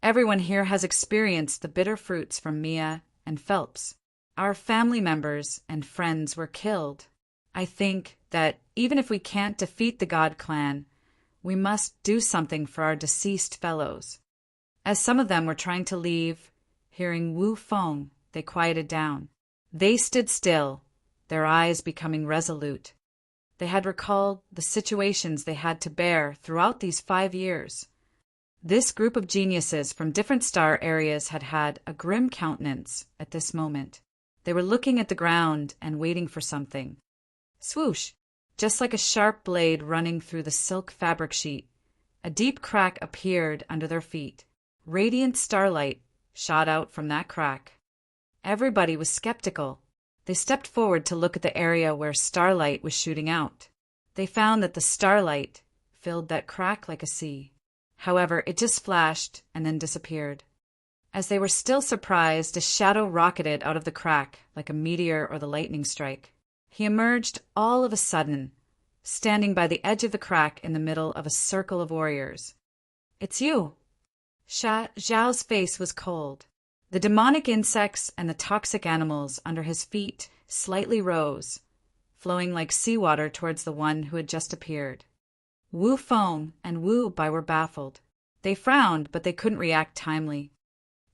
Everyone here has experienced the bitter fruits from Mia and Phelps. Our family members and friends were killed. I think that even if we can't defeat the God clan, we must do something for our deceased fellows. As some of them were trying to leave, hearing Wu Feng, they quieted down. They stood still, their eyes becoming resolute. They had recalled the situations they had to bear throughout these 5 years. This group of geniuses from different star areas had had a grim countenance at this moment. They were looking at the ground and waiting for something. Swoosh! Just like a sharp blade running through the silk fabric sheet, a deep crack appeared under their feet. Radiant starlight shot out from that crack. Everybody was skeptical. They stepped forward to look at the area where starlight was shooting out. They found that the starlight filled that crack like a sea. However, it just flashed and then disappeared. As they were still surprised, a shadow rocketed out of the crack like a meteor or the lightning strike. He emerged all of a sudden, standing by the edge of the crack in the middle of a circle of warriors. "It's you." Zhao's face was cold. The demonic insects and the toxic animals under his feet slightly rose, flowing like seawater towards the one who had just appeared. Wu Feng and Wu Bai were baffled. They frowned, but they couldn't react timely.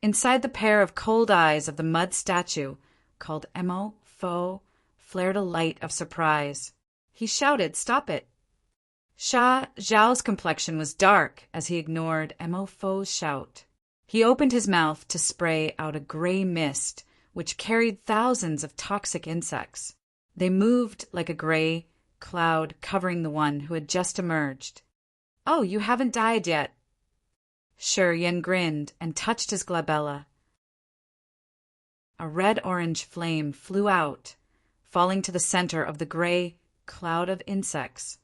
Inside the pair of cold eyes of the mud statue, called Mo Fo, flared a light of surprise. He shouted, "Stop it!" Zhao's complexion was dark as he ignored Mo Fo's shout. He opened his mouth to spray out a gray mist, which carried thousands of toxic insects. They moved like a gray cloud covering the one who had just emerged. "Oh, you haven't died yet." Shi Yan grinned and touched his glabella. A red-orange flame flew out, falling to the center of the gray cloud of insects.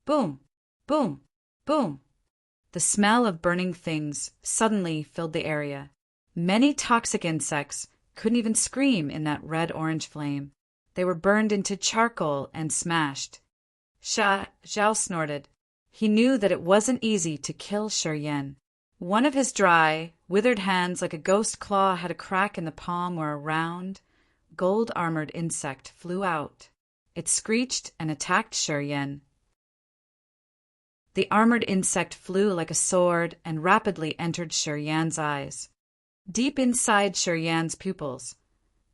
Boom! Boom! Boom! The smell of burning things suddenly filled the area. Many toxic insects couldn't even scream in that red-orange flame. They were burned into charcoal and smashed. Zhao snorted. He knew that it wasn't easy to kill Shi Yan. One of his dry, withered hands like a ghost claw had a crack in the palm where a round, gold-armored insect flew out. It screeched and attacked Shi Yan. The armored insect flew like a sword and rapidly entered Shi Yan's eyes. Deep inside Shi Yan's pupils,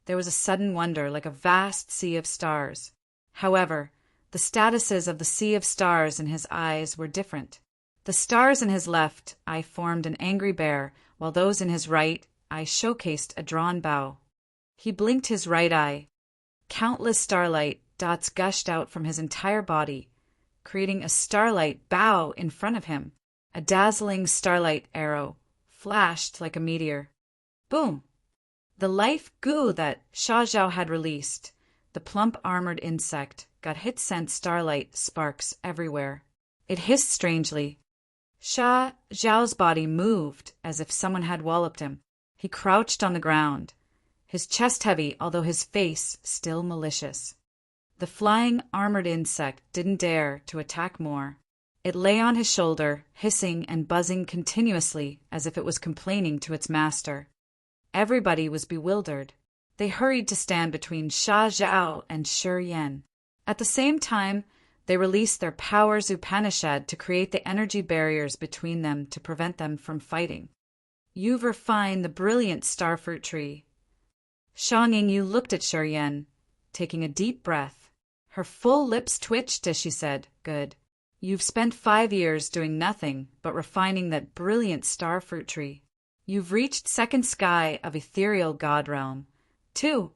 there was a sudden wonder like a vast sea of stars. However, the statuses of the sea of stars in his eyes were different. The stars in his left eye formed an angry bear, while those in his right eye showcased a drawn bow. He blinked his right eye. Countless starlight dots gushed out from his entire body, creating a starlight bow in front of him. A dazzling starlight arrow flashed like a meteor. Boom! The life goo that Sha Zhao had released, the plump armored insect, got hit, sent starlight sparks everywhere. It hissed strangely. Sha Zhao's body moved as if someone had walloped him. He crouched on the ground, his chest heavy, although his face still malicious. The flying armored insect didn't dare to attack more. It lay on his shoulder, hissing and buzzing continuously as if it was complaining to its master. Everybody was bewildered. They hurried to stand between Sha Zhao and Shi Yan. At the same time, they released their powers Upanishad to create the energy barriers between them to prevent them from fighting. You've refined the brilliant starfruit tree. Shang Yu looked at Shi Yan, taking a deep breath. Her full lips twitched as she said, "Good. You've spent 5 years doing nothing but refining that brilliant starfruit tree. You've reached second sky of ethereal god realm. 2.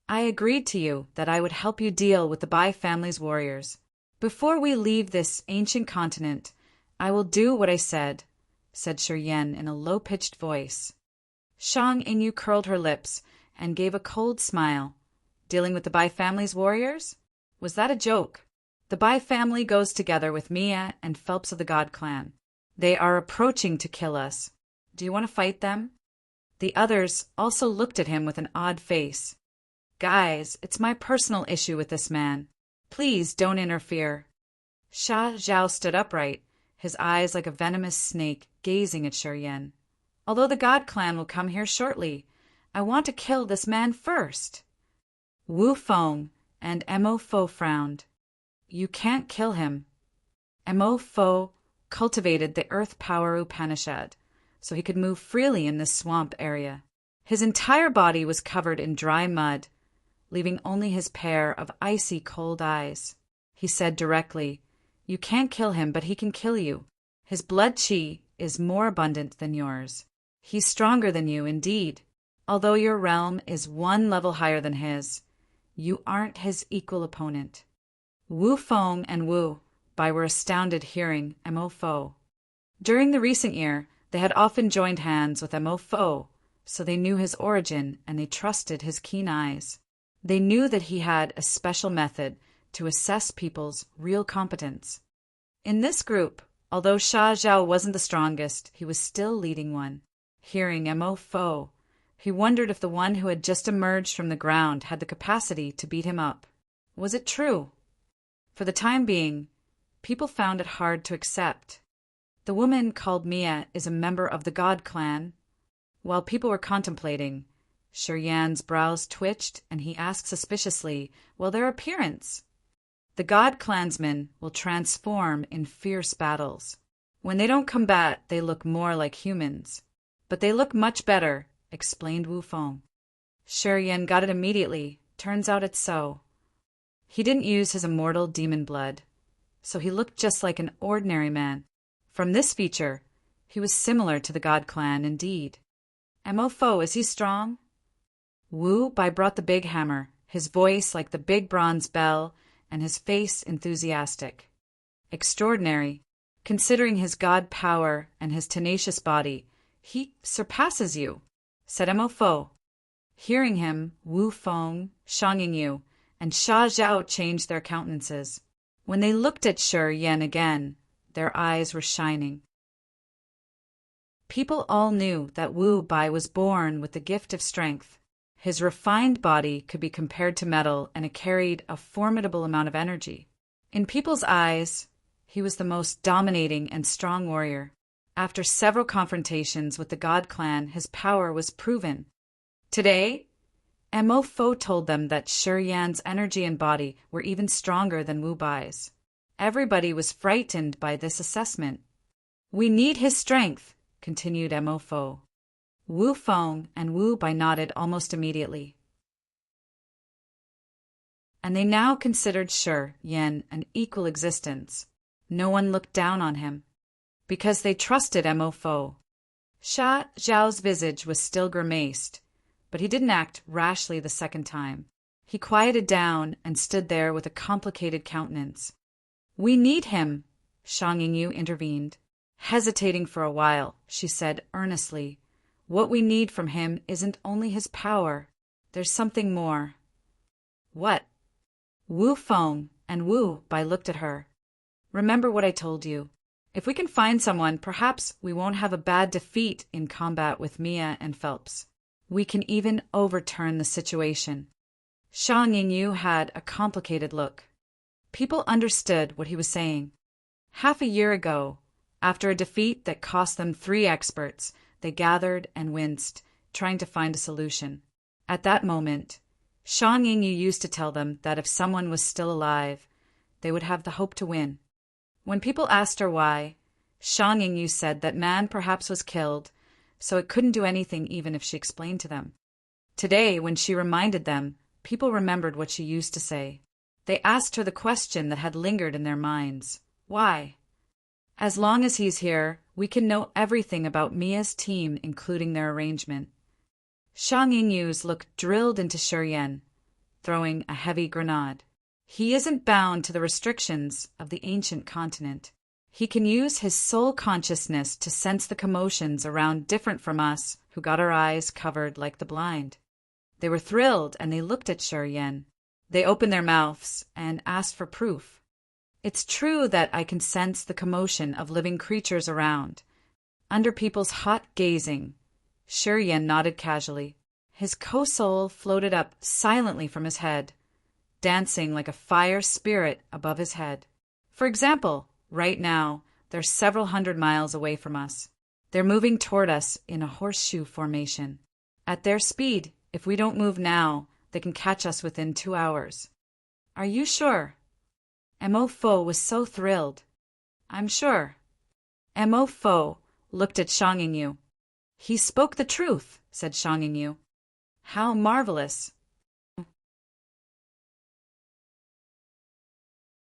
I agreed to you that I would help you deal with the Bai family's warriors. Before we leave this ancient continent, I will do what I said," said Shi Yan in a low-pitched voice. Shang Yu curled her lips and gave a cold smile. Dealing with the Bai family's warriors? Was that a joke? The Bai family goes together with Mia and Phelps of the God Clan. They are approaching to kill us. Do you want to fight them? The others also looked at him with an odd face. Guys, it's my personal issue with this man. Please don't interfere. Sha Zhao stood upright, his eyes like a venomous snake gazing at Shi Yan. Although the God Clan will come here shortly, I want to kill this man first. Wu Feng and Mo Fo frowned. You can't kill him. Mo Fo cultivated the Earth Power Upanishad, so he could move freely in this swamp area. His entire body was covered in dry mud, leaving only his pair of icy cold eyes. He said directly, "You can't kill him, but he can kill you. His blood qi is more abundant than yours. He's stronger than you, indeed. Although your realm is 1 level higher than his, you aren't his equal opponent." Wu Feng and Wu Bai were astounded hearing Mo Fo. During the recent year, they had often joined hands with Mo Fo, so they knew his origin and they trusted his keen eyes. They knew that he had a special method to assess people's real competence. In this group, although Sha Zhao wasn't the strongest, he was still leading one. Hearing Mo Fo, he wondered if the one who had just emerged from the ground had the capacity to beat him up. Was it true? For the time being, people found it hard to accept. The woman called Mia is a member of the God Clan. While people were contemplating, Shi Yan's brows twitched and he asked suspiciously, "Well, their appearance?" The God Clansmen will transform in fierce battles. When they don't combat, they look more like humans. But they look much better, explained Wu Feng. Shi Yan got it immediately. Turns out it's so. He didn't use his immortal demon blood, so he looked just like an ordinary man. From this feature, he was similar to the God Clan indeed. Mo Fo, is he strong? Wu Bai brought the big hammer, his voice like the big bronze bell, and his face enthusiastic. Extraordinary. Considering his god power and his tenacious body, he surpasses you, said Mo Fo. Hearing him, Wu Feng, Shang Yu, and Sha Zhao changed their countenances. When they looked at Shi Yan again, their eyes were shining. People all knew that Wu Bai was born with the gift of strength. His refined body could be compared to metal, and it carried a formidable amount of energy. In people's eyes, he was the most dominating and strong warrior. After several confrontations with the God clan, his power was proven. Today, Mo Fo told them that Shi Yan's energy and body were even stronger than Wu Bai's. Everybody was frightened by this assessment. We need his strength, continued Mo Fo. Wu Feng and Wu Bai nodded almost immediately. And they now considered Shi Yan an equal existence. No one looked down on him, because they trusted Mo Fo. Sha Zhao's visage was still grimaced, but he didn't act rashly the second time. He quieted down and stood there with a complicated countenance. We need him, Shang Yingyu intervened. Hesitating for a while, she said earnestly, what we need from him isn't only his power. There's something more. What? Wu Feng and Wu Bai looked at her. Remember what I told you. If we can find someone, perhaps we won't have a bad defeat in combat with Mia and Phelps. We can even overturn the situation. Shang Yingyu had a complicated look. People understood what he was saying. Half a year ago, after a defeat that cost them 3 experts, they gathered and winced, trying to find a solution. At that moment, Shang Yingyu used to tell them that if someone was still alive, they would have the hope to win. When people asked her why, Shang Yingyu said that man perhaps was killed, so it couldn't do anything even if she explained to them. Today, when she reminded them, people remembered what she used to say. They asked her the question that had lingered in their minds. Why? As long as he's here, we can know everything about Mia's team, including their arrangement. Shang Yingyu's look drilled into Shi Yan, throwing a heavy grenade. He isn't bound to the restrictions of the ancient continent. He can use his soul consciousness to sense the commotions around different from us, who got our eyes covered like the blind. They were thrilled, and they looked at Shi Yan. They opened their mouths and asked for proof. It's true that I can sense the commotion of living creatures around. Under people's hot gazing, Shi Yan nodded casually. His co-soul floated up silently from his head, dancing like a fire spirit above his head. For example, right now, they're several hundred miles away from us. They're moving toward us in a horseshoe formation. At their speed, if we don't move now, they can catch us within 2 hours. Are you sure? Mo Fo was so thrilled. I'm sure. Mo Fo looked at Shang Yingyu. He spoke the truth, said Shang Yingyu. How marvelous.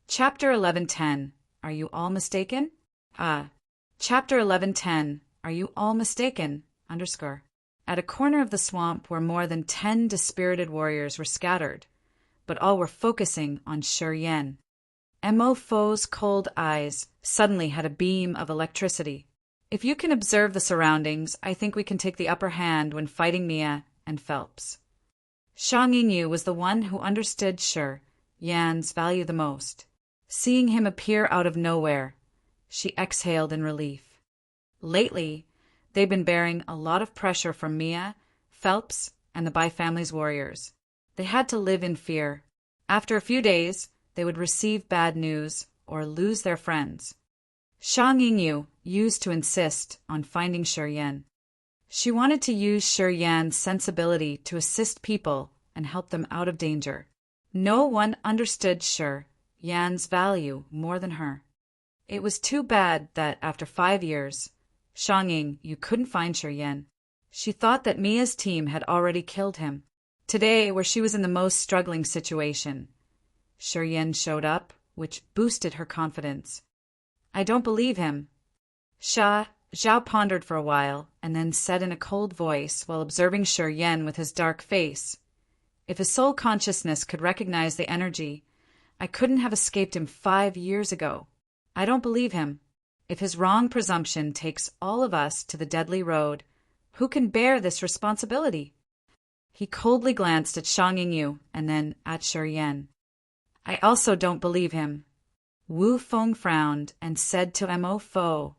Chapter 11:10. Are you all mistaken? Chapter 11:10. Are you all mistaken? At a corner of the swamp where more than 10 dispirited warriors were scattered, but all were focusing on Shi Yan. Mo Fo's cold eyes suddenly had a beam of electricity. If you can observe the surroundings, I think we can take the upper hand when fighting Mia and Phelps. Shang Yingyu was the one who understood Shi Yan's value the most. Seeing him appear out of nowhere, she exhaled in relief. Lately, they'd been bearing a lot of pressure from Mia, Phelps, and the Bai family's warriors. They had to live in fear. After a few days, they would receive bad news or lose their friends. Shang Yingyu used to insist on finding Shi Yan. She wanted to use Shi Yan's sensibility to assist people and help them out of danger. No one understood Shi Yan's value more than her. It was too bad that after 5 years, Shang Yingyu couldn't find Shi Yan. She thought that Mia's team had already killed him. Today, where she was in the most struggling situation, Shi Yan showed up, which boosted her confidence. I don't believe him. Zhao pondered for a while, and then said in a cold voice while observing Shi Yan with his dark face, if his soul consciousness could recognize the energy, I couldn't have escaped him 5 years ago. I don't believe him. If his wrong presumption takes all of us to the deadly road, who can bear this responsibility? He coldly glanced at Shang Yingyu and then at Shi Yan. I also don't believe him. Wu Feng frowned and said to Mo Fo,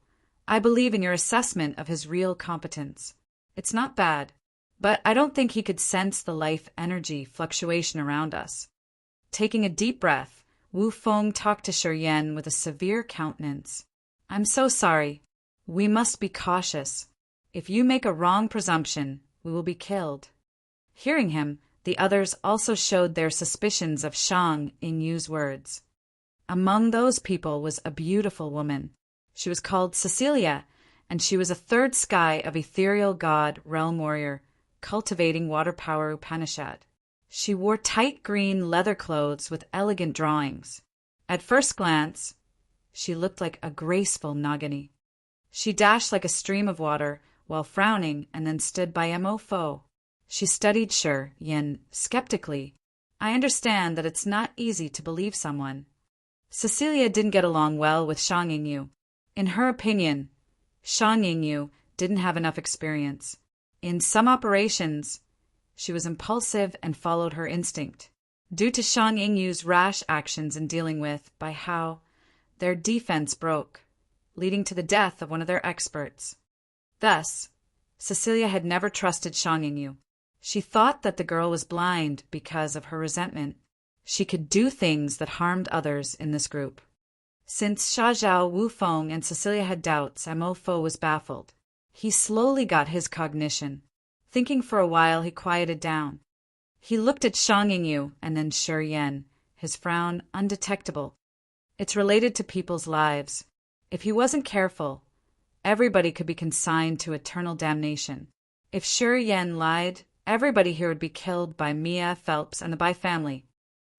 I believe in your assessment of his real competence. It's not bad, but I don't think he could sense the life energy fluctuation around us. Taking a deep breath, Wu Feng talked to Shi Yan with a severe countenance. I'm so sorry. We must be cautious. If you make a wrong presumption, we will be killed. Hearing him, the others also showed their suspicions of Shang Yingyu's words. Among those people was a beautiful woman. She was called Cecilia, and she was a third sky of ethereal god realm warrior, cultivating water power Upanishad. She wore tight green leather clothes with elegant drawings. At first glance, she looked like a graceful Nagini. She dashed like a stream of water while frowning and then stood by Mo Fo. She studied Shi Yin skeptically. I understand that it's not easy to believe someone. Cecilia didn't get along well with Shang Yingyu. In her opinion, Shang Yingyu didn't have enough experience. In some operations, she was impulsive and followed her instinct. Due to Shang Yingyu's rash actions in dealing with Bai Hao, their defense broke, leading to the death of one of their experts. Thus, Cecilia had never trusted Shang Yingyu. She thought that the girl was blind because of her resentment. She could do things that harmed others in this group. Since Xia Zhao, Wu Feng, and Cecilia had doubts, Mo Fo was baffled. He slowly got his cognition. Thinking for a while, he quieted down. He looked at Shang Yingyu and then Shi Yan, his frown undetectable. It's related to people's lives. If he wasn't careful, everybody could be consigned to eternal damnation. If Shi Yan lied, everybody here would be killed by Mia, Phelps, and the Bai family.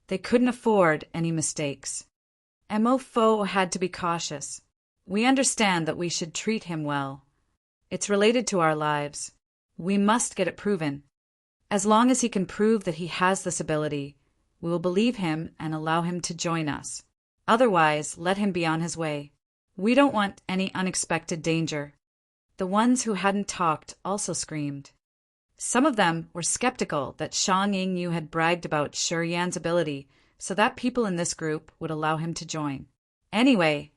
They couldn't afford any mistakes. Mo Fo had to be cautious. We understand that we should treat him well. It's related to our lives. We must get it proven. As long as he can prove that he has this ability, we will believe him and allow him to join us. Otherwise, let him be on his way. We don't want any unexpected danger. The ones who hadn't talked also screamed. Some of them were skeptical that Shang Yingyu had bragged about Shi Yan's ability so that people in this group would allow him to join. Anyway,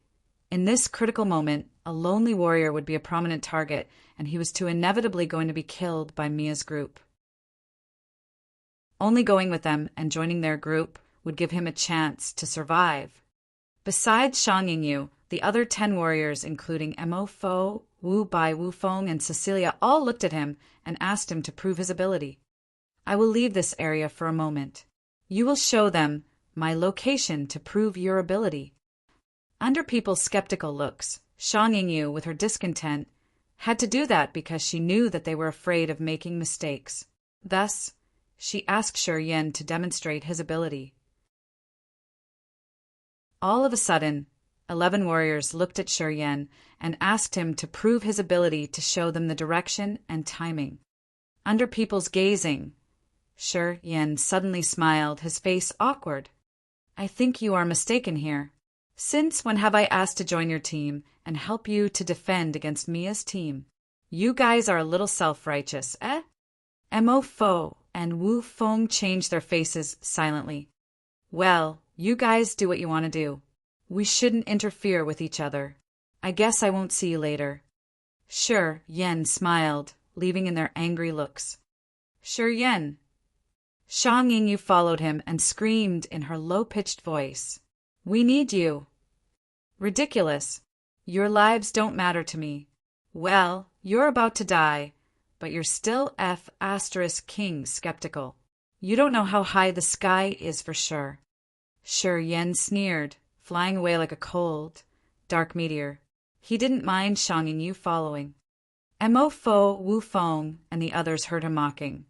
in this critical moment, a lonely warrior would be a prominent target, and he was inevitably going to be killed by Mia's group. Only going with them and joining their group would give him a chance to survive. Besides Shang Yingyu, the other 10 warriors, including Mo Fo, Wu Bai, Wu Feng, and Cecilia, all looked at him and asked him to prove his ability. I will leave this area for a moment. You will show them my location to prove your ability. Under people's skeptical looks, Shang Yingyu, with her discontent, had to do that because she knew that they were afraid of making mistakes. Thus, she asked Shi Yan to demonstrate his ability. All of a sudden, 11 warriors looked at Shi Yan and asked him to prove his ability to show them the direction and timing. Under people's gazing, Shi Yan suddenly smiled, his face awkward. I think you are mistaken here. Since when have I asked to join your team and help you to defend against Mia's team? You guys are a little self-righteous, eh? Mo Fo and Wu Feng changed their faces silently. Well, you guys do what you want to do. We shouldn't interfere with each other. I guess I won't see you later. Shi Yan smiled, leaving in their angry looks. Shi Yan. Shang Yingyu followed him and screamed in her low-pitched voice. We need you. Ridiculous. Your lives don't matter to me. Well, you're about to die, but you're still King skeptical. You don't know how high the sky is for sure. Shi Yan sneered, flying away like a cold, dark meteor. He didn't mind Shang Yingyu following. Mo Fo, Wu Feng, and the others heard him mocking.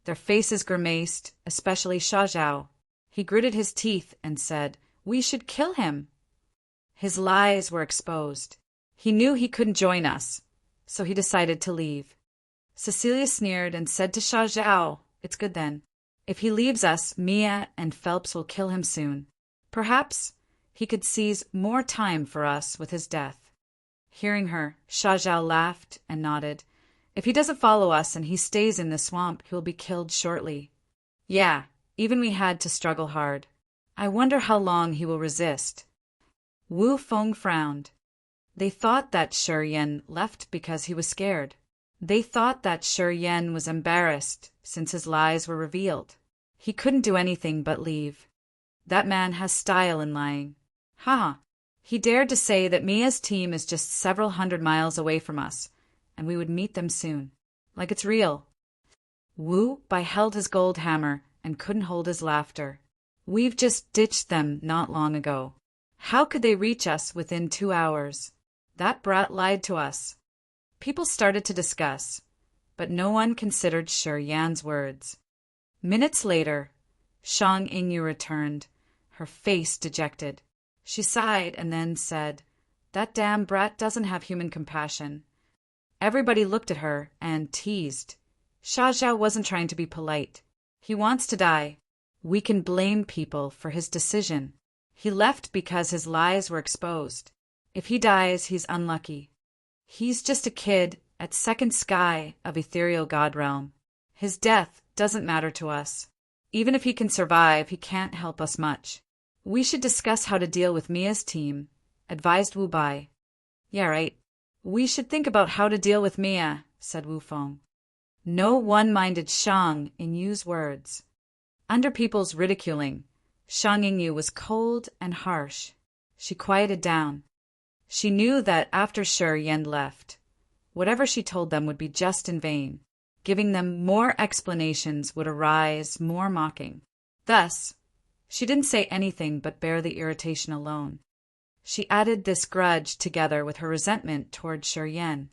Their faces grimaced, especially Xia Zhao. He gritted his teeth and said, We should kill him. His lies were exposed. He knew he couldn't join us, so he decided to leave. Cecilia sneered and said to Xia Zhao, It's good then. If he leaves us, Mia and Phelps will kill him soon. Perhaps he could seize more time for us with his death. Hearing her, Xia Zhao laughed and nodded. If he doesn't follow us and he stays in the swamp, he'll be killed shortly. Yeah, even we had to struggle hard. I wonder how long he will resist. Wu Feng frowned. They thought that Shi Yan left because he was scared. They thought that Shi Yan was embarrassed since his lies were revealed. He couldn't do anything but leave. That man has style in lying. Ha! He dared to say that Mia's team is just several hundred miles away from us, and we would meet them soon. Like it's real. Wu Bai held his gold hammer and couldn't hold his laughter. We've just ditched them not long ago. How could they reach us within 2 hours? That brat lied to us. People started to discuss, but no one considered Shi Yan's words. Minutes later, Shang Yingyu returned, her face dejected. She sighed and then said, "That damn brat doesn't have human compassion." Everybody looked at her and teased. Sha Zhao wasn't trying to be polite. He wants to die. We can blame people for his decision. He left because his lies were exposed. If he dies, he's unlucky. He's just a kid at second sky of ethereal god realm. His death doesn't matter to us. Even if he can survive, he can't help us much. We should discuss how to deal with Mia's team, advised Wu Bai. Yeah, right. We should think about how to deal with Mia, said Wu Feng. No one minded Shang Yinyu's words. Under people's ridiculing, Shang Yingyu was cold and harsh. She quieted down. She knew that after Shi Yan left, whatever she told them would be just in vain. Giving them more explanations would arise more mocking. Thus, she didn't say anything but bear the irritation alone. She added this grudge together with her resentment toward Shi Yan.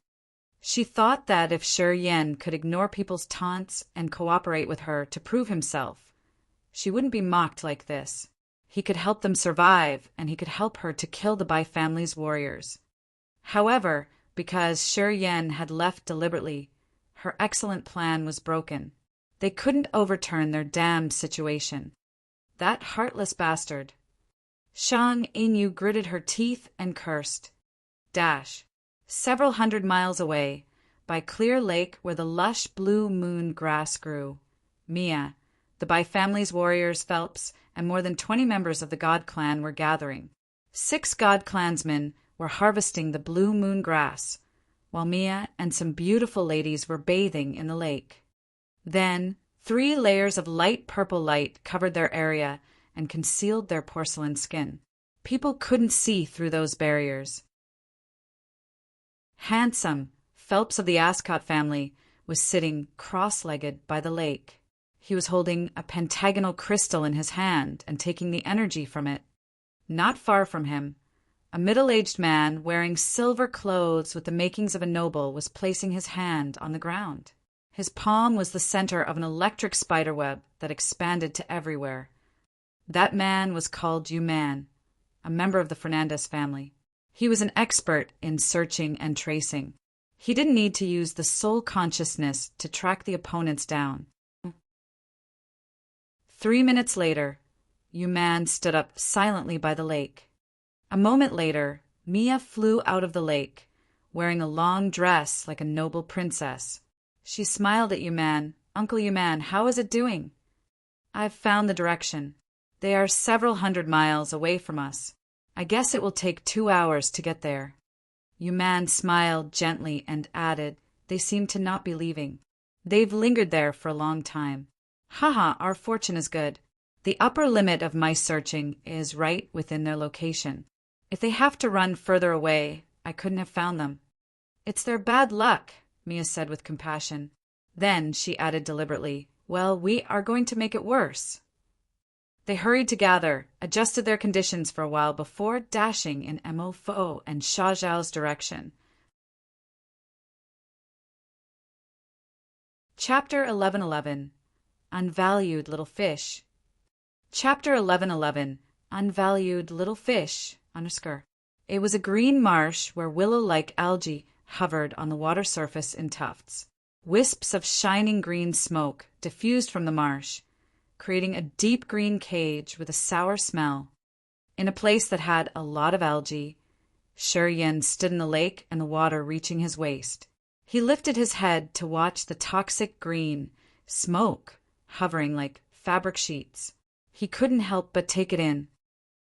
She thought that if Shi Yan could ignore people's taunts and cooperate with her to prove himself, she wouldn't be mocked like this. He could help them survive, and he could help her to kill the Bai family's warriors. However, because Shi Yan had left deliberately, her excellent plan was broken. They couldn't overturn their damned situation. That heartless bastard. Shang Yingyu gritted her teeth and cursed. Several hundred miles away, by Clear Lake where the lush blue moon grass grew, Mia, the Bai family's warriors Phelps, and more than 20 members of the God clan were gathering. 6 God clansmen were harvesting the blue moon grass, while Mia and some beautiful ladies were bathing in the lake. Then 3 layers of light purple light covered their area and concealed their porcelain skin. People couldn't see through those barriers. Handsome, Phelps of the Ascot family was sitting cross-legged by the lake. He was holding a pentagonal crystal in his hand and taking the energy from it. Not far from him, a middle-aged man wearing silver clothes with the makings of a noble was placing his hand on the ground. His palm was the center of an electric spiderweb that expanded to everywhere. That man was called Yuman, a member of the Fernandez family. He was an expert in searching and tracing. He didn't need to use the soul consciousness to track the opponents down. 3 minutes later, Yuman stood up silently by the lake. A moment later, Mia flew out of the lake, wearing a long dress like a noble princess. She smiled at Yuman. "Uncle Yuman, how is it doing?" "I've found the direction. They are several hundred miles away from us. I guess it will take 2 hours to get there." Yuman smiled gently and added, "They seem to not be leaving. They've lingered there for a long time. Haha, our fortune is good. The upper limit of my searching is right within their location. If they have to run further away, I couldn't have found them." "It's their bad luck," Mia said with compassion. Then she added deliberately, "Well, we are going to make it worse." They hurried to gather, adjusted their conditions for a while before dashing in Mo Fo and Sha Zhao's direction. Chapter 11:11 Unvalued Little Fish. Chapter 11:11 Unvalued Little Fish. It was a green marsh where willow-like algae hovered on the water surface in tufts. Wisps of shining green smoke diffused from the marsh, creating a deep green cage with a sour smell. In a place that had a lot of algae, Shi Yan stood in the lake and the water reaching his waist. He lifted his head to watch the toxic green smoke hovering like fabric sheets. He couldn't help but take it in.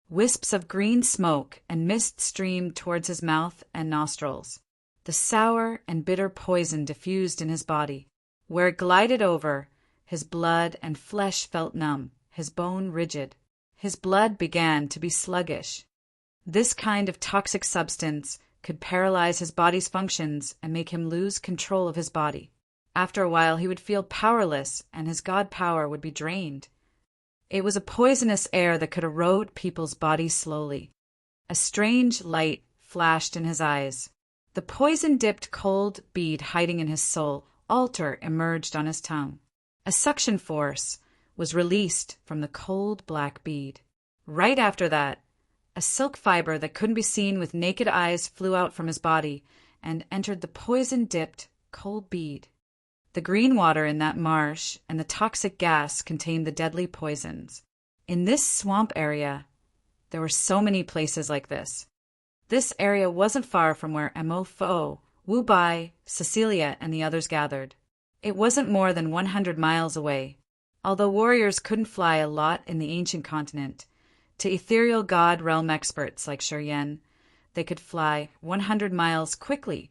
Wisps of green smoke and mist streamed towards his mouth and nostrils. The sour and bitter poison diffused in his body. Where it glided over, his blood and flesh felt numb, his bone rigid. His blood began to be sluggish. This kind of toxic substance could paralyze his body's functions and make him lose control of his body. After a while, he would feel powerless and his god power would be drained. It was a poisonous air that could erode people's bodies slowly. A strange light flashed in his eyes. The poison-dipped cold bead hiding in his soul altar emerged on his tongue. A suction force was released from the cold black bead. Right after that, a silk fiber that couldn't be seen with naked eyes flew out from his body and entered the poison-dipped cold bead. The green water in that marsh and the toxic gas contained the deadly poisons. In this swamp area, there were so many places like this. This area wasn't far from where Mo, Wu Bai, Cecilia, and the others gathered. It wasn't more than 100 miles away. Although warriors couldn't fly a lot in the ancient continent, to ethereal god realm experts like Shuryen, they could fly 100 miles quickly,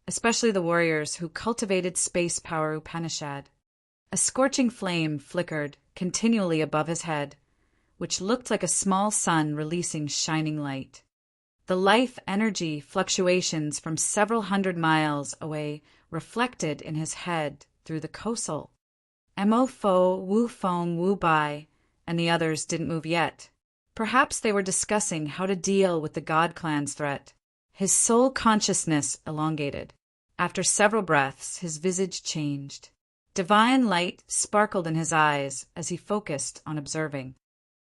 especially the warriors who cultivated space power Upanishad. A scorching flame flickered continually above his head, which looked like a small sun releasing shining light. The life energy fluctuations from several hundred miles away reflected in his head through the kosal. Mo, Wu Feng, Wu Bai, and the others didn't move yet. Perhaps they were discussing how to deal with the God Clan's threat. His soul consciousness elongated. After several breaths, his visage changed. Divine light sparkled in his eyes as he focused on observing.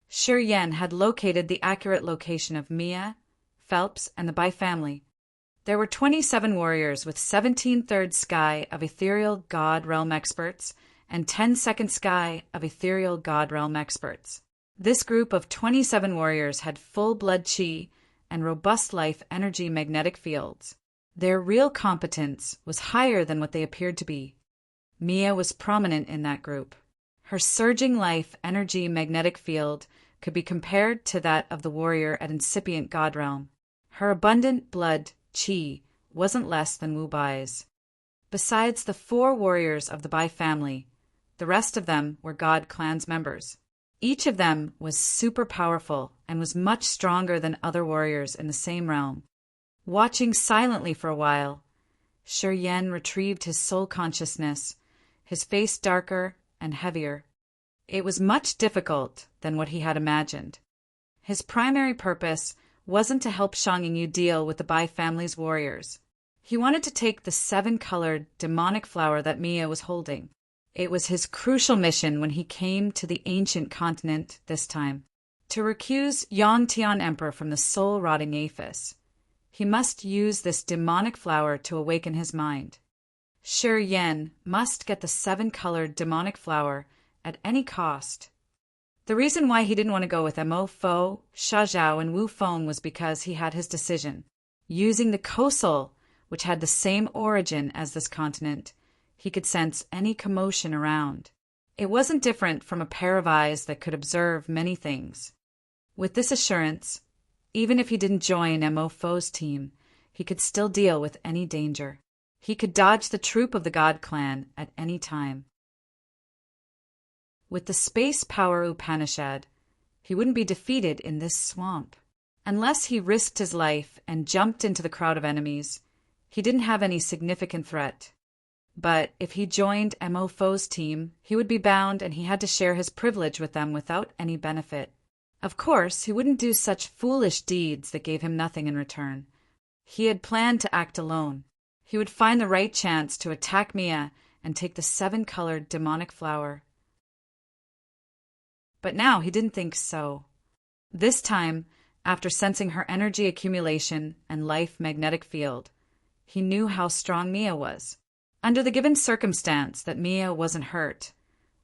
Shuryen had located the accurate location of Mia, Phelps, and the Bai family. There were 27 warriors with 17-third sky of ethereal god realm experts and 10-second sky of ethereal god realm experts. This group of 27 warriors had full blood chi and robust life energy magnetic fields. Their real competence was higher than what they appeared to be. Mia was prominent in that group. Her surging life energy magnetic field could be compared to that of the warrior at incipient god realm. Her abundant blood chi wasn't less than Wu Bai's. Besides the 4 warriors of the Bai family, the rest of them were God Clan's members. Each of them was super powerful and was much stronger than other warriors in the same realm. Watching silently for a while, Shuryen retrieved his soul consciousness, his face darker and heavier. It was much difficult than what he had imagined. His primary purpose wasn't to help Shang Yingyu deal with the Bai family's warriors. He wanted to take the 7-colored demonic flower that Mia was holding. It was his crucial mission when he came to the ancient continent this time, to recuse Yongtian Emperor from the soul-rotting aphis. He must use this demonic flower to awaken his mind. Shuryen must get the 7-colored demonic flower at any cost. The reason why he didn't want to go with Mo, Sha Zhao, and Wu Feng was because he had his decision. Using the kosal, which had the same origin as this continent, he could sense any commotion around. It wasn't different from a pair of eyes that could observe many things. With this assurance, even if he didn't join Mo's team, he could still deal with any danger. He could dodge the troop of the God Clan at any time. With the space power Upanishad, he wouldn't be defeated in this swamp. Unless he risked his life and jumped into the crowd of enemies, he didn't have any significant threat. But if he joined Mo's team, he would be bound and he had to share his privilege with them without any benefit. Of course, he wouldn't do such foolish deeds that gave him nothing in return. He had planned to act alone. He would find the right chance to attack Mia and take the 7-colored demonic flower. But now he didn't think so. This time, after sensing her energy accumulation and life magnetic field, he knew how strong Mia was. Under the given circumstance that Mia wasn't hurt,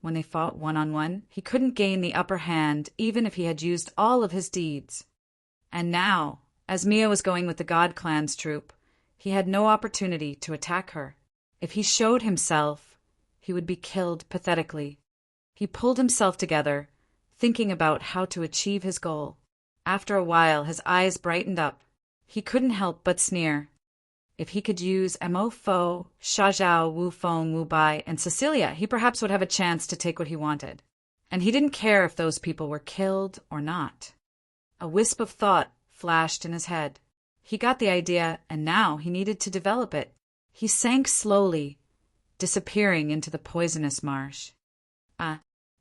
when they fought one-on-one, he couldn't gain the upper hand even if he had used all of his deeds. And now, as Mia was going with the God Clan's troop, he had no opportunity to attack her. If he showed himself, he would be killed pathetically. He pulled himself together, thinking about how to achieve his goal. After a while, his eyes brightened up. He couldn't help but sneer. If he could use Mo, Sha Zhao, Wu Feng, Wu Bai, and Cecilia, he perhaps would have a chance to take what he wanted. And he didn't care if those people were killed or not. A wisp of thought flashed in his head. He got the idea, and now he needed to develop it. He sank slowly, disappearing into the poisonous marsh.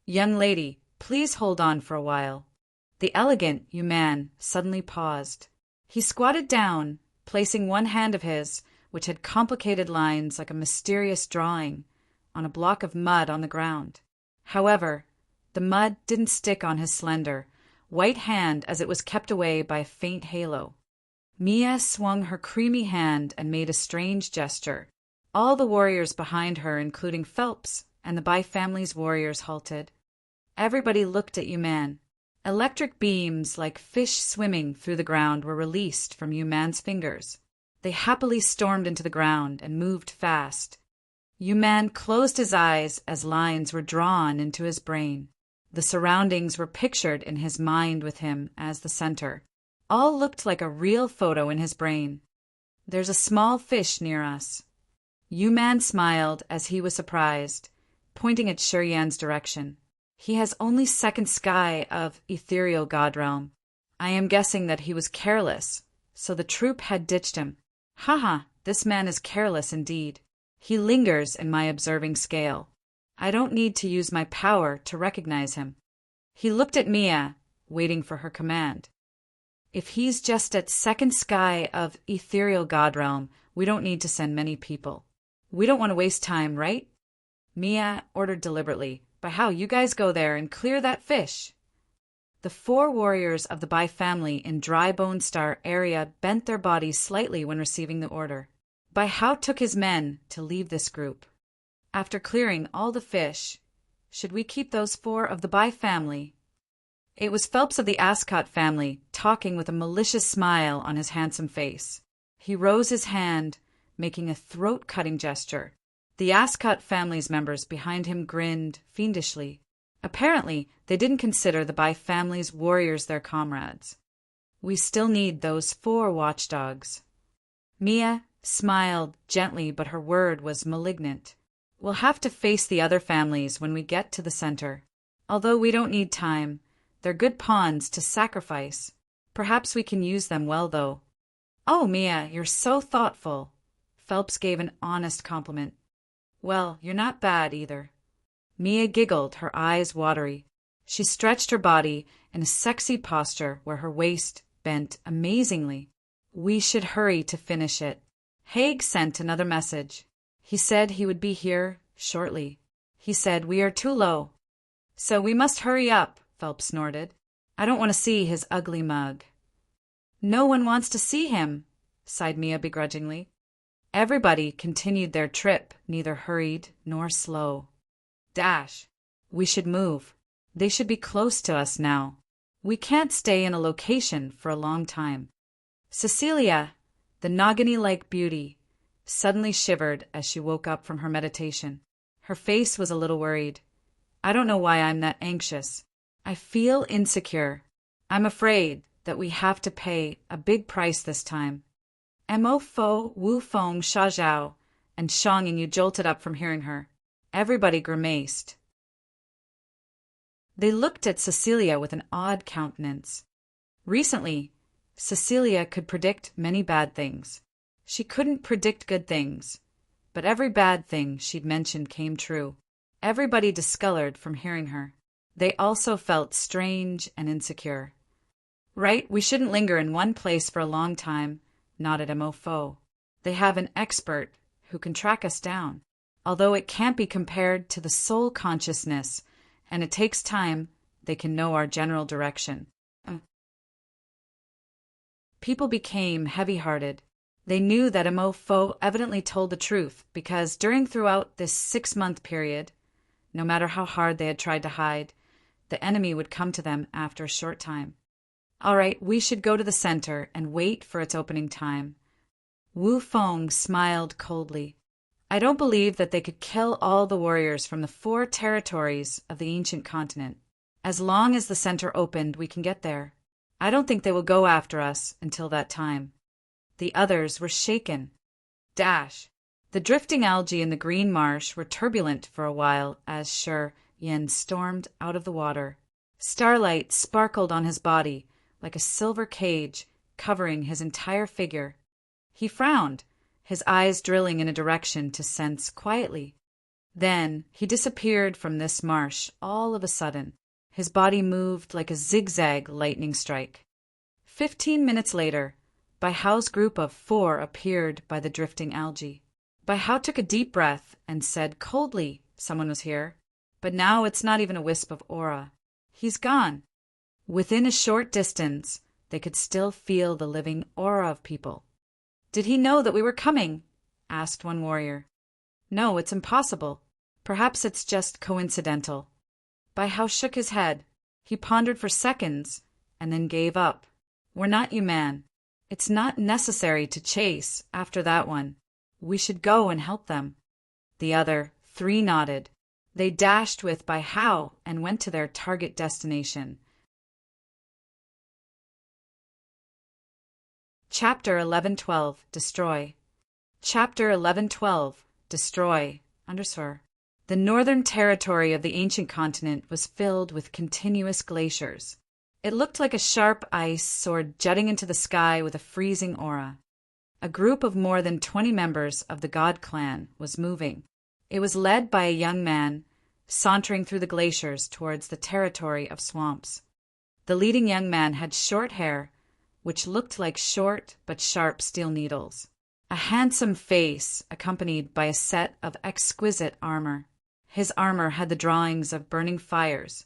Young lady, please hold on for a while." The elegant Yuman suddenly paused. He squatted down, placing one hand of his, which had complicated lines like a mysterious drawing, on a block of mud on the ground. However, the mud didn't stick on his slender, white hand as it was kept away by a faint halo. Mia swung her creamy hand and made a strange gesture. All the warriors behind her, including Phelps and the Bai family's warriors, halted. Everybody looked at Yuman. Electric beams like fish swimming through the ground were released from Yuman's fingers. They happily stormed into the ground and moved fast. Yuman closed his eyes as lines were drawn into his brain. The surroundings were pictured in his mind with him as the center. All looked like a real photo in his brain. "There's a small fish near us." Yuman smiled as he was surprised, pointing at Shuryan's direction. "He has only second sky of ethereal god realm. I am guessing that he was careless, so the troop had ditched him. Haha, this man is careless indeed. He lingers in my observing scale. I don't need to use my power to recognize him." He looked at Mia, waiting for her command. "If he's just at second sky of ethereal god realm, we don't need to send many people. We don't want to waste time, right?" Mia ordered deliberately. "By how, you guys go there and clear that fish." The 4 warriors of the Bai family in Dry Bone Star area bent their bodies slightly when receiving the order. Bai Hao took his men to leave this group. After clearing all the fish, should we keep those 4 of the Bai family? It was Phelps of the Ascot family, talking with a malicious smile on his handsome face. He rose his hand, making a throat-cutting gesture. The Ascot family's members behind him grinned fiendishly. Apparently, they didn't consider the Bai family's warriors their comrades. "We still need those 4 watchdogs." Mia smiled gently, but her word was malignant. "We'll have to face the other families when we get to the center. Although we don't need time, they're good pawns to sacrifice. Perhaps we can use them well, though." "Oh, Mia, you're so thoughtful." Phelps gave an honest compliment. "Well, you're not bad, either." Mia giggled, her eyes watery. She stretched her body in a sexy posture where her waist bent amazingly. "We should hurry to finish it." Haig sent another message. He said he would be here shortly. He said we are too low. "So we must hurry up," Phelps snorted. "I don't want to see his ugly mug." "No one wants to see him," sighed Mia begrudgingly. Everybody continued their trip, neither hurried nor slow. Dash. We should move. They should be close to us now. We can't stay in a location for a long time. Cecilia, the Nagini-like beauty, suddenly shivered as she woke up from her meditation. Her face was a little worried. "I don't know why I'm that anxious. I feel insecure. I'm afraid that we have to pay a big price this time." Mo Fo, Wu Feng, Sha Zhao, and Shang Ying jolted up from hearing her. Everybody grimaced. They looked at Cecilia with an odd countenance. Recently, Cecilia could predict many bad things. She couldn't predict good things, but every bad thing she'd mentioned came true. Everybody discolored from hearing her. They also felt strange and insecure. "Right, we shouldn't linger in one place for a long time," nodded Mo Fo. "They have an expert who can track us down. Although it can't be compared to the soul consciousness, and it takes time, they can know our general direction." People became heavy-hearted. They knew that Mo Fo evidently told the truth because throughout this 6-month period, no matter how hard they had tried to hide, the enemy would come to them after a short time. "All right, we should go to the center and wait for its opening time." Wu Feng smiled coldly. "I don't believe that they could kill all the warriors from the 4 territories of the ancient continent. As long as the center opened, we can get there. I don't think they will go after us until that time." The others were shaken. Dash. The drifting algae in the green marsh were turbulent for a while as Yen stormed out of the water. Starlight sparkled on his body like a silver cage covering his entire figure. He frowned, his eyes drilling in a direction to sense quietly. Then he disappeared from this marsh all of a sudden. His body moved like a zigzag lightning strike. 15 minutes later, Bai Hao's group of 4 appeared by the drifting algae. Bai Hao took a deep breath and said coldly someone was here, but now it's not even a wisp of aura. He's gone. Within a short distance, they could still feel the living aura of people. Did he know that we were coming? Asked one warrior. No, it's impossible. Perhaps it's just coincidental. Bai Hao shook his head. He pondered for seconds and then gave up. We're not Yuman. It's not necessary to chase after that one. We should go and help them. The other 3 nodded. They dashed with Bai Hao and went to their target destination. Chapter 11:12 Destroy. Chapter 11:12 Destroy. The northern territory of the ancient continent was filled with continuous glaciers. It looked like a sharp ice sword jutting into the sky with a freezing aura. A group of more than 20 members of the God clan was moving. It was led by a young man, sauntering through the glaciers towards the territory of swamps. The leading young man had short hair, which looked like short but sharp steel needles. A handsome face accompanied by a set of exquisite armor. His armor had the drawings of burning fires.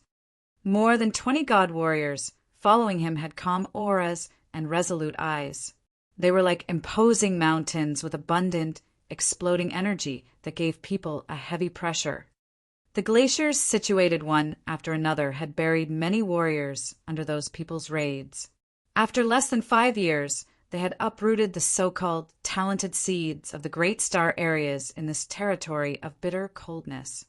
More than 20 god warriors following him had calm auras and resolute eyes. They were like imposing mountains with abundant, exploding energy that gave people a heavy pressure. The glaciers situated one after another had buried many warriors under those people's raids. After less than 5 years, they had uprooted the so-called talented seeds of the great star areas in this territory of bitter coldness.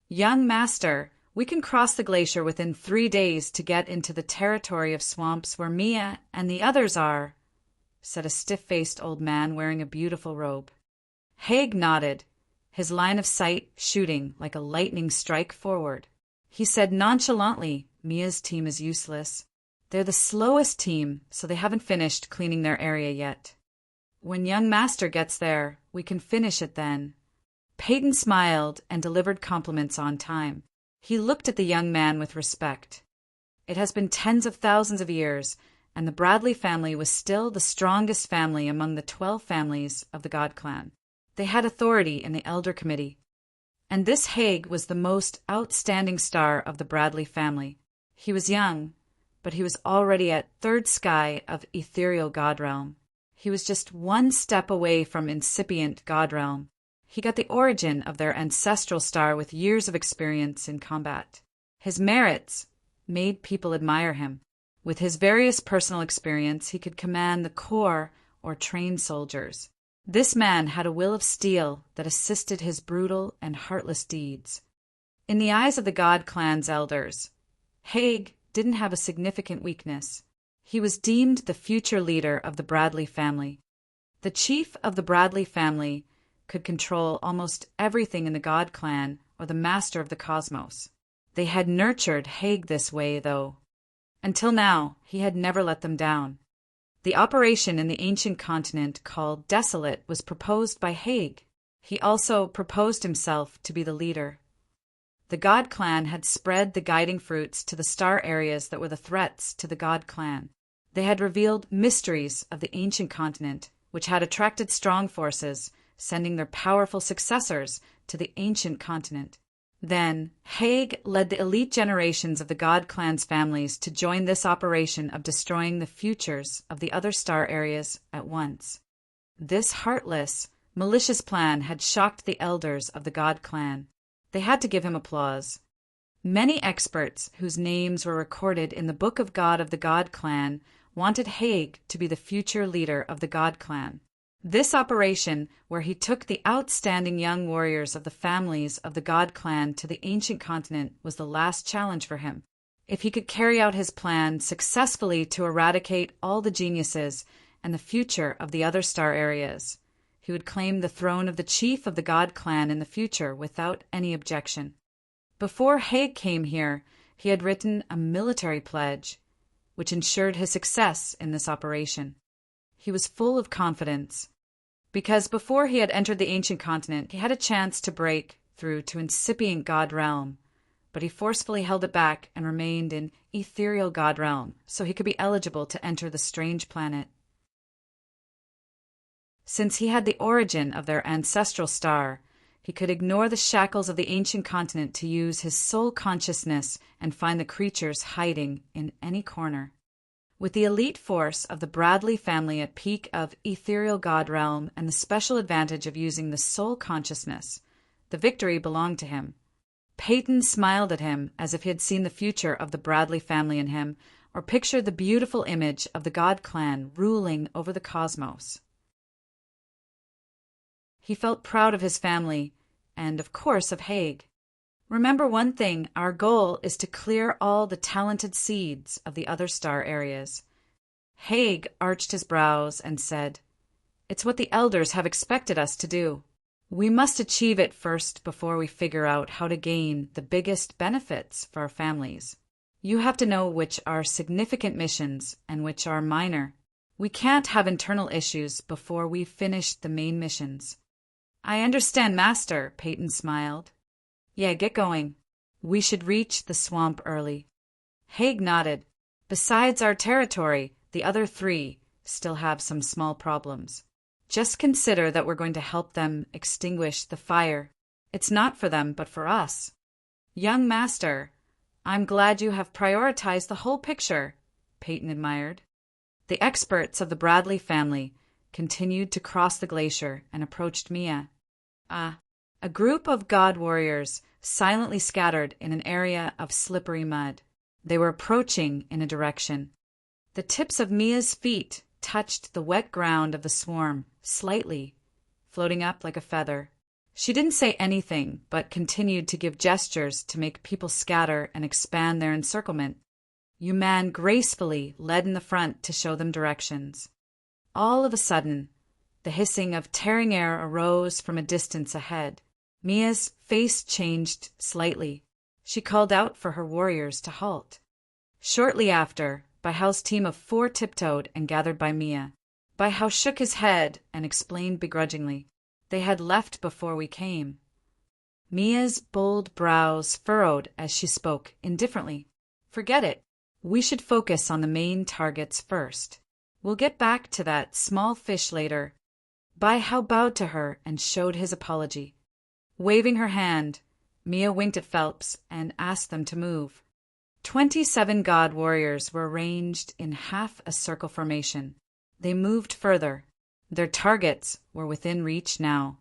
Young master, we can cross the glacier within 3 days to get into the territory of swamps where Mia and the others are, said a stiff-faced old man wearing a beautiful robe. Haig nodded, his line of sight shooting like a lightning strike forward. He said nonchalantly, Mia's team is useless. They're the slowest team, so they haven't finished cleaning their area yet. When young master gets there, we can finish it then. Peyton smiled and delivered compliments on time. He looked at the young man with respect. It has been tens of thousands of years, and the Bradley family was still the strongest family among the 12 families of the God clan. They had authority in the Elder Committee. And this Haig was the most outstanding star of the Bradley family. He was young, but he was already at 3rd sky of ethereal God realm. He was just 1 step away from incipient God realm. He got the origin of their ancestral star with years of experience in combat. His merits made people admire him. With his various personal experience, he could command the corps or trained soldiers. This man had a will of steel that assisted his brutal and heartless deeds. In the eyes of the God clan's elders, Haig didn't have a significant weakness. He was deemed the future leader of the Bradley family. The chief of the Bradley family could control almost everything in the God clan or the master of the cosmos. They had nurtured Haig this way, though. Until now, he had never let them down. The operation in the ancient continent called Desolate was proposed by Haig. He also proposed himself to be the leader. The God clan had spread the guiding fruits to the star areas that were the threats to the God clan. They had revealed mysteries of the ancient continent, which had attracted strong forces, sending their powerful successors to the ancient continent. Then, Haig led the elite generations of the God clan's families to join this operation of destroying the futures of the other star areas at once. This heartless, malicious plan had shocked the elders of the God clan. They had to give him applause. Many experts whose names were recorded in the Book of God of the God clan wanted Haig to be the future leader of the God clan. This operation, where he took the outstanding young warriors of the families of the God clan to the ancient continent, was the last challenge for him. If he could carry out his plan successfully to eradicate all the geniuses and the future of the other star areas, he would claim the throne of the chief of the God clan in the future without any objection. Before Haig came here, he had written a military pledge. which ensured his success in this operation. He was full of confidence, because before he had entered the ancient continent, he had a chance to break through to incipient God realm, but he forcefully held it back and remained in ethereal God realm so he could be eligible to enter the strange planet. Since he had the origin of their ancestral star, he could ignore the shackles of the ancient continent to use his soul consciousness and find the creatures hiding in any corner. With the elite force of the Bradley family at peak of ethereal God realm and the special advantage of using the soul consciousness, the victory belonged to him. Peyton smiled at him as if he had seen the future of the Bradley family in him, or pictured the beautiful image of the God clan ruling over the cosmos. He felt proud of his family, and of course of Haig. Remember one thing, our goal is to clear all the talented seeds of the other star areas. Haig arched his brows and said, "It's what the elders have expected us to do. We must achieve it first before we figure out how to gain the biggest benefits for our families. You have to know which are significant missions and which are minor. We can't have internal issues before we've finished the main missions." "I understand, Master," Peyton smiled. "Yeah, get going. We should reach the swamp early." Haig nodded. "Besides our territory, the other three still have some small problems. Just consider that we're going to help them extinguish the fire. It's not for them, but for us." "Young Master, I'm glad you have prioritized the whole picture," Peyton admired. The experts of the Bradley family continued to cross the glacier and approached Mia. A group of God warriors silently scattered in an area of slippery mud. They were approaching in a direction. The tips of Mia's feet touched the wet ground of the swarm, slightly, floating up like a feather. She didn't say anything, but continued to give gestures to make people scatter and expand their encirclement. Yuman gracefully led in the front to show them directions. All of a sudden, the hissing of tearing air arose from a distance ahead. Mia's face changed slightly. She called out for her warriors to halt. Shortly after, Baihao's team of 4 tiptoed and gathered by Mia. Baihao shook his head and explained begrudgingly, "They had left before we came." Mia's bold brows furrowed as she spoke indifferently. "Forget it. We should focus on the main targets first. We'll get back to that small fish later." Baihao bowed to her and showed his apology. Waving her hand, Mia winked at Phelps and asked them to move. 27 God warriors were arranged in half a circle formation. They moved further. Their targets were within reach now.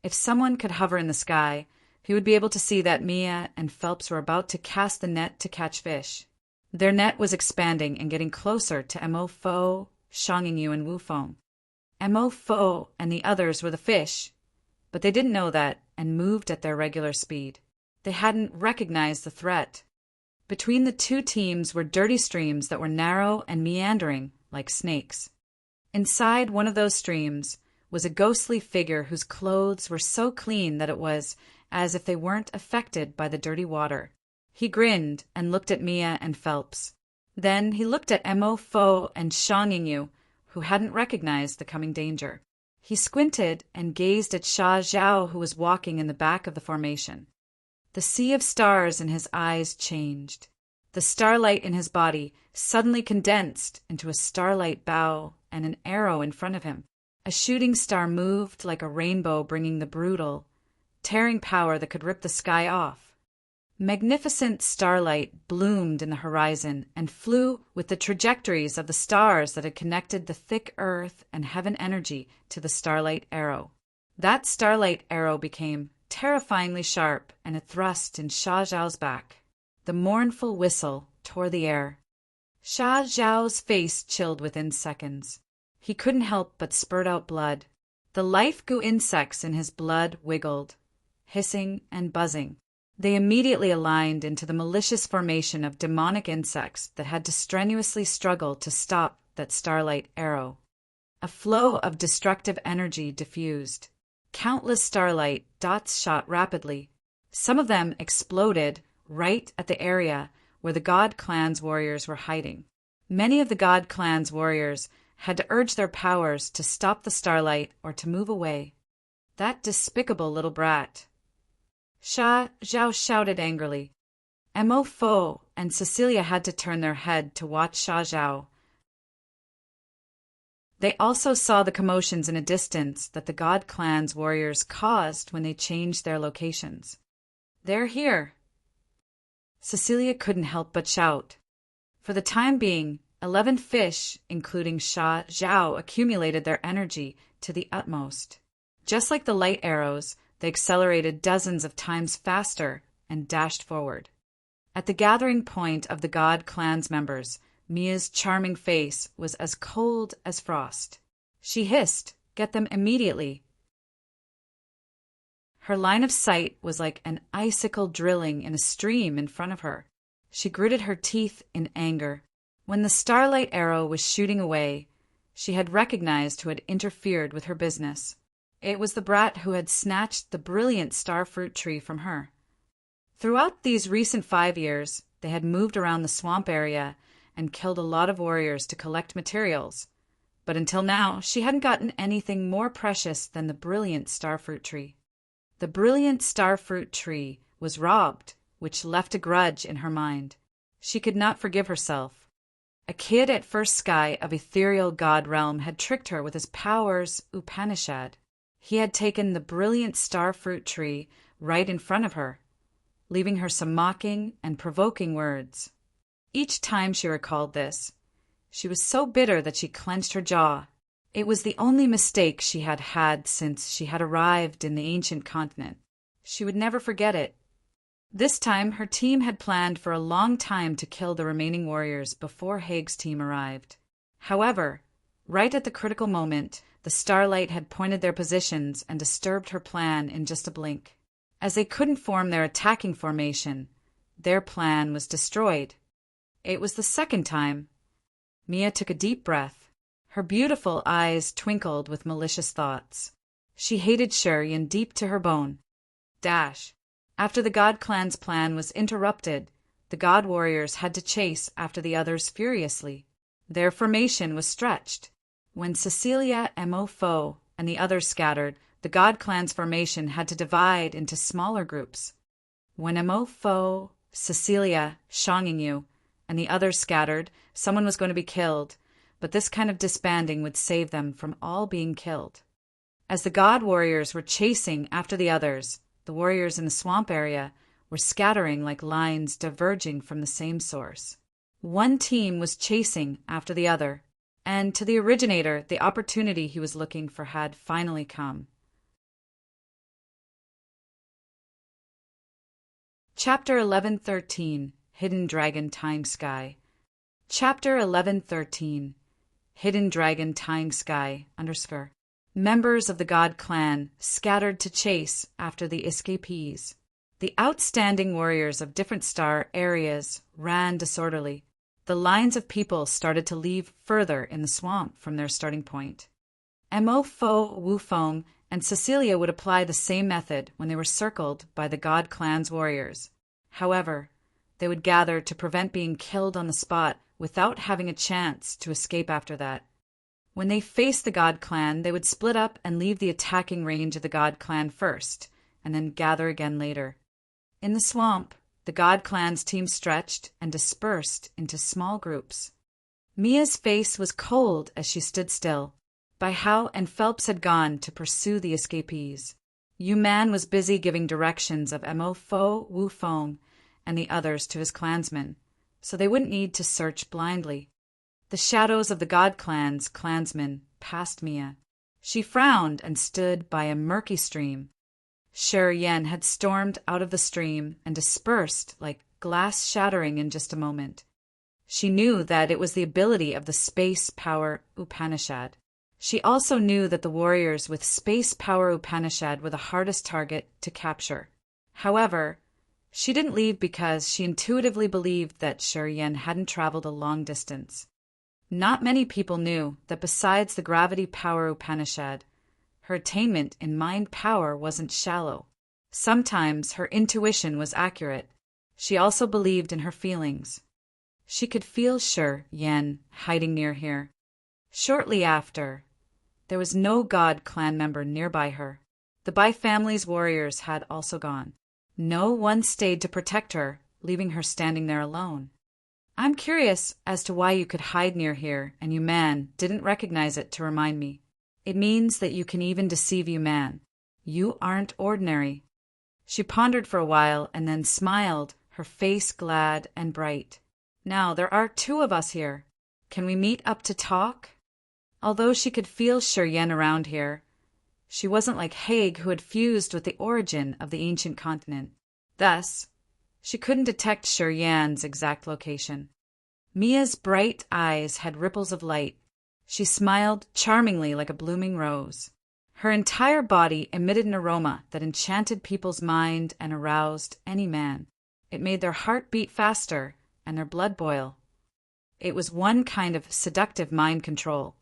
If someone could hover in the sky, he would be able to see that Mia and Phelps were about to cast the net to catch fish. Their net was expanding and getting closer to Mo Fo, Shangyu, and Wu Feng. Mo Fo and the others were the fish, but they didn't know that and moved at their regular speed. They hadn't recognized the threat. Between the two teams were dirty streams that were narrow and meandering like snakes. Inside one of those streams was a ghostly figure whose clothes were so clean that it was as if they weren't affected by the dirty water. He grinned and looked at Mia and Phelps. Then he looked at Mo Fo and Shangyu, who hadn't recognized the coming danger. He squinted and gazed at Sha Zhao, who was walking in the back of the formation. The sea of stars in his eyes changed. The starlight in his body suddenly condensed into a starlight bow and an arrow in front of him. A shooting star moved like a rainbow, bringing the brutal, tearing power that could rip the sky off. Magnificent starlight bloomed in the horizon and flew with the trajectories of the stars that had connected the thick earth and heaven energy to the starlight arrow. That starlight arrow became terrifyingly sharp, and it thrust in Sha Zhao's back. The mournful whistle tore the air. Sha Zhao's face chilled within seconds. He couldn't help but spurt out blood. The life-goo insects in his blood wiggled, hissing and buzzing. They immediately aligned into the malicious formation of demonic insects that had to strenuously struggle to stop that starlight arrow. A flow of destructive energy diffused. Countless starlight dots shot rapidly. Some of them exploded right at the area where the God clan's warriors were hiding. Many of the God clan's warriors had to urge their powers to stop the starlight or to move away. That despicable little brat. Zhao shouted angrily. Mo Fo and Cecilia had to turn their head to watch Zhao. They also saw the commotions in a distance that the God clan's warriors caused when they changed their locations. They're here. Cecilia couldn't help but shout. For the time being, 11 fish, including Zhao, accumulated their energy to the utmost. Just like the light arrows, they accelerated dozens of times faster and dashed forward. At the gathering point of the God clan's members, Mia's charming face was as cold as frost. She hissed, "Get them immediately." Her line of sight was like an icicle drilling in a stream in front of her. She gritted her teeth in anger. When the starlight arrow was shooting away, she had recognized who had interfered with her business. It was the brat who had snatched the brilliant starfruit tree from her. Throughout these recent 5 years, they had moved around the swamp area and killed a lot of warriors to collect materials. But until now, she hadn't gotten anything more precious than the brilliant starfruit tree. The brilliant starfruit tree was robbed, which left a grudge in her mind. She could not forgive herself. A kid at first sky of ethereal god realm had tricked her with his powers Upanishad. He had taken the brilliant starfruit tree right in front of her, leaving her some mocking and provoking words. Each time she recalled this, she was so bitter that she clenched her jaw. It was the only mistake she had had since she had arrived in the ancient continent. She would never forget it. This time, her team had planned for a long time to kill the remaining warriors before Haig's team arrived. However, right at the critical moment, the starlight had pointed their positions and disturbed her plan in just a blink. As they couldn't form their attacking formation, their plan was destroyed. It was the second time. Mia took a deep breath. Her beautiful eyes twinkled with malicious thoughts. She hated Shurian deep to her bone. After the God clan's plan was interrupted, the God warriors had to chase after the others furiously. Their formation was stretched. When Cecilia, Mo Fo, and the others scattered, the God clan's formation had to divide into smaller groups. When Mo Fo, Cecilia, Shangyu, and the others scattered, someone was going to be killed, but this kind of disbanding would save them from all being killed. As the God warriors were chasing after the others, the warriors in the swamp area were scattering like lines diverging from the same source. One team was chasing after the other, and to the originator, the opportunity he was looking for had finally come. Chapter 11:13 Hidden Dragon Tying Sky. Chapter 11:13 Hidden Dragon Tying Sky _ Members of the God clan scattered to chase after the escapees. The outstanding warriors of different star areas ran disorderly. The lines of people started to leave further in the swamp from their starting point. Mo Fo, Wu Feng, and Cecilia would apply the same method when they were circled by the God clan's warriors. However, they would gather to prevent being killed on the spot without having a chance to escape after that. When they faced the God clan, they would split up and leave the attacking range of the God clan first, and then gather again later. In the swamp, the God clan's team stretched and dispersed into small groups. Mia's face was cold as she stood still. Bai Hao and Phelps had gone to pursue the escapees. Yu Man was busy giving directions of Mo Fo, Wu Feng, and the others to his clansmen, so they wouldn't need to search blindly. The shadows of the God clan's clansmen passed Mia. She frowned and stood by a murky stream. Shurian had stormed out of the stream and dispersed like glass shattering in just a moment. She knew that it was the ability of the space power Upanishad. She also knew that the warriors with space power Upanishad were the hardest target to capture. However, she didn't leave because she intuitively believed that Shurian hadn't traveled a long distance. Not many people knew that besides the gravity power Upanishad, her attainment in mind power wasn't shallow. Sometimes her intuition was accurate. She also believed in her feelings. She could feel Shi Yan hiding near here. Shortly after, there was no God clan member nearby her. The Bai family's warriors had also gone. No one stayed to protect her, leaving her standing there alone. I'm curious as to why you could hide near here and Yuman didn't recognize it to remind me. It means that you can even deceive Yuman. You aren't ordinary. She pondered for a while and then smiled, her face glad and bright. Now, there are two of us here. Can we meet up to talk? Although she could feel Shi Yan around here, she wasn't like Haig, who had fused with the origin of the ancient continent. Thus, she couldn't detect Shi Yan's exact location. Mia's bright eyes had ripples of light. She smiled charmingly like a blooming rose. Her entire body emitted an aroma that enchanted people's mind and aroused any man. It made their heart beat faster and their blood boil. It was one kind of seductive mind control.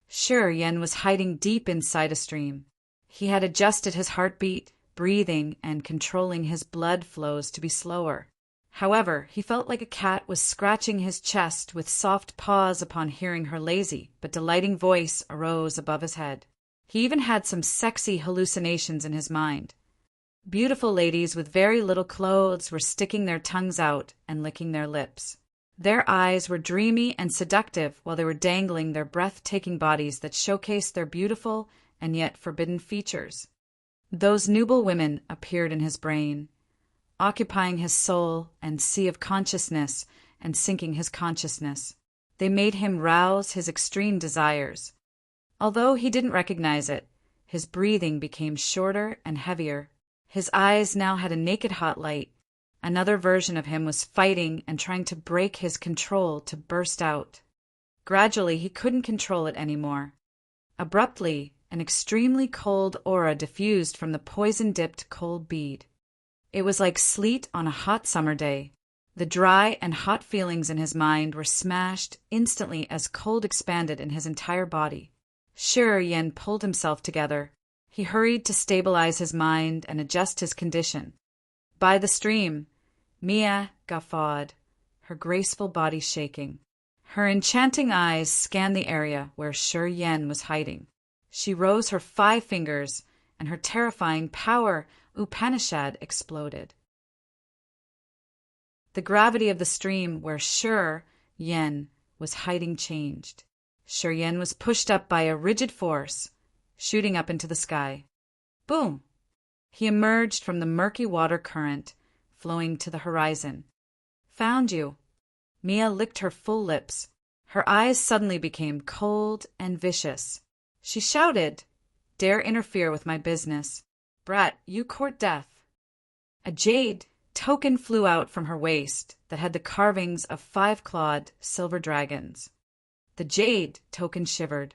Shi Yan was hiding deep inside a stream. He had adjusted his heartbeat, breathing, and controlling his blood flows to be slower. However, he felt like a cat was scratching his chest with soft paws upon hearing her lazy but delighting voice arose above his head. He even had some sexy hallucinations in his mind. Beautiful ladies with very little clothes were sticking their tongues out and licking their lips. Their eyes were dreamy and seductive while they were dangling their breathtaking bodies that showcased their beautiful and yet forbidden features. Those noble women appeared in his brain, occupying his soul and sea of consciousness and sinking his consciousness. They made him rouse his extreme desires. Although he didn't recognize it, his breathing became shorter and heavier. His eyes now had a naked hot light. Another version of him was fighting and trying to break his control to burst out. Gradually, he couldn't control it anymore. Abruptly, an extremely cold aura diffused from the poison-dipped cold bead. It was like sleet on a hot summer day. The dry and hot feelings in his mind were smashed instantly as cold expanded in his entire body. Shi Yan pulled himself together. He hurried to stabilize his mind and adjust his condition. By the stream, Mia guffawed, her graceful body shaking. Her enchanting eyes scanned the area where Shi Yan was hiding. She rose her 5 fingers, and her terrifying power Upanishad exploded. The gravity of the stream where Shi Yan was hiding changed. Shi Yan was pushed up by a rigid force, shooting up into the sky. Boom! He emerged from the murky water current, flowing to the horizon. Found you. Mia licked her full lips. Her eyes suddenly became cold and vicious. She shouted, "Dare interfere with my business. Brat, you court death." A jade token flew out from her waist that had the carvings of 5-clawed silver dragons. The jade token shivered.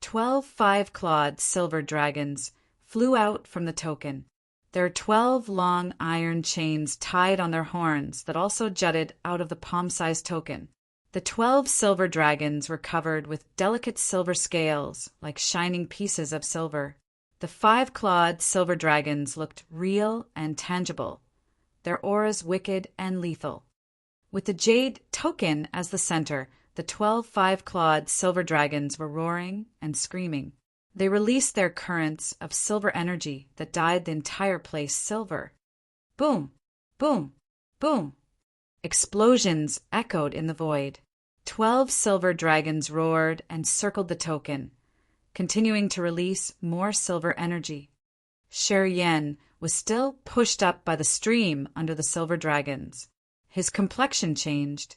12 5-clawed silver dragons flew out from the token. There are 12 long iron chains tied on their horns that also jutted out of the palm-sized token. The 12 silver dragons were covered with delicate silver scales, like shining pieces of silver. The 5-clawed silver dragons looked real and tangible, their auras wicked and lethal. With the jade token as the center, the 12 5-clawed silver dragons were roaring and screaming. They released their currents of silver energy that dyed the entire place silver. Boom! Boom! Boom! Explosions echoed in the void. 12 silver dragons roared and circled the token, continuing to release more silver energy. Shi Yan was still pushed up by the stream under the silver dragons. His complexion changed.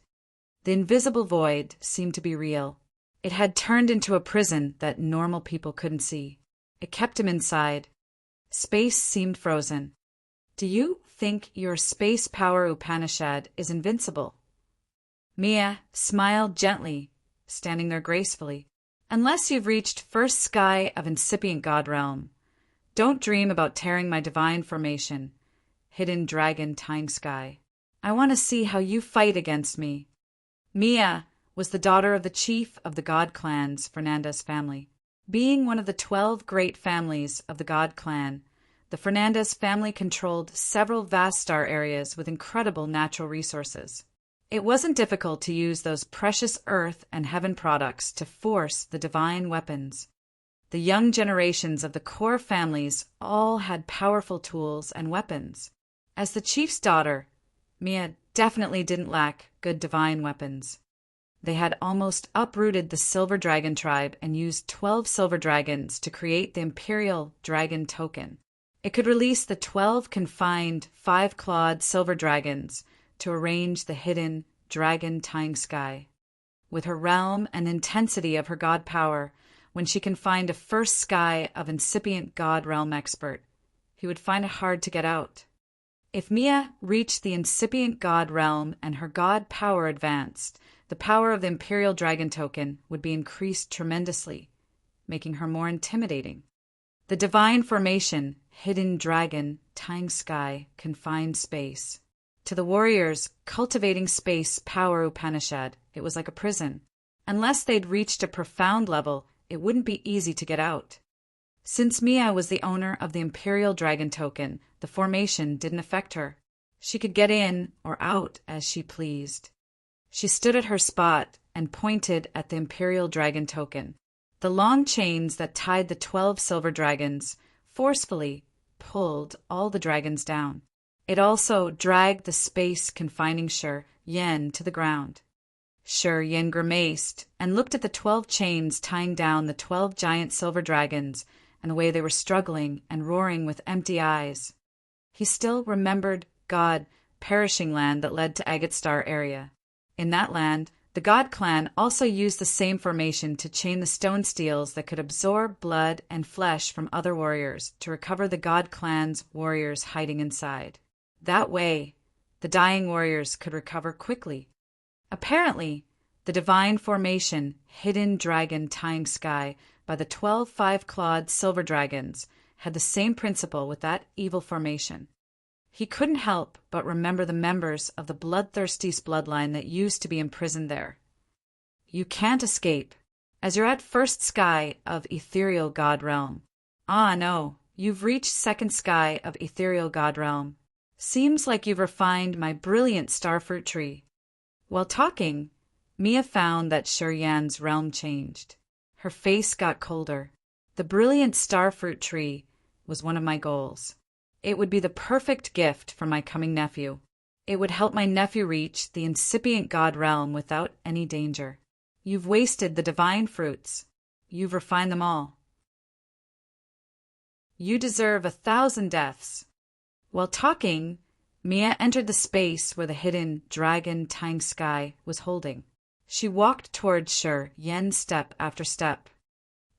The invisible void seemed to be real. It had turned into a prison that normal people couldn't see. It kept him inside. Space seemed frozen. Do you think your space power Upanishad is invincible? Mia smiled gently, standing there gracefully. Unless you've reached first sky of incipient God realm, don't dream about tearing my divine formation, hidden dragon tying sky. I want to see how you fight against me. Mia was the daughter of the chief of the God clans, Fernanda's family. Being one of the 12 great families of the God clan, the the Fernandez family controlled several vast star areas with incredible natural resources. It wasn't difficult to use those precious earth and heaven products to force the divine weapons. The young generations of the core families all had powerful tools and weapons. As the chief's daughter, Mia definitely didn't lack good divine weapons. They had almost uprooted the Silver Dragon tribe and used 12 silver dragons to create the Imperial Dragon Token. It could release the 12 confined, 5-clawed silver dragons to arrange the hidden dragon-tying sky. With her realm and intensity of her god power, when she confined a first sky of incipient god realm expert, he would find it hard to get out. If Mia reached the incipient god realm and her god power advanced, the power of the Imperial Dragon Token would be increased tremendously, making her more intimidating. The divine formation, hidden dragon, tying sky, confined space. To the warriors cultivating space power Upanishad, it was like a prison. Unless they'd reached a profound level, it wouldn't be easy to get out. Since Mia was the owner of the Imperial Dragon Token, the formation didn't affect her. She could get in or out as she pleased. She stood at her spot and pointed at the Imperial Dragon Token. The long chains that tied the 12 silver dragons forcefully pulled all the dragons down. It also dragged the space confining Shi Yen to the ground. Shi Yen grimaced and looked at the 12 chains tying down the 12 giant silver dragons and the way they were struggling and roaring with empty eyes. He still remembered God perishing land that led to Agate Star area. In that land, the God clan also used the same formation to chain the stone steels that could absorb blood and flesh from other warriors to recover the God clan's warriors hiding inside. That way, the dying warriors could recover quickly. Apparently, the divine formation, hidden dragon tying sky by the 12 5-clawed silver dragons, had the same principle with that evil formation. He couldn't help but remember the members of the bloodthirsty bloodline that used to be imprisoned there. You can't escape, as you're at first sky of ethereal god realm. Ah, no, you've reached second sky of ethereal god realm. Seems like you've refined my brilliant starfruit tree. While talking, Mia found that Shi Yan's realm changed. Her face got colder. The brilliant starfruit tree was one of my goals. It would be the perfect gift for my coming nephew. It would help my nephew reach the incipient god realm without any danger. You've wasted the divine fruits. You've refined them all. You deserve 1,000 deaths. While talking, Mia entered the space where the hidden dragon tying sky was holding. She walked towards Shi Yen step after step.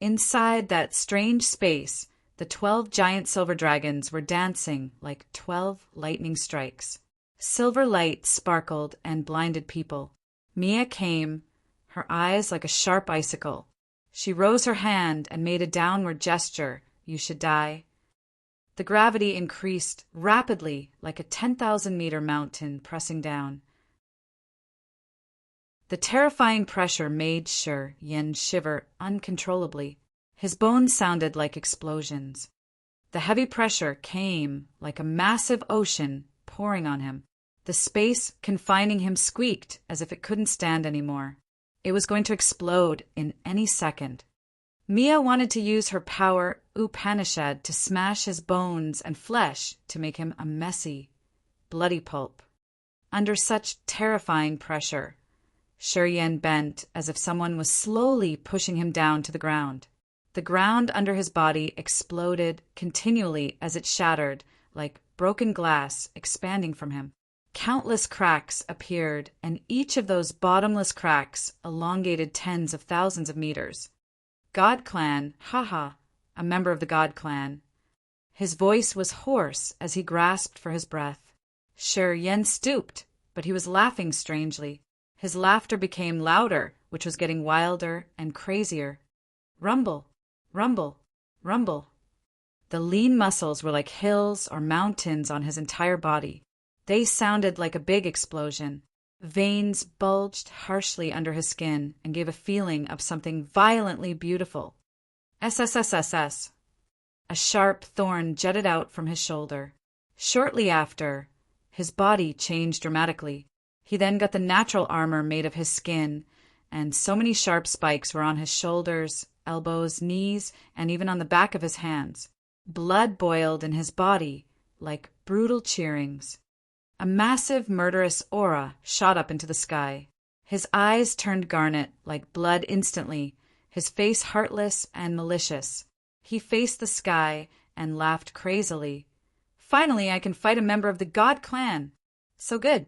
Inside that strange space, the 12 giant silver dragons were dancing like 12 lightning strikes. Silver light sparkled and blinded people. Mia came, her eyes like a sharp icicle. She rose her hand and made a downward gesture. You should die. The gravity increased rapidly like a 10,000-meter mountain pressing down. The terrifying pressure made Shi Yen shiver uncontrollably. His bones sounded like explosions. The heavy pressure came like a massive ocean pouring on him. The space confining him squeaked as if it couldn't stand anymore. It was going to explode in any second. Mia wanted to use her power Upanishad to smash his bones and flesh to make him a messy, bloody pulp. Under such terrifying pressure, Shi Yen bent as if someone was slowly pushing him down to the ground. The ground under his body exploded continually as it shattered, like broken glass expanding from him. Countless cracks appeared, and each of those bottomless cracks elongated tens of thousands of meters. God Clan, haha, a member of the God Clan. His voice was hoarse as he grasped for his breath. Shi Yen stooped, but he was laughing strangely. His laughter became louder, which was getting wilder and crazier. Rumble. Rumble, rumble. The lean muscles were like hills or mountains on his entire body. They sounded like a big explosion. Veins bulged harshly under his skin and gave a feeling of something violently beautiful. SSSSS. A sharp thorn jutted out from his shoulder. Shortly after, his body changed dramatically. He then got the natural armor made of his skin, and so many sharp spikes were on his shoulders, elbows, knees, and even on the back of his hands. Blood boiled in his body like brutal cheerings. A massive, murderous aura shot up into the sky. His eyes turned garnet like blood instantly, his face heartless and malicious. He faced the sky and laughed crazily. Finally, I can fight a member of the God clan. So good.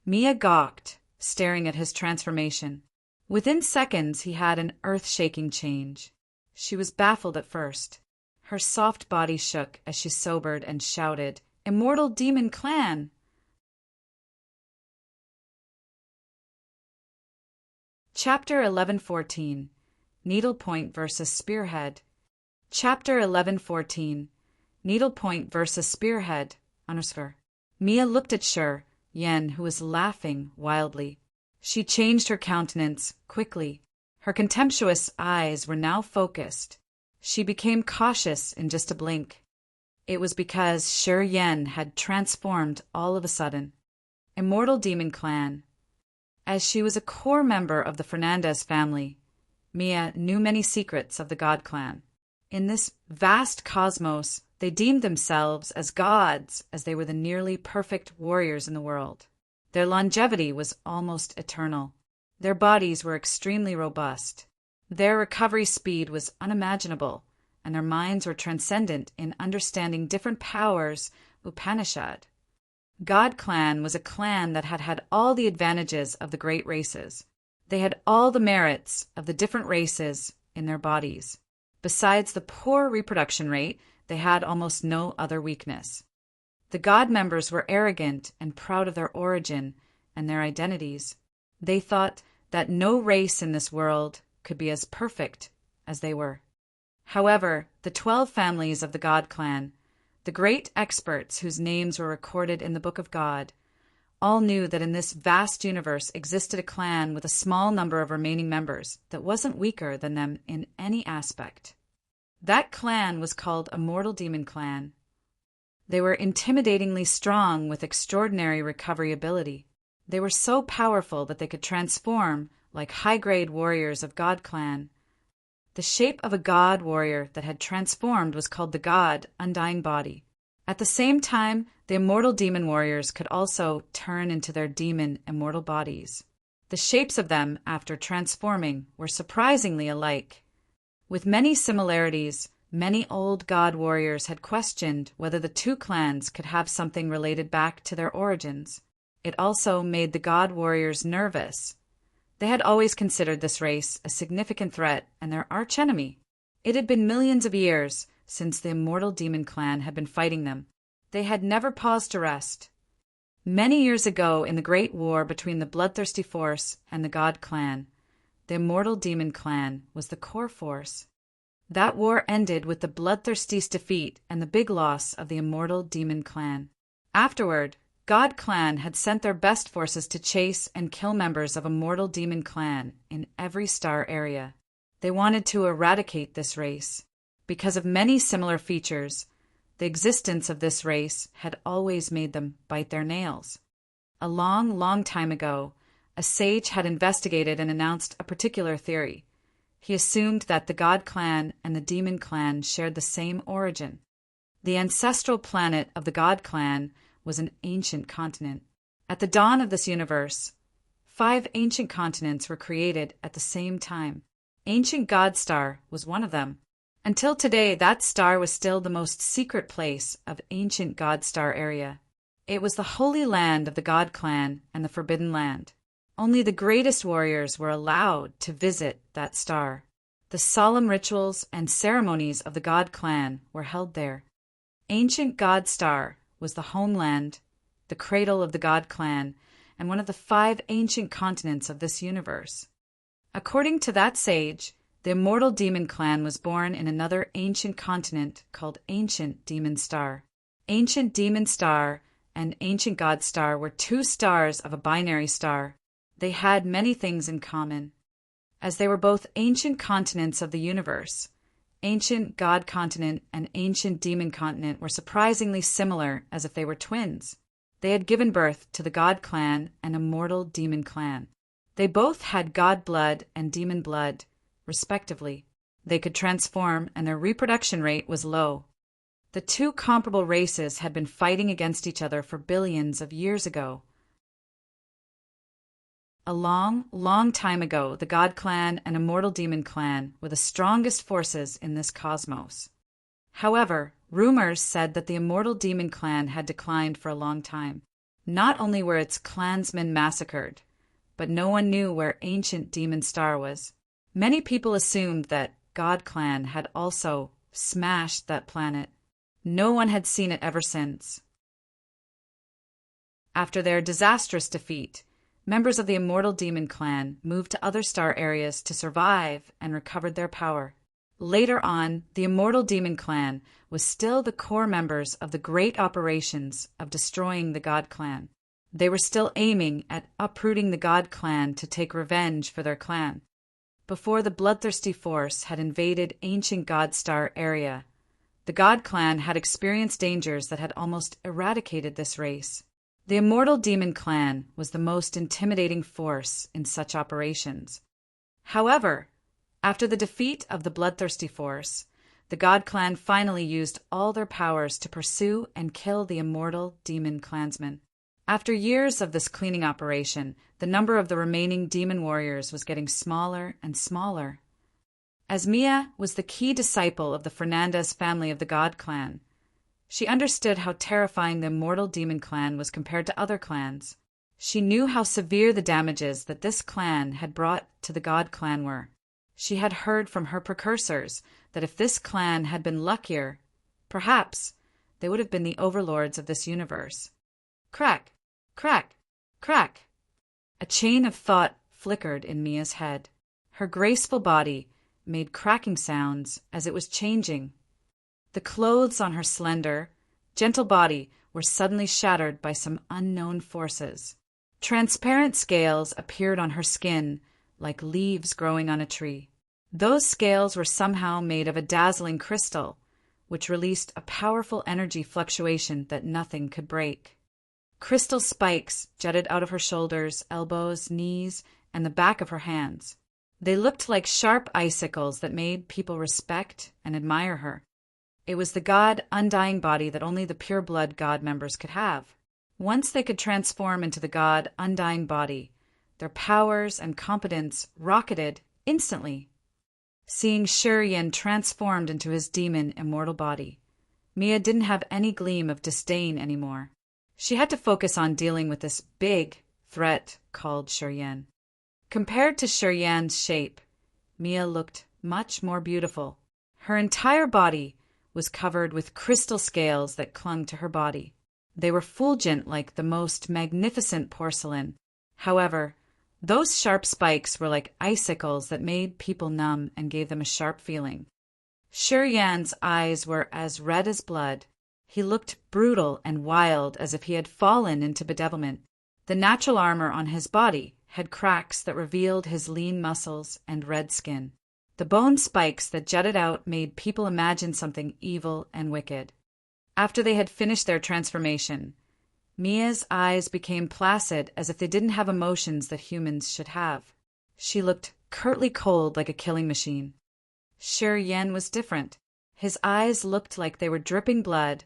Mia gawked, staring at his transformation. Within seconds, he had an earth-shaking change. She was baffled at first. Her soft body shook as she sobered and shouted, "Immortal Demon Clan!" Chapter 11:14 Needlepoint versus Spearhead. Chapter 11:14 Needlepoint versus Spearhead. Mia looked at Shi Yan, who was laughing wildly. She changed her countenance quickly. Her contemptuous eyes were now focused. She became cautious in just a blink. It was because Shi Yan had transformed all of a sudden. Immortal Demon Clan. As she was a core member of the Fernandez family, Mia knew many secrets of the God clan. In this vast cosmos, they deemed themselves as gods, as they were the nearly perfect warriors in the world. Their longevity was almost eternal. Their bodies were extremely robust. Their recovery speed was unimaginable, and their minds were transcendent in understanding different powers, Upanishad. God Clan was a clan that had had all the advantages of the great races. They had all the merits of the different races in their bodies. Besides the poor reproduction rate, they had almost no other weakness. The God members were arrogant and proud of their origin and their identities. They thought that no race in this world could be as perfect as they were. However, the 12 families of the God clan, the great experts whose names were recorded in the Book of God, all knew that in this vast universe existed a clan with a small number of remaining members that wasn't weaker than them in any aspect. That clan was called Immortal Demon Clan. They were intimidatingly strong with extraordinary recovery ability. They were so powerful that they could transform like high-grade warriors of God Clan. The shape of a god warrior that had transformed was called the God Undying Body. At the same time, the immortal demon warriors could also turn into their demon immortal bodies. The shapes of them, after transforming, were surprisingly alike. With many similarities, many old god warriors had questioned whether the two clans could have something related back to their origins. It also made the god warriors nervous. They had always considered this race a significant threat and their archenemy. It had been millions of years since the Immortal Demon Clan had been fighting them. They had never paused to rest. Many years ago, in the Great War between the Bloodthirsty Force and the God Clan, the Immortal Demon Clan was the core force. That war ended with the Bloodthirsty's defeat and the big loss of the Immortal Demon Clan. Afterward, God Clan had sent their best forces to chase and kill members of Immortal Demon Clan in every star area. They wanted to eradicate this race. Because of many similar features, the existence of this race had always made them bite their nails. A long, long time ago, a sage had investigated and announced a particular theory. He assumed that the God Clan and the Demon Clan shared the same origin. The ancestral planet of the God Clan was an ancient continent. At the dawn of this universe, 5 ancient continents were created at the same time. Ancient God Star was one of them. Until today, that star was still the most secret place of ancient God Star area. It was the holy land of the God Clan and the Forbidden Land. Only the greatest warriors were allowed to visit that star. The solemn rituals and ceremonies of the God Clan were held there. Ancient God Star was the homeland, the cradle of the God Clan, and one of the 5 ancient continents of this universe. According to that sage, the Immortal Demon Clan was born in another ancient continent called Ancient Demon Star. Ancient Demon Star and Ancient God Star were 2 stars of a binary star. They had many things in common. As they were both ancient continents of the universe, ancient god continent and ancient demon continent were surprisingly similar, as if they were twins. They had given birth to the god clan and immortal demon clan. They both had god blood and demon blood, respectively. They could transform, and their reproduction rate was low. The two comparable races had been fighting against each other for billions of years ago. A long, long time ago, the God Clan and Immortal Demon Clan were the strongest forces in this cosmos. However, rumors said that the Immortal Demon Clan had declined for a long time. Not only were its clansmen massacred, but no one knew where ancient Demon Star was. Many people assumed that God Clan had also smashed that planet. No one had seen it ever since. After their disastrous defeat, members of the Immortal Demon Clan moved to other star areas to survive and recovered their power. Later on, the Immortal Demon Clan was still the core members of the great operations of destroying the God Clan. They were still aiming at uprooting the God Clan to take revenge for their clan. Before the bloodthirsty force had invaded ancient God Star area, the God Clan had experienced dangers that had almost eradicated this race. The Immortal Demon Clan was the most intimidating force in such operations. However, after the defeat of the bloodthirsty force, the God Clan finally used all their powers to pursue and kill the Immortal Demon Clansmen. After years of this cleaning operation, the number of the remaining demon warriors was getting smaller and smaller. As Mia was the key disciple of the Fernandez family of the God Clan, she understood how terrifying the Immortal Demon Clan was compared to other clans. She knew how severe the damages that this clan had brought to the God Clan were. She had heard from her precursors that if this clan had been luckier, perhaps they would have been the overlords of this universe. Crack, crack, crack. A chain of thought flickered in Mia's head. Her graceful body made cracking sounds as it was changing. The clothes on her slender, gentle body were suddenly shattered by some unknown forces. Transparent scales appeared on her skin like leaves growing on a tree. Those scales were somehow made of a dazzling crystal, which released a powerful energy fluctuation that nothing could break. Crystal spikes jutted out of her shoulders, elbows, knees, and the back of her hands. They looked like sharp icicles that made people respect and admire her. It was the God Undying body that only the pure-blood God members could have. Once they could transform into the God Undying body, their powers and competence rocketed instantly. Seeing Shurian transformed into his demon immortal body, Mia didn't have any gleam of disdain anymore. She had to focus on dealing with this big threat called Shurian. Compared to Shurian's shape, Mia looked much more beautiful. Her entire body was covered with crystal scales that clung to her body. They were fulgent like the most magnificent porcelain. However, those sharp spikes were like icicles that made people numb and gave them a sharp feeling. Shurian's eyes were as red as blood. He looked brutal and wild, as if he had fallen into bedevilment. The natural armor on his body had cracks that revealed his lean muscles and red skin. The bone spikes that jutted out made people imagine something evil and wicked. After they had finished their transformation, Mia's eyes became placid, as if they didn't have emotions that humans should have. She looked curtly cold like a killing machine. Shurian was different. His eyes looked like they were dripping blood,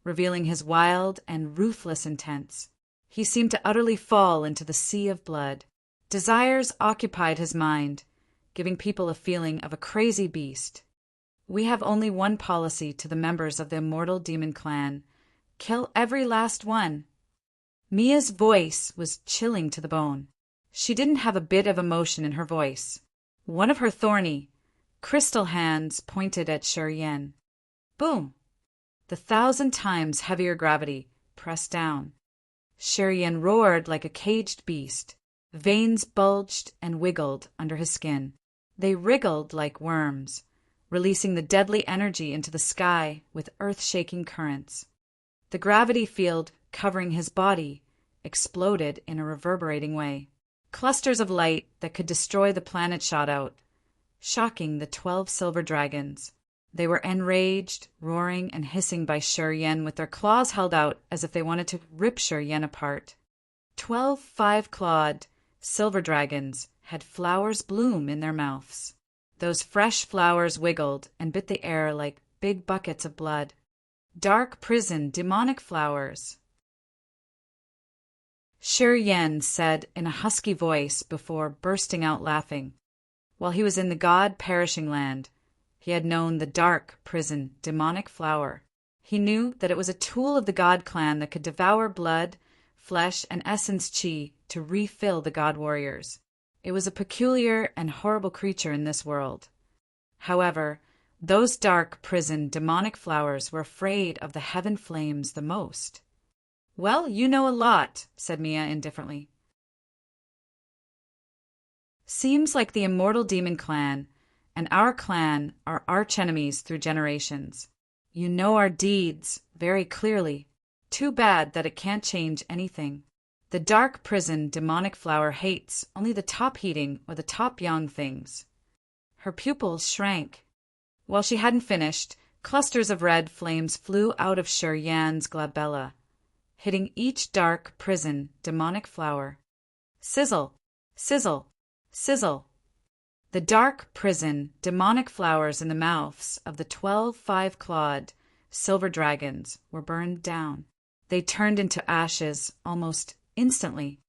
revealing his wild and ruthless intents. He seemed to utterly fall into the sea of blood. Desires occupied his mind, giving people a feeling of a crazy beast. We have only one policy to the members of the Immortal Demon Clan: kill every last one. Mia's voice was chilling to the bone. She didn't have a bit of emotion in her voice. One of her thorny, crystal hands pointed at Shurian. Boom! The 1,000 times heavier gravity pressed down. Shurian roared like a caged beast. Veins bulged and wiggled under his skin. They wriggled like worms, releasing the deadly energy into the sky with earth-shaking currents. The gravity field covering his body exploded in a reverberating way. Clusters of light that could destroy the planet shot out, shocking the 12 silver dragons. They were enraged, roaring and hissing by Shi Yan with their claws held out as if they wanted to rip Shi Yan apart. 12 five-clawed silver dragons had flowers bloom in their mouths. Those fresh flowers wiggled and bit the air like big buckets of blood. Dark prison, demonic flowers. Shi Yan said in a husky voice before bursting out laughing. While he was in the god-perishing land, he had known the dark prison, demonic flower. He knew that it was a tool of the god clan that could devour blood, flesh, and essence chi to refill the god warriors. It was a peculiar and horrible creature in this world. However, those dark prison, demonic flowers were afraid of the heaven flames the most. "Well, you know a lot," said Mia indifferently. "Seems like the immortal demon clan and our clan are archenemies through generations. You know our deeds very clearly. Too bad that it can't change anything. The dark prison demonic flower hates only the top-heating or the top-young things." Her pupils shrank. While she hadn't finished, clusters of red flames flew out of Shi Yan's glabella, hitting each dark prison demonic flower. Sizzle, sizzle, sizzle. The dark prison demonic flowers in the mouths of the 12 five-clawed silver dragons were burned down. They turned into ashes almost instantly.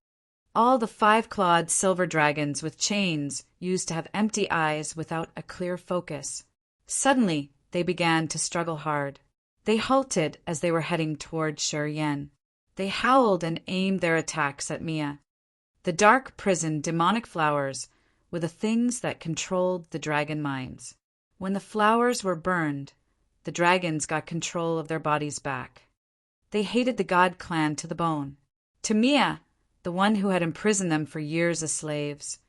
All the five-clawed silver dragons with chains used to have empty eyes without a clear focus. Suddenly, they began to struggle hard. They halted as they were heading toward Shi Yan. They howled and aimed their attacks at Mia. The dark prison demonic flowers were the things that controlled the dragon minds. When the flowers were burned, the dragons got control of their bodies back. They hated the god clan to the bone. To Mia, the one who had imprisoned them for years as slaves,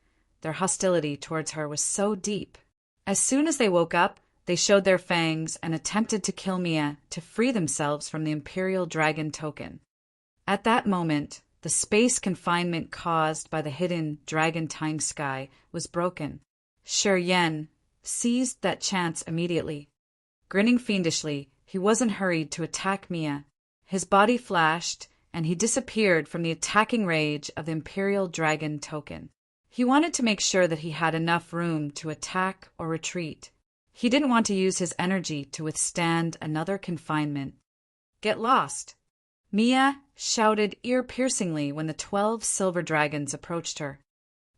their hostility towards her was so deep. As soon as they woke up, they showed their fangs and attempted to kill Mia to free themselves from the Imperial Dragon token. At that moment, the space confinement caused by the hidden dragon tying sky was broken. Shi Yan seized that chance immediately. Grinning fiendishly, he wasn't hurried to attack Mia. His body flashed, and he disappeared from the attacking rage of the Imperial Dragon token. He wanted to make sure that he had enough room to attack or retreat. He didn't want to use his energy to withstand another confinement. "Get lost!" Mia shouted ear-piercingly when the 12 silver dragons approached her.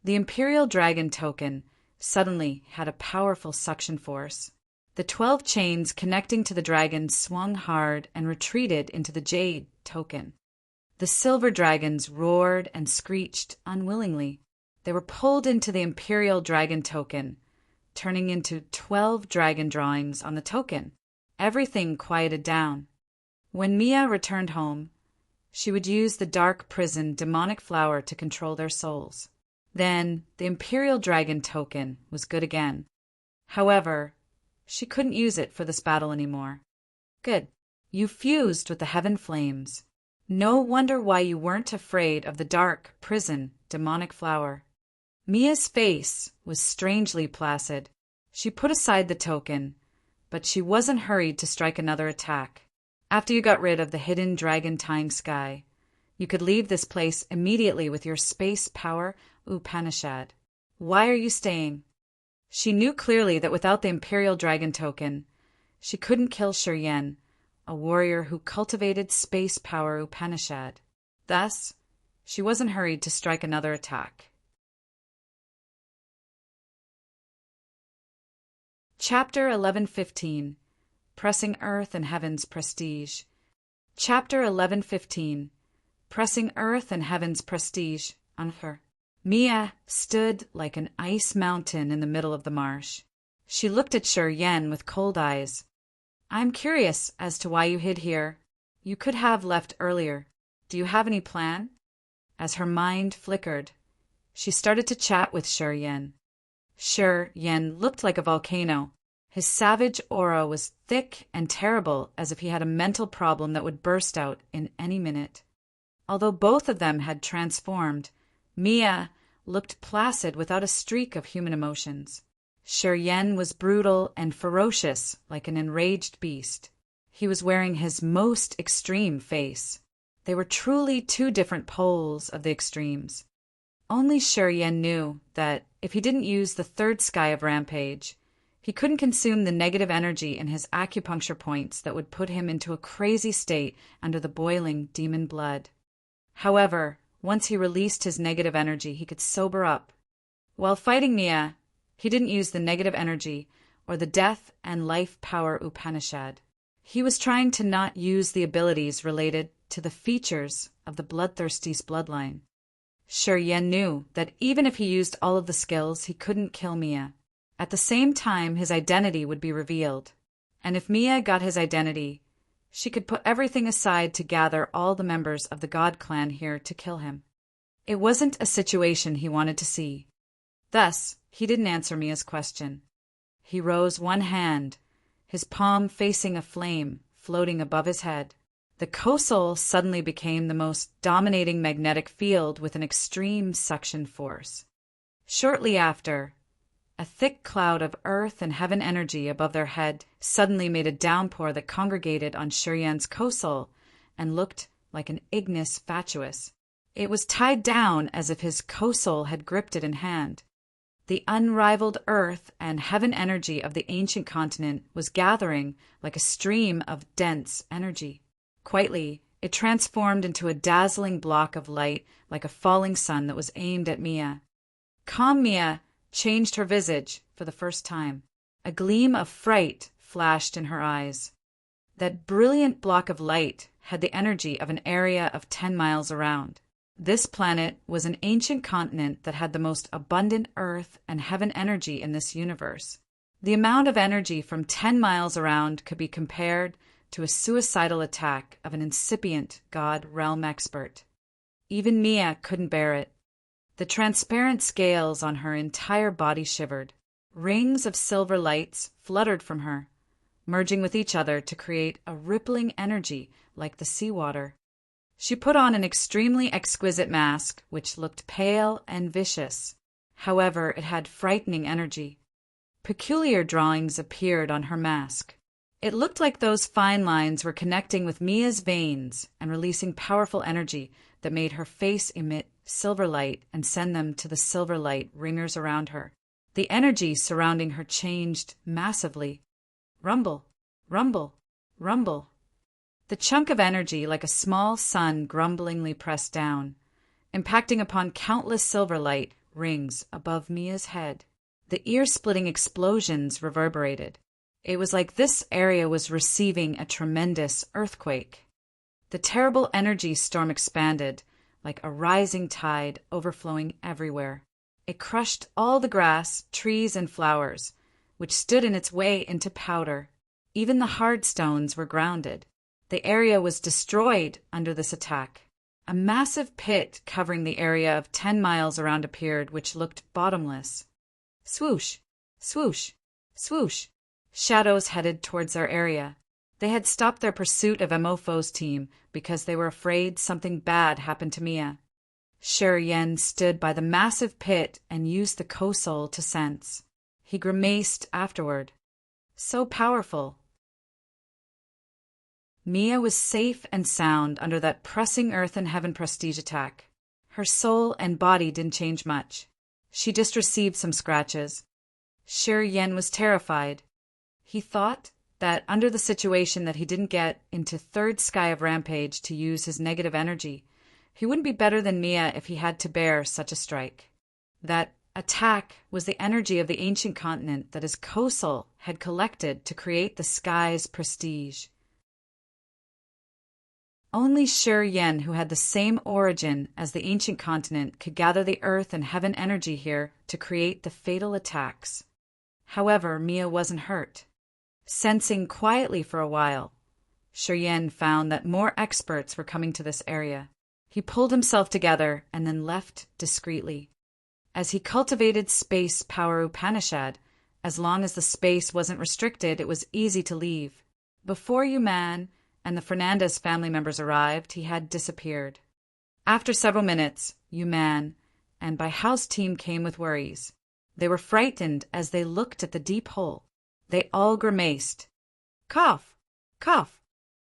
The Imperial Dragon token suddenly had a powerful suction force. The 12 chains connecting to the dragons swung hard and retreated into the Jade token. The silver dragons roared and screeched unwillingly. They were pulled into the Imperial Dragon token, turning into 12 dragon drawings on the token. Everything quieted down. When Mia returned home, she would use the dark prison demonic flower to control their souls. Then the Imperial Dragon token was good again. However, she couldn't use it for this battle anymore. "Good. You fused with the heaven flames. No wonder why you weren't afraid of the dark prison demonic flower." Mia's face was strangely placid. She put aside the token, but she wasn't hurried to strike another attack. "After you got rid of the hidden dragon tying sky, you could leave this place immediately with your space power Upanishad. Why are you staying?" She knew clearly that without the Imperial Dragon token, she couldn't kill Shi Yan, a warrior who cultivated space power Upanishad. Thus, she wasn't hurried to strike another attack. Chapter 11:15 Pressing Earth and Heaven's Prestige. Chapter 11:15 Pressing Earth and Heaven's Prestige. Anhur. Mia stood like an ice mountain in the middle of the marsh. She looked at Shi Yan with cold eyes. "I'm curious as to why you hid here. You could have left earlier. Do you have any plan?" As her mind flickered, she started to chat with Shi Yan. Shi Yan looked like a volcano. His savage aura was thick and terrible, as if he had a mental problem that would burst out in any minute. Although both of them had transformed, Mia looked placid without a streak of human emotions. Yen was brutal and ferocious like an enraged beast. He was wearing his most extreme face. They were truly two different poles of the extremes. Only Yen knew that if he didn't use the third sky of rampage, he couldn't consume the negative energy in his acupuncture points that would put him into a crazy state under the boiling demon blood. However, once he released his negative energy, he could sober up. While fighting Mia, he didn't use the negative energy or the death and life power Upanishad. He was trying to not use the abilities related to the features of the bloodthirsty's bloodline. Yen knew that even if he used all of the skills, he couldn't kill Mia. At the same time, his identity would be revealed. And if Mia got his identity, she could put everything aside to gather all the members of the God clan here to kill him. It wasn't a situation he wanted to see. Thus, he didn't answer Mia's question. He rose one hand, his palm facing a flame floating above his head. The Kosol suddenly became the most dominating magnetic field with an extreme suction force. Shortly after, a thick cloud of earth and heaven energy above their head suddenly made a downpour that congregated on Yen's Kosol and looked like an ignis fatuus. It was tied down as if his Kosol had gripped it in hand. The unrivaled earth and heaven energy of the ancient continent was gathering like a stream of dense energy. Quietly, it transformed into a dazzling block of light like a falling sun that was aimed at Mia. Calm Mia changed her visage for the first time. A gleam of fright flashed in her eyes. That brilliant block of light had the energy of an area of 10 miles around. This planet was an ancient continent that had the most abundant earth and heaven energy in this universe. The amount of energy from 10 miles around could be compared to a suicidal attack of an incipient God realm expert. Even Mia couldn't bear it. The transparent scales on her entire body shivered. Rings of silver lights fluttered from her, merging with each other to create a rippling energy like the seawater. She put on an extremely exquisite mask, which looked pale and vicious. However, it had frightening energy. Peculiar drawings appeared on her mask. It looked like those fine lines were connecting with Mia's veins and releasing powerful energy that made her face emit silver light and send them to the silver light ringers around her. The energy surrounding her changed massively. Rumble, rumble, rumble. The chunk of energy, like a small sun, grumblingly pressed down, impacting upon countless silver light rings above Mia's head. The ear-splitting explosions reverberated. It was like this area was receiving a tremendous earthquake. The terrible energy storm expanded, like a rising tide overflowing everywhere. It crushed all the grass, trees, and flowers, which stood in its way into powder. Even the hard stones were grounded. The area was destroyed under this attack. A massive pit covering the area of 10 miles around appeared, which looked bottomless. Swoosh, swoosh, swoosh. Shadows headed towards their area. They had stopped their pursuit of Emofo's team because they were afraid something bad happened to Mia. Yen stood by the massive pit and used the Kosol to sense. He grimaced afterward. So powerful. Mia was safe and sound under that pressing earth and heaven prestige attack. Her soul and body didn't change much. She just received some scratches. Yen was terrified. He thought that under the situation that he didn't get into third sky of rampage to use his negative energy, he wouldn't be better than Mia if he had to bear such a strike. That attack was the energy of the ancient continent that his Kosol had collected to create the sky's prestige. Only Yen, who had the same origin as the ancient continent, could gather the earth and heaven energy here to create the fatal attacks. However, Mia wasn't hurt. Sensing quietly for a while, Yen found that more experts were coming to this area. He pulled himself together and then left discreetly. As he cultivated space power Upanishad, as long as the space wasn't restricted, it was easy to leave. Before Yuman and the Fernandez family members arrived, he had disappeared. After several minutes, Yuman and Baihao's team came with worries. They were frightened as they looked at the deep hole. They all grimaced. Cough! Cough!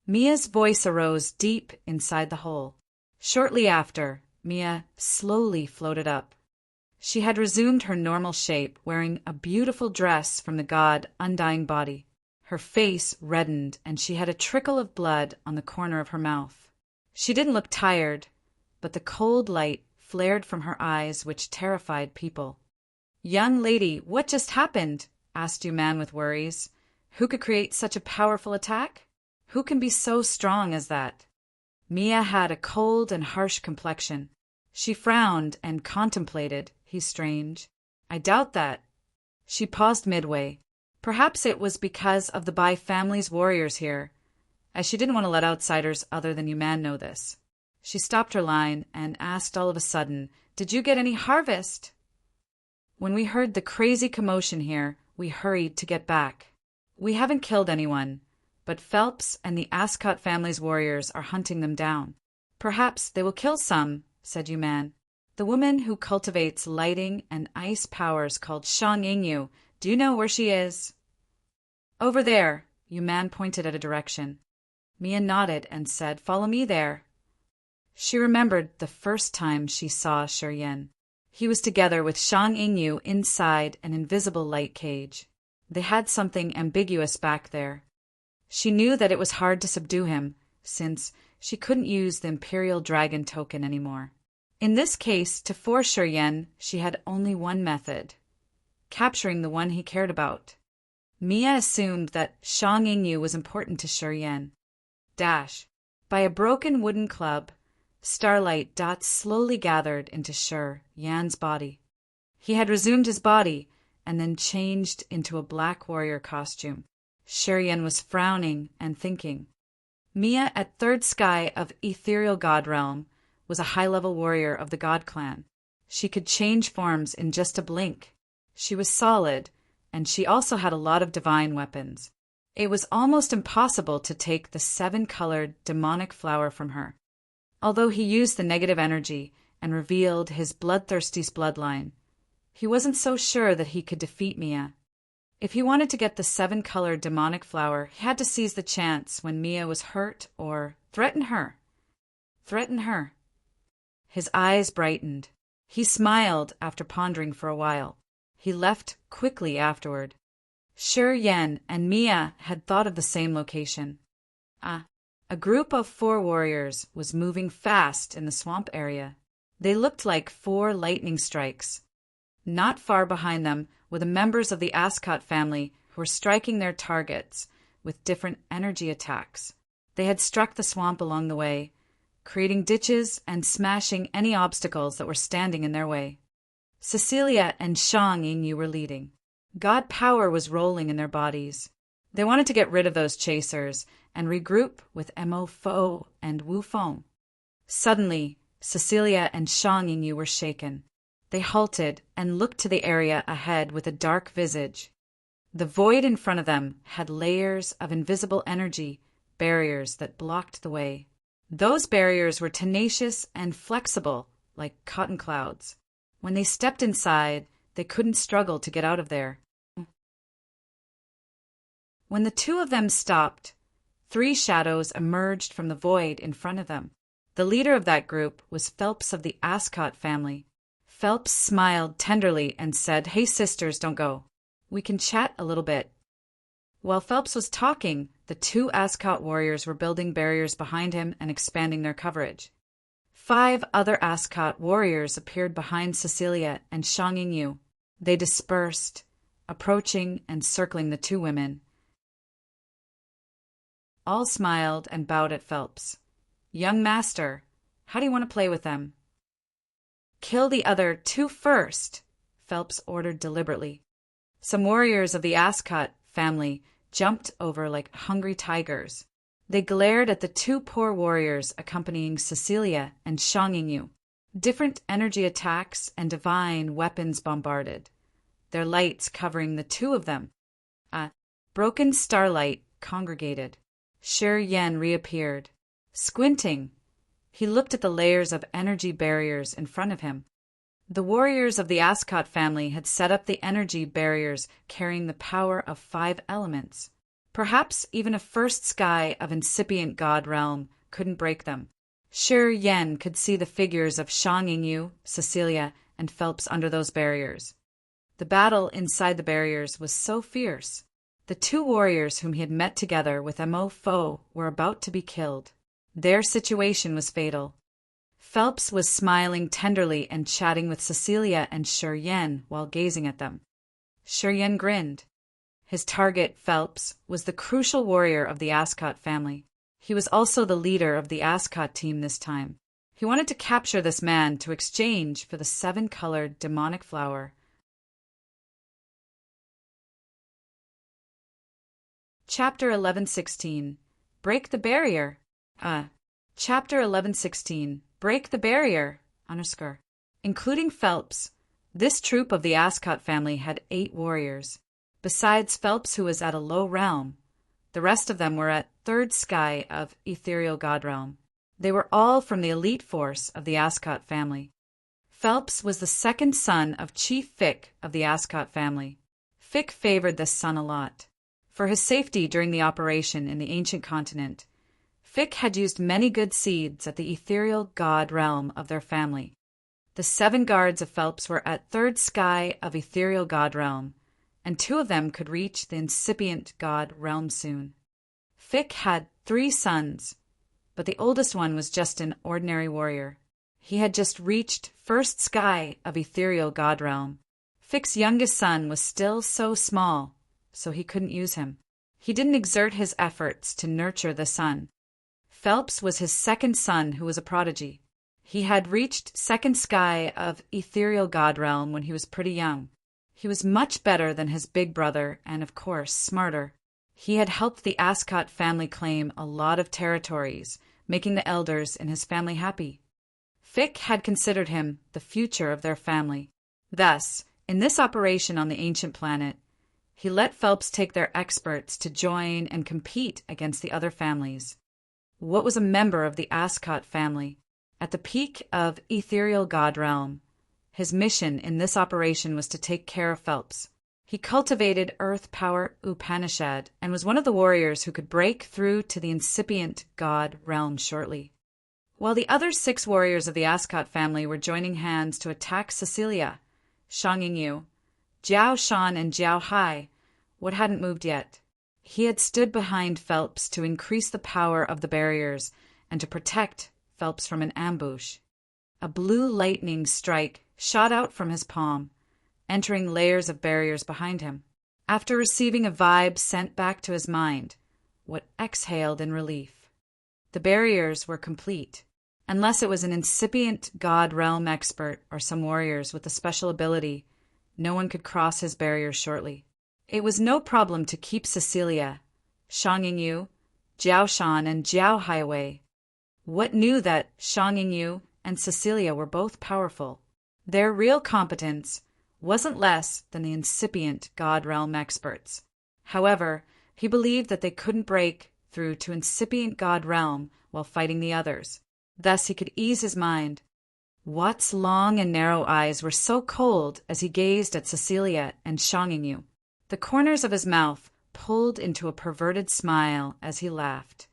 Mia's voice arose deep inside the hole. Shortly after, Mia slowly floated up. She had resumed her normal shape, wearing a beautiful dress from the god Undying Body. Her face reddened, and she had a trickle of blood on the corner of her mouth. She didn't look tired, but the cold light flared from her eyes, which terrified people. "Young lady, what just happened?" asked Yuman with worries. "Who could create such a powerful attack? Who can be so strong as that?" Mia had a cold and harsh complexion. She frowned and contemplated. "He's strange. I doubt that." She paused midway. Perhaps it was because of the Bai family's warriors here, as she didn't want to let outsiders other than Yuman know this. She stopped her line and asked all of a sudden, "Did you get any harvest?" When we heard the crazy commotion here, we hurried to get back. "We haven't killed anyone, but Phelps and the Ascot family's warriors are hunting them down. Perhaps they will kill some," said Yuman. "The woman who cultivates lighting and ice powers called Shang Yingyu. Do you know where she is?" "Over there." Yuman pointed at a direction. Mia nodded and said, "Follow me there." She remembered the first time she saw Shiryen. He was together with Shang Yingyu inside an invisible light cage. They had something ambiguous back there. She knew that it was hard to subdue him, since she couldn't use the Imperial Dragon token anymore. In this case, to force Shiryen, she had only one method: capturing the one he cared about. Mia assumed that Shang Yingyu was important to Shiryen. By a broken wooden club, starlight dots slowly gathered into Yan's body. He had resumed his body and then changed into a black warrior costume. Yan was frowning and thinking. Mia, at third sky of Ethereal God Realm, was a high-level warrior of the God Clan. She could change forms in just a blink. She was solid, and she also had a lot of divine weapons. It was almost impossible to take the 7-colored demonic flower from her. Although he used the negative energy and revealed his bloodthirsty's bloodline, he wasn't so sure that he could defeat Mia. If he wanted to get the 7-colored demonic flower, he had to seize the chance when Mia was hurt or threaten her. Threaten her. His eyes brightened. He smiled after pondering for a while. He left quickly afterward. Yan and Mia had thought of the same location. A group of 4 warriors was moving fast in the swamp area. They looked like 4 lightning strikes. Not far behind them were the members of the Ascot family who were striking their targets with different energy attacks. They had struck the swamp along the way, creating ditches and smashing any obstacles that were standing in their way. Cecilia and Shang Yingyu were leading. God power was rolling in their bodies. They wanted to get rid of those chasers and regroup with Mo Fo and Wu Feng. Suddenly, Cecilia and Shang Yingyu were shaken. They halted and looked to the area ahead with a dark visage. The void in front of them had layers of invisible energy, barriers that blocked the way. Those barriers were tenacious and flexible, like cotton clouds. When they stepped inside, they couldn't struggle to get out of there. When the 2 of them stopped, 3 shadows emerged from the void in front of them. The leader of that group was Phelps of the Ascot family. Phelps smiled tenderly and said, "Hey sisters, don't go. We can chat a little bit." While Phelps was talking, the 2 Ascot warriors were building barriers behind him and expanding their coverage. 5 other Ascot warriors appeared behind Cecilia and Shang Yingyu. They dispersed, approaching and circling the 2 women. All smiled and bowed at Phelps. "Young master, how do you want to play with them?" "Kill the other 2 first," Phelps ordered deliberately. Some warriors of the Ascot family jumped over like hungry tigers. They glared at the 2 poor warriors accompanying Cecilia and Shang Yingyu. Different energy attacks and divine weapons bombarded, their lights covering the 2 of them. Broken starlight congregated. Yan reappeared. Squinting, he looked at the layers of energy barriers in front of him. The warriors of the Ascot family had set up the energy barriers carrying the power of 5 elements. Perhaps even a first sky of incipient god realm couldn't break them. Shi Yan could see the figures of Shang Yingyu, Cecilia, and Phelps under those barriers. The battle inside the barriers was so fierce. The 2 warriors whom he had met together with Mo Fo were about to be killed. Their situation was fatal. Phelps was smiling tenderly and chatting with Cecilia and Shi Yan while gazing at them. Shi Yan grinned. His target, Phelps, was the crucial warrior of the Ascot family. He was also the leader of the Ascot team this time. He wanted to capture this man to exchange for the 7-colored demonic flower. Chapter 11:16. Break the barrier. Chapter 11:16. Break the barrier. Including Phelps, this troop of the Ascot family had 8 warriors. Besides Phelps, who was at a low realm, the rest of them were at 3rd sky of ethereal god realm. They were all from the elite force of the Ascot family. Phelps was the 2nd son of Chief Fick of the Ascot family. Fick favored this son a lot. For his safety during the operation in the ancient continent, Fick had used many good seeds at the ethereal god realm of their family. The 7 guards of Phelps were at 3rd sky of ethereal god realm, and 2 of them could reach the incipient god realm soon. Fick had 3 sons, but the oldest one was just an ordinary warrior. He had just reached 1st sky of ethereal god realm. Fick's youngest son was still so small, so he couldn't use him. He didn't exert his efforts to nurture the son. Phelps was his 2nd son who was a prodigy. He had reached 2nd sky of ethereal god realm when he was pretty young. He was much better than his big brother and, of course, smarter. He had helped the Ascot family claim a lot of territories, making the elders in his family happy. Fick had considered him the future of their family. Thus, in this operation on the ancient planet, he let Phelps take their experts to join and compete against the other families. What was a member of the Ascot family? At the peak of ethereal god realm, his mission in this operation was to take care of Phelps. He cultivated earth power Upanishad and was one of the warriors who could break through to the incipient god realm shortly. While the other 6 warriors of the Ascot family were joining hands to attack Cecilia, Shang Yingyu, Jiao Shan and Jiao Hai, what hadn't moved yet. He had stood behind Phelps to increase the power of the barriers and to protect Phelps from an ambush. A blue lightning strike shot out from his palm, entering layers of barriers behind him. After receiving a vibe sent back to his mind, what exhaled in relief. The barriers were complete, unless it was an incipient god realm expert or some warriors with a special ability. No one could cross his barriers shortly. It was no problem to keep Cecilia, Shang Yingyu, Jiao Shan, and Jiao Hai away. What knew that Shang Yingyu and Cecilia were both powerful? Their real competence wasn't less than the incipient god realm experts. However, he believed that they couldn't break through to incipient god realm while fighting the others. Thus he could ease his mind. Watt's long and narrow eyes were so cold as he gazed at Cecilia and Shang Yingyu. The corners of his mouth pulled into a perverted smile as he laughed.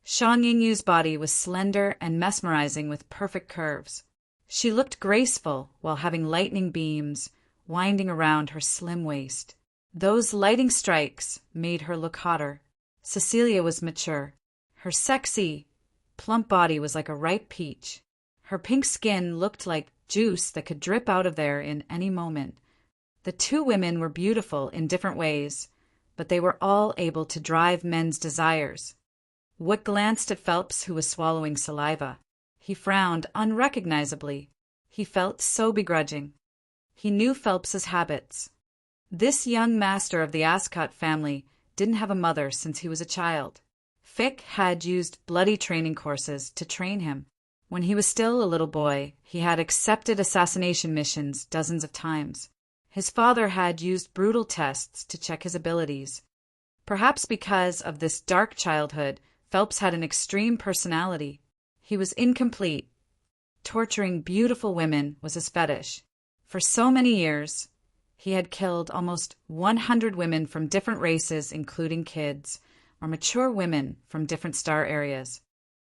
Shang Yingyu's body was slender and mesmerizing with perfect curves. She looked graceful while having lightning beams winding around her slim waist. Those lighting strikes made her look hotter. Cecilia was mature. Her sexy, plump body was like a ripe peach. Her pink skin looked like juice that could drip out of there in any moment. The 2 women were beautiful in different ways, but they were all able to drive men's desires. Watt glanced at Phelps, who was swallowing saliva. He frowned unrecognizably. He felt so begrudging. He knew Phelps's habits. This young master of the Ascot family didn't have a mother since he was a child. Fick had used bloody training courses to train him. When he was still a little boy, he had accepted assassination missions dozens of times. His father had used brutal tests to check his abilities. Perhaps because of this dark childhood, Phelps had an extreme personality. He was incomplete. Torturing beautiful women was his fetish. For so many years, he had killed almost 100 women from different races, including kids, or mature women from different star areas.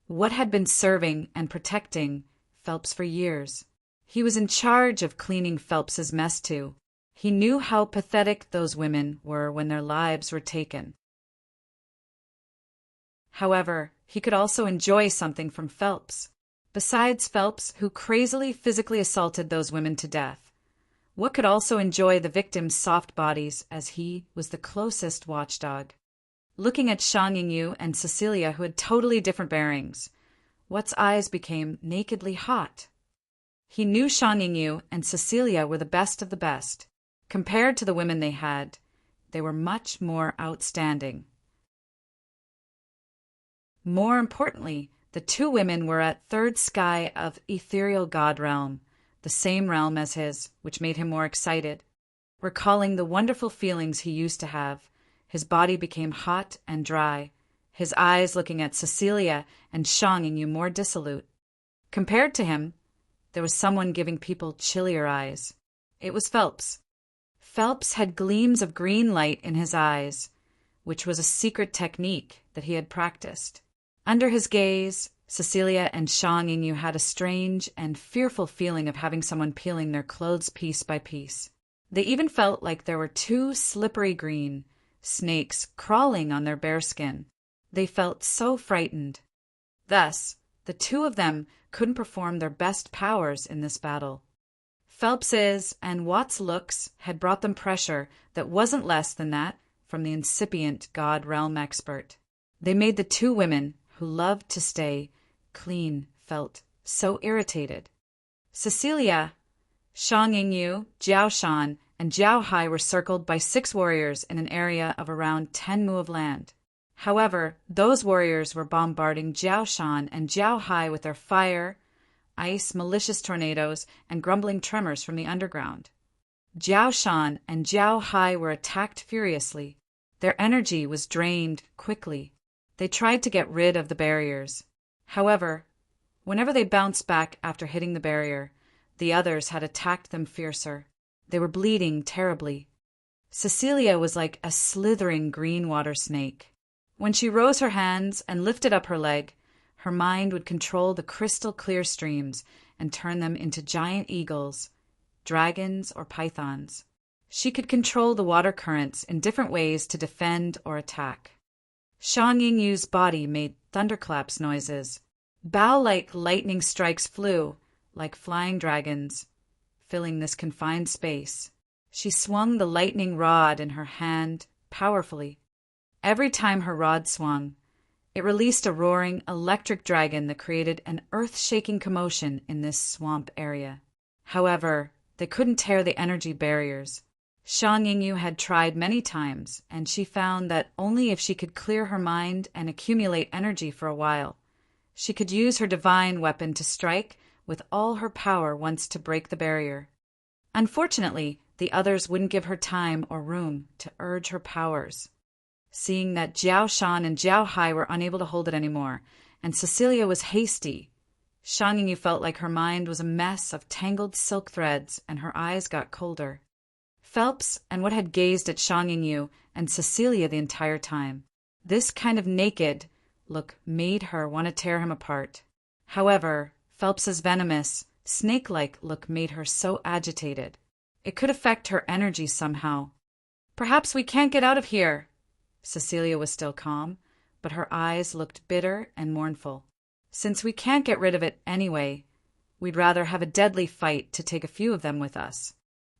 What had been serving and protecting Phelps for years? He was in charge of cleaning Phelps's mess too. He knew how pathetic those women were when their lives were taken. However, he could also enjoy something from Phelps. Besides Phelps, who crazily physically assaulted those women to death, what could also enjoy the victims' soft bodies, as he was the closest watchdog? Looking at Shang Yingyu and Cecilia, who had totally different bearings, What's eyes became nakedly hot. He knew Shang Yingyu and Cecilia were the best of the best. Compared to the women they were much more outstanding. More importantly, the two women were at third sky of ethereal god realm, the same realm as his, which made him more excited. Recalling the wonderful feelings he used to have, his body became hot and dry, his eyes looking at Cecilia and Shang Yingyu more dissolute. Compared to him, there was someone giving people chillier eyes. It was Phelps. Phelps had gleams of green light in his eyes, which was a secret technique that he had practiced. Under his gaze, Cecilia and Shang Yingyu had a strange and fearful feeling of having someone peeling their clothes piece by piece. They even felt like there were two slippery green snakes crawling on their bare skin. They felt so frightened. Thus, the two of them couldn't perform their best powers in this battle. Phelps's and Watt's looks had brought them pressure that wasn't less than that from the incipient God realm expert. They made the two women, who loved to stay clean, felt so irritated. Cecilia, Shang Yingyu, Jiao Shan, and Jiao Hai were circled by 6 warriors in an area of around 10 mu of land. However, those warriors were bombarding Jiao Shan and Jiao Hai with their fire, ice, malicious tornadoes, and grumbling tremors from the underground. Jiao Shan and Jiao Hai were attacked furiously. Their energy was drained quickly. They tried to get rid of the barriers. However, whenever they bounced back after hitting the barrier, the others had attacked them fiercer. They were bleeding terribly. Cecilia was like a slithering green water snake. When she rose her hands and lifted up her leg, her mind would control the crystal-clear streams and turn them into giant eagles, dragons, or pythons. She could control the water currents in different ways to defend or attack. Shang Yingyu's body made thunderclaps noises. Bow-like lightning strikes flew, like flying dragons, filling this confined space. She swung the lightning rod in her hand powerfully. Every time her rod swung, it released a roaring electric dragon that created an earth-shaking commotion in this swamp area. However, they couldn't tear the energy barriers. Shang Yingyu had tried many times, and she found that only if she could clear her mind and accumulate energy for a while, she could use her divine weapon to strike with all her power once to break the barrier. Unfortunately, the others wouldn't give her time or room to urge her powers. Seeing that Jiao Shan and Jiao Hai were unable to hold it anymore, and Cecilia was hasty, Shang Yingyu felt like her mind was a mess of tangled silk threads, and her eyes got colder. Phelps and What had gazed at Shang Yingyu and Cecilia the entire time. This kind of naked look made her want to tear him apart. However, Phelps's venomous, snake-like look made her so agitated. It could affect her energy somehow. "Perhaps we can't get out of here." Cecilia was still calm, but her eyes looked bitter and mournful. "Since we can't get rid of it anyway, we'd rather have a deadly fight to take a few of them with us."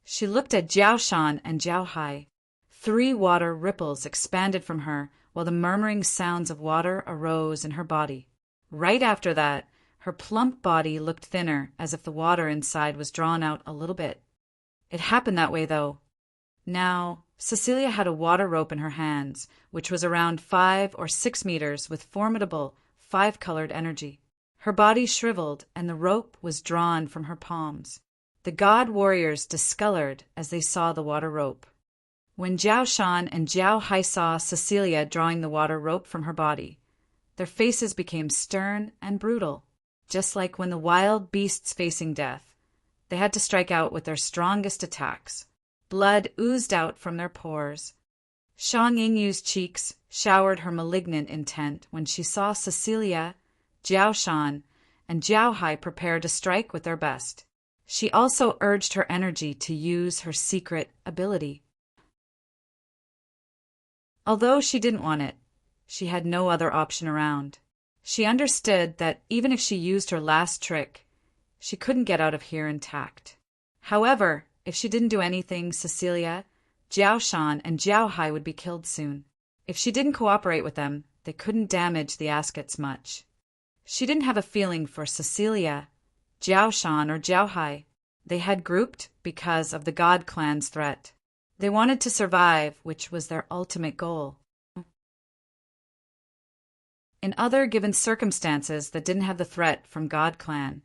She looked at Jiao Shan and Jiao Hai. 3 water ripples expanded from her, while the murmuring sounds of water arose in her body. Right after that, her plump body looked thinner, as if the water inside was drawn out a little bit. It happened that way, though. Now, Cecilia had a water rope in her hands, which was around 5 or 6 meters with formidable 5-colored energy. Her body shriveled, and the rope was drawn from her palms. The god warriors discolored as they saw the water rope. When Jiao Shan and Jiao Hai saw Cecilia drawing the water rope from her body, their faces became stern and brutal. Just like when the wild beasts facing death, They had to strike out with their strongest attacks. Blood oozed out from their pores. Shang Yingyu's cheeks showered her malignant intent when she saw Cecilia, Jiao Shan, and Jiao Hai prepare to strike with their best. She also urged her energy to use her secret ability. Although she didn't want it, she had no other option around. She understood that even if she used her last trick, she couldn't get out of here intact. However, if she didn't do anything, Cecilia, Jiao Shan, and Jiao Hai would be killed soon. If she didn't cooperate with them, they couldn't damage the Askets much. She didn't have a feeling for Cecilia, Jiao Shan, or Jiao Hai. They had grouped because of the God Clan's threat. They wanted to survive, which was their ultimate goal. In other given circumstances that didn't have the threat from God Clan,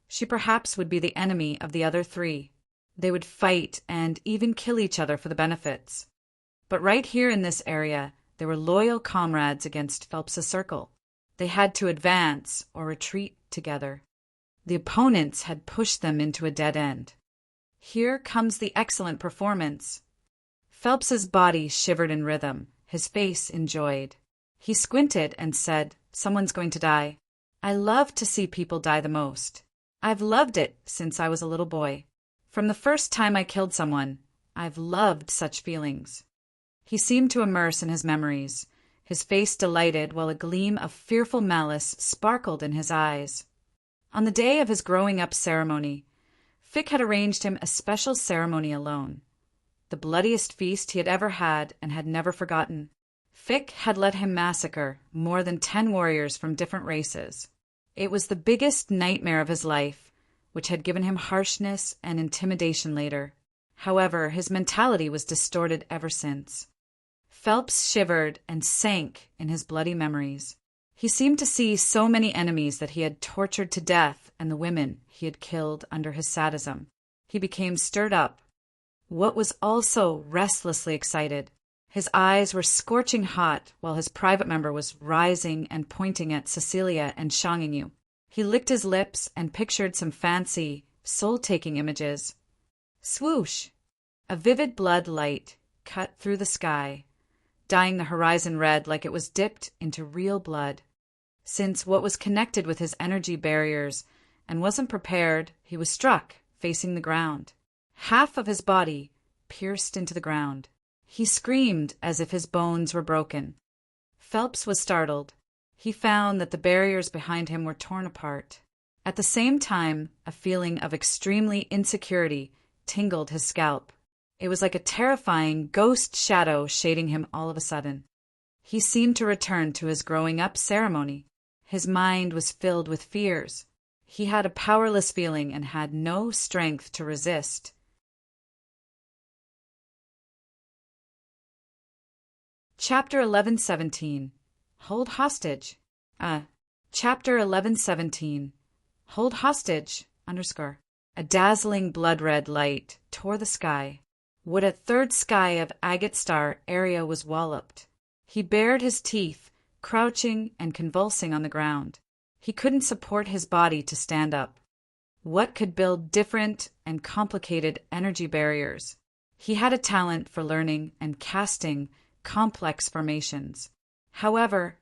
she perhaps would be the enemy of the other three. They would fight and even kill each other for the benefits. But right here in this area, they were loyal comrades against Phelps's circle. They had to advance or retreat together. The opponents had pushed them into a dead end. Here comes the excellent performance. Phelps's body shivered in rhythm, his face enjoyed. He squinted and said, "Someone's going to die. I love to see people die the most. I've loved it since I was a little boy. From the first time I killed someone, I've loved such feelings." He seemed to immerse in his memories, his face delighted while a gleam of fearful malice sparkled in his eyes. On the day of his growing-up ceremony, Fick had arranged him a special ceremony alone. The bloodiest feast he had ever had and had never forgotten. Fick had let him massacre more than 10 warriors from different races. It was the biggest nightmare of his life, which had given him harshness and intimidation later. However, his mentality was distorted ever since. Phelps shivered and sank in his bloody memories. He seemed to see so many enemies that he had tortured to death and the women he had killed under his sadism. He became stirred up. What was also restlessly excited. His eyes were scorching hot while his private member was rising and pointing at Cecilia and Shang Yingyu. He licked his lips and pictured some fancy, soul-taking images. Swoosh! A vivid blood light cut through the sky, dyeing the horizon red like it was dipped into real blood. Since what was connected with his energy barriers and wasn't prepared, he was struck, facing the ground. Half of his body pierced into the ground. He screamed as if his bones were broken. Phelps was startled. He found that the barriers behind him were torn apart. At the same time, a feeling of extremely insecurity tingled his scalp. It was like a terrifying ghost shadow shading him all of a sudden. He seemed to return to his growing-up ceremony. His mind was filled with fears. He had a powerless feeling and had no strength to resist. Chapter 11:17. Hold hostage. Chapter 11:17. Hold hostage, _ A dazzling blood-red light tore the sky. What a third sky of agate star area was walloped. He bared his teeth, crouching and convulsing on the ground. He couldn't support his body to stand up. What could build different and complicated energy barriers? He had a talent for learning and casting complex formations. However,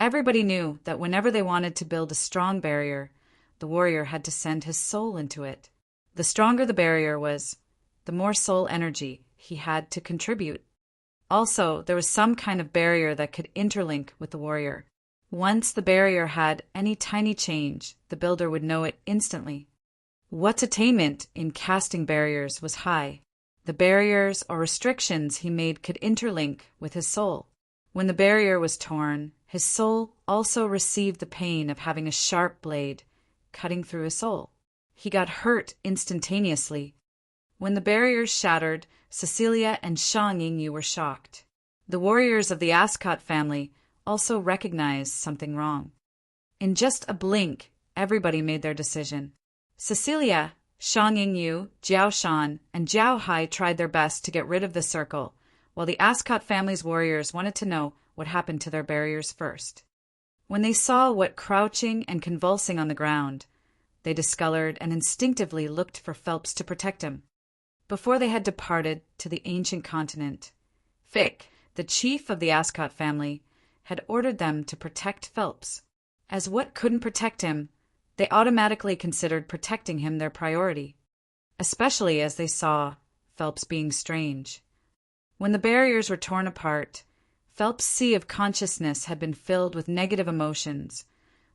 everybody knew that whenever they wanted to build a strong barrier, the warrior had to send his soul into it. The stronger the barrier was, the more soul energy he had to contribute. Also, there was some kind of barrier that could interlink with the warrior. Once the barrier had any tiny change, the builder would know it instantly. What's attainment in casting barriers was high. The barriers or restrictions he made could interlink with his soul. When the barrier was torn, his soul also received the pain of having a sharp blade cutting through his soul. He got hurt instantaneously. When the barriers shattered, Cecilia and Shang Yingyu were shocked. The warriors of the Ascot family also recognized something wrong. In just a blink, everybody made their decision. Cecilia, Shang Yingyu, Jiao Shan, and Jiao Hai tried their best to get rid of the circle, while the Ascot family's warriors wanted to know what happened to their barriers first. When they saw what crouching and convulsing on the ground, They discolored and instinctively looked for Phelps to protect him. Before they had departed to the ancient continent, Fick, the chief of the Ascot family, had ordered them to protect Phelps. As what couldn't protect him, they automatically considered protecting him their priority, especially as they saw Phelps being strange. When the barriers were torn apart, Phelps' sea of consciousness had been filled with negative emotions,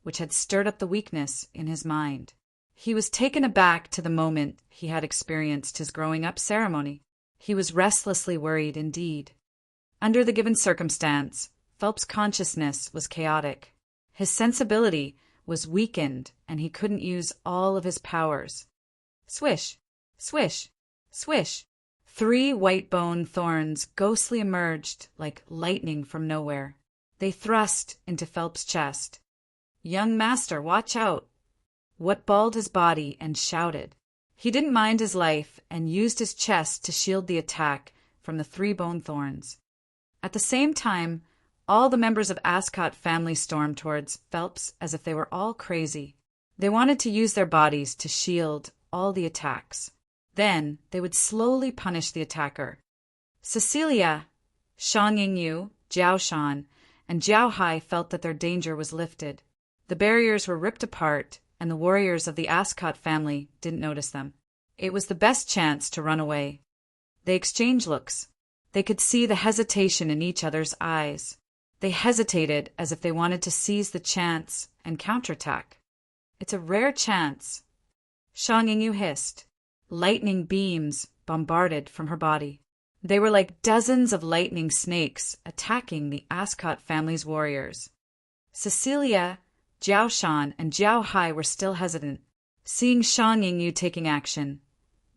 which had stirred up the weakness in his mind. He was taken aback to the moment he had experienced his growing-up ceremony. He was restlessly worried indeed. Under the given circumstance, Phelps' consciousness was chaotic. His sensibility was weakened, and he couldn't use all of his powers. Swish, swish, swish. 3 white bone thorns ghostly emerged like lightning from nowhere. They thrust into Phelps' chest. "Young master, watch out!" What balled his body and shouted. He didn't mind his life and used his chest to shield the attack from the 3 bone thorns. At the same time, all the members of Ascot family stormed towards Phelps as if they were all crazy. They wanted to use their bodies to shield all the attacks. Then they would slowly punish the attacker. Cecilia, Shang Yingyu, Jiao Shan, and Jiao Hai felt that their danger was lifted. The barriers were ripped apart, and the warriors of the Ascot family didn't notice them. It was the best chance to run away. They exchanged looks. They could see the hesitation in each other's eyes. They hesitated as if they wanted to seize the chance and counterattack. "It's a rare chance," Shang Yingyu hissed. Lightning beams bombarded from her body. They were like dozens of lightning snakes attacking the Ascot family's warriors. Cecilia, Jiao Shan, and Jiao Hai were still hesitant. Seeing Shang Yingyu taking action,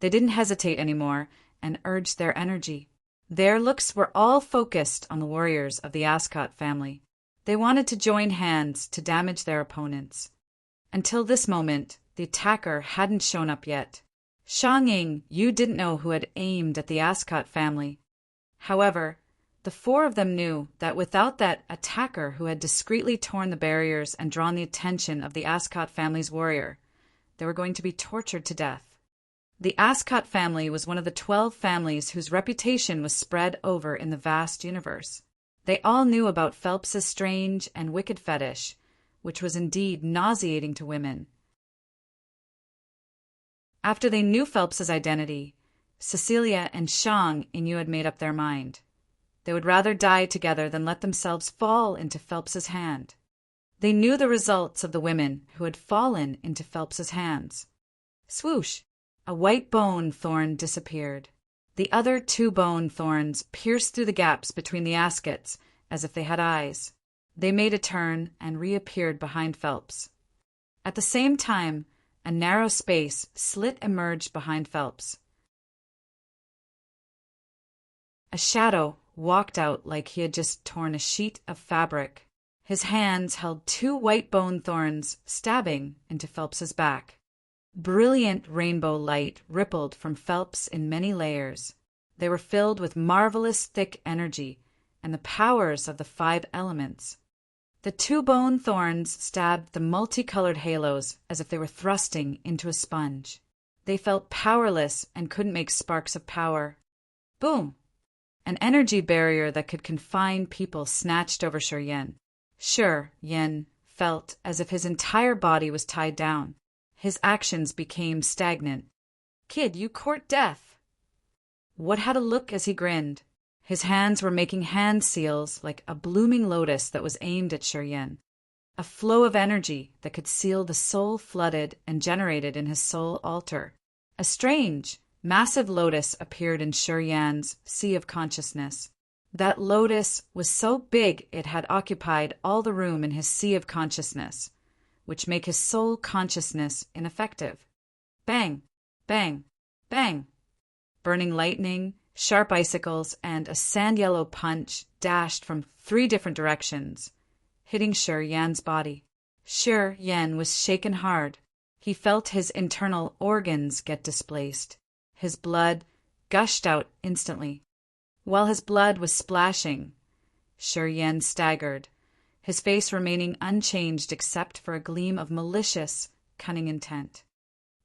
they didn't hesitate anymore and urged their energy. Their looks were all focused on the warriors of the Ascot family. They wanted to join hands to damage their opponents. Until this moment, the attacker hadn't shown up yet. Shang Yingyu didn't know who had aimed at the Ascot family. However, the 4 of them knew that without that attacker who had discreetly torn the barriers and drawn the attention of the Ascot family's warrior, they were going to be tortured to death. The Ascot family was one of the 12 families whose reputation was spread over in the vast universe. They all knew about Phelps's strange and wicked fetish, which was indeed nauseating to women. After they knew Phelps's identity, Cecilia and Shang Yingyu had made up their mind. They would rather die together than let themselves fall into Phelps's hand. They knew the results of the women who had fallen into Phelps's hands. Swoosh! A white bone thorn disappeared. The other 2 bone thorns pierced through the gaps between the Ascots as if they had eyes. They made a turn and reappeared behind Phelps. At the same time, a narrow space slit emerged behind Phelps. A shadow walked out like he had just torn a sheet of fabric. His hands held 2 white bone thorns stabbing into Phelps's back. Brilliant rainbow light rippled from Phelps in many layers. They were filled with marvelous thick energy and the powers of the 5 elements. The 2 bone thorns stabbed the multicolored halos as if they were thrusting into a sponge. They felt powerless and couldn't make sparks of power. Boom! An energy barrier that could confine people snatched over Shi Yan. Shi Yan felt as if his entire body was tied down. His actions became stagnant. "Kid, you court death." What had a look as he grinned. His hands were making hand seals like a blooming lotus that was aimed at Shi Yan. A flow of energy that could seal the soul flooded and generated in his soul altar. A strange, massive lotus appeared in Shi Yan's sea of consciousness. That lotus was so big it had occupied all the room in his sea of consciousness, which make his soul consciousness ineffective. Bang, bang, bang. Burning lightning, sharp icicles, and a sand-yellow punch dashed from 3 different directions, hitting Shi Yan's body. Shi Yan was shaken hard. He felt his internal organs get displaced. His blood gushed out instantly. While his blood was splashing, Shi Yan staggered, his face remaining unchanged except for a gleam of malicious, cunning intent.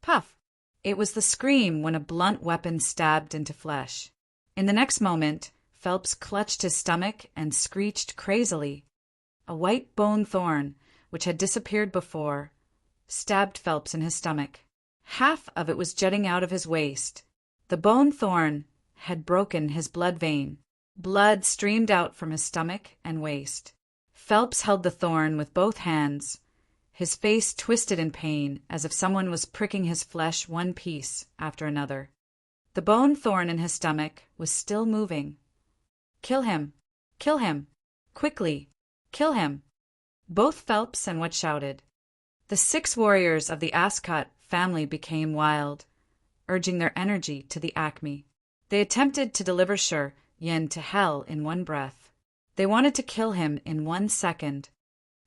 Puff! It was the scream when a blunt weapon stabbed into flesh. In the next moment, Phelps clutched his stomach and screeched crazily. A white bone thorn, which had disappeared before, stabbed Phelps in his stomach. Half of it was jutting out of his waist. The bone thorn had broken his blood vein. Blood streamed out from his stomach and waist. Phelps held the thorn with both hands, his face twisted in pain as if someone was pricking his flesh one piece after another. The bone thorn in his stomach was still moving. Kill him! Kill him! Quickly! Kill him! Both Phelps and What shouted. The 6 warriors of the Ascot family became wild, urging their energy to the acme. They attempted to deliver Sher Yen to hell in one breath. They wanted to kill him in 1 second.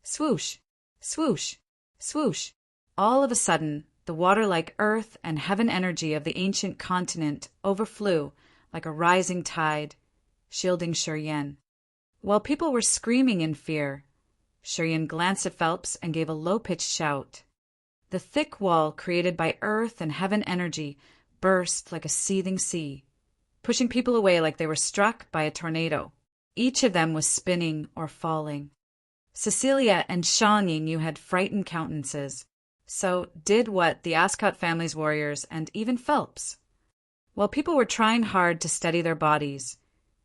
Swoosh! Swoosh! Swoosh! All of a sudden, the water-like earth and heaven energy of the ancient continent overflew like a rising tide, shielding Sher Yen. While people were screaming in fear, Sher Yen glanced at Phelps and gave a low-pitched shout. The thick wall created by earth and heaven energy burst like a seething sea, pushing people away like they were struck by a tornado. Each of them was spinning or falling. Cecilia and Shang Ying had frightened countenances, so did what the Ascot family's warriors and even Phelps. While people were trying hard to steady their bodies,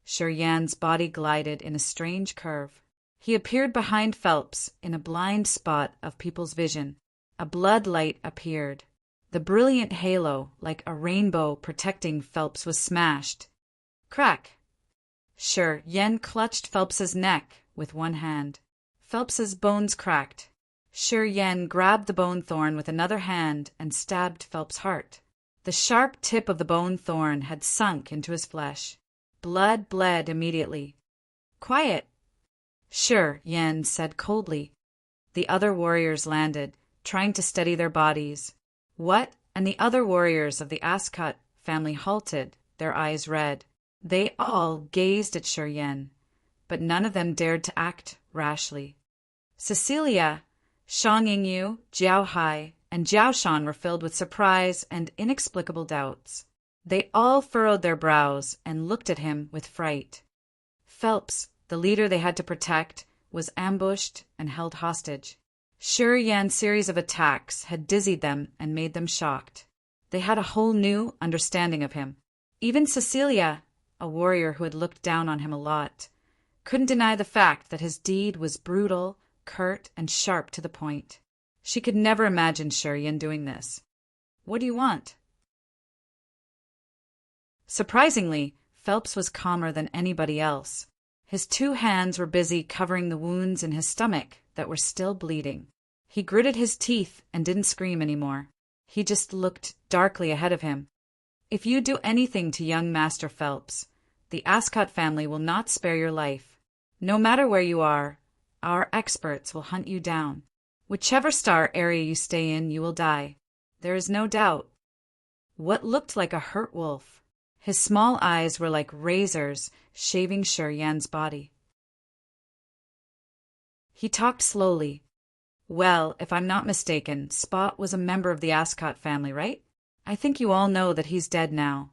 Sher Yan's body glided in a strange curve. He appeared behind Phelps in a blind spot of people's vision. A blood light appeared. The brilliant halo, like a rainbow protecting Phelps, was smashed. Crack! Sher Yen clutched Phelps's neck with one hand. Phelps's bones cracked. Sher Yen grabbed the bone thorn with another hand and stabbed Phelps' heart. The sharp tip of the bone thorn had sunk into his flesh. Blood bled immediately. Quiet! Sher Yen said coldly. The other warriors landed, trying to steady their bodies. What and the other warriors of the Ascot family halted, their eyes red. They all gazed at Sher Yen, but none of them dared to act rashly. Cecilia, Shang Yingyu, Jiao Hai, and Jiao Shan were filled with surprise and inexplicable doubts. They all furrowed their brows and looked at him with fright. Phelps, the leader they had to protect, was ambushed and held hostage. Sher Yan's series of attacks had dizzied them and made them shocked. They had a whole new understanding of him. Even Cecilia, a warrior who had looked down on him a lot, couldn't deny the fact that his deed was brutal, curt, and sharp to the point. She could never imagine Sher Yan doing this. What do you want? Surprisingly, Phelps was calmer than anybody else. His 2 hands were busy covering the wounds in his stomach that were still bleeding. He gritted his teeth and didn't scream anymore. He just looked darkly ahead of him. If you do anything to young Master Phelps, the Ascot family will not spare your life. No matter where you are, our experts will hunt you down. Whichever star area you stay in, you will die. There is no doubt. What looked like a hurt wolf. His small eyes were like razors shaving Sher Yan's body. He talked slowly. Well, if I'm not mistaken, Spot was a member of the Ascot family, right? I think you all know that he's dead now.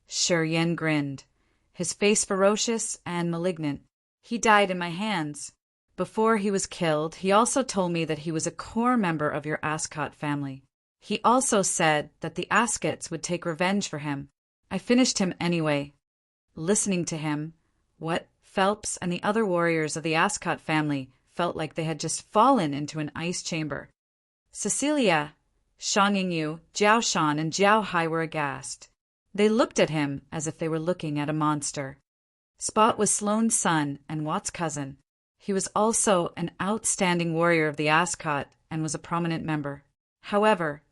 Sher Yan grinned, his face ferocious and malignant. He died in my hands. Before he was killed, he also told me that he was a core member of your Ascot family. He also said that the Ascots would take revenge for him. I finished him anyway. Listening to him, what Phelps and the other warriors of the Ascot family felt like they had just fallen into an ice chamber. Cecilia, Shang Yingyu, Jiao Shan, and Jiao Hai were aghast. They looked at him as if they were looking at a monster. Spot was Sloane's son and Watt's cousin. He was also an outstanding warrior of the Ascot and was a prominent member. However,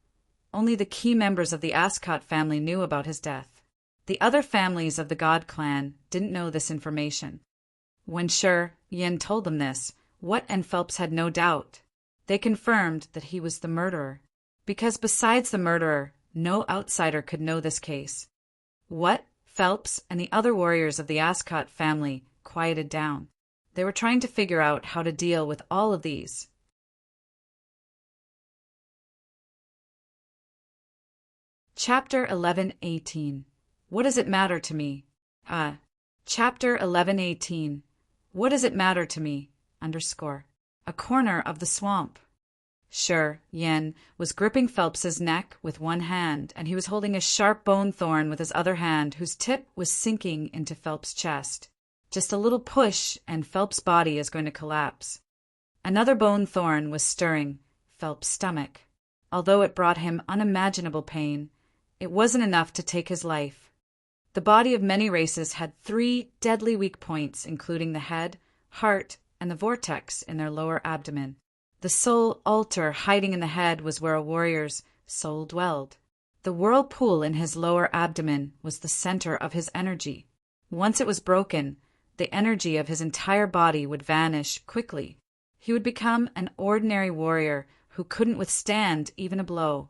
only the key members of the Ascot family knew about his death. The other families of the God clan didn't know this information. When Sher Yan told them this, Watt and Phelps had no doubt. They confirmed that he was the murderer, because besides the murderer, no outsider could know this case. Watt, Phelps, and the other warriors of the Ascot family quieted down. They were trying to figure out how to deal with all of these. Chapter 11:18. What does it matter to me? Chapter 11:18. What does it matter to me? Underscore. A corner of the swamp. Sure, Yen was gripping Phelps's neck with one hand, and he was holding a sharp bone thorn with his other hand, whose tip was sinking into Phelps's chest. Just a little push, and Phelps's body is going to collapse. Another bone thorn was stirring Phelps's stomach. Although it brought him unimaginable pain, it wasn't enough to take his life. The body of many races had 3 deadly weak points, including the head, heart, and the vortex in their lower abdomen. The soul altar hiding in the head was where a warrior's soul dwelled. The whirlpool in his lower abdomen was the center of his energy. Once it was broken, the energy of his entire body would vanish quickly. He would become an ordinary warrior who couldn't withstand even a blow.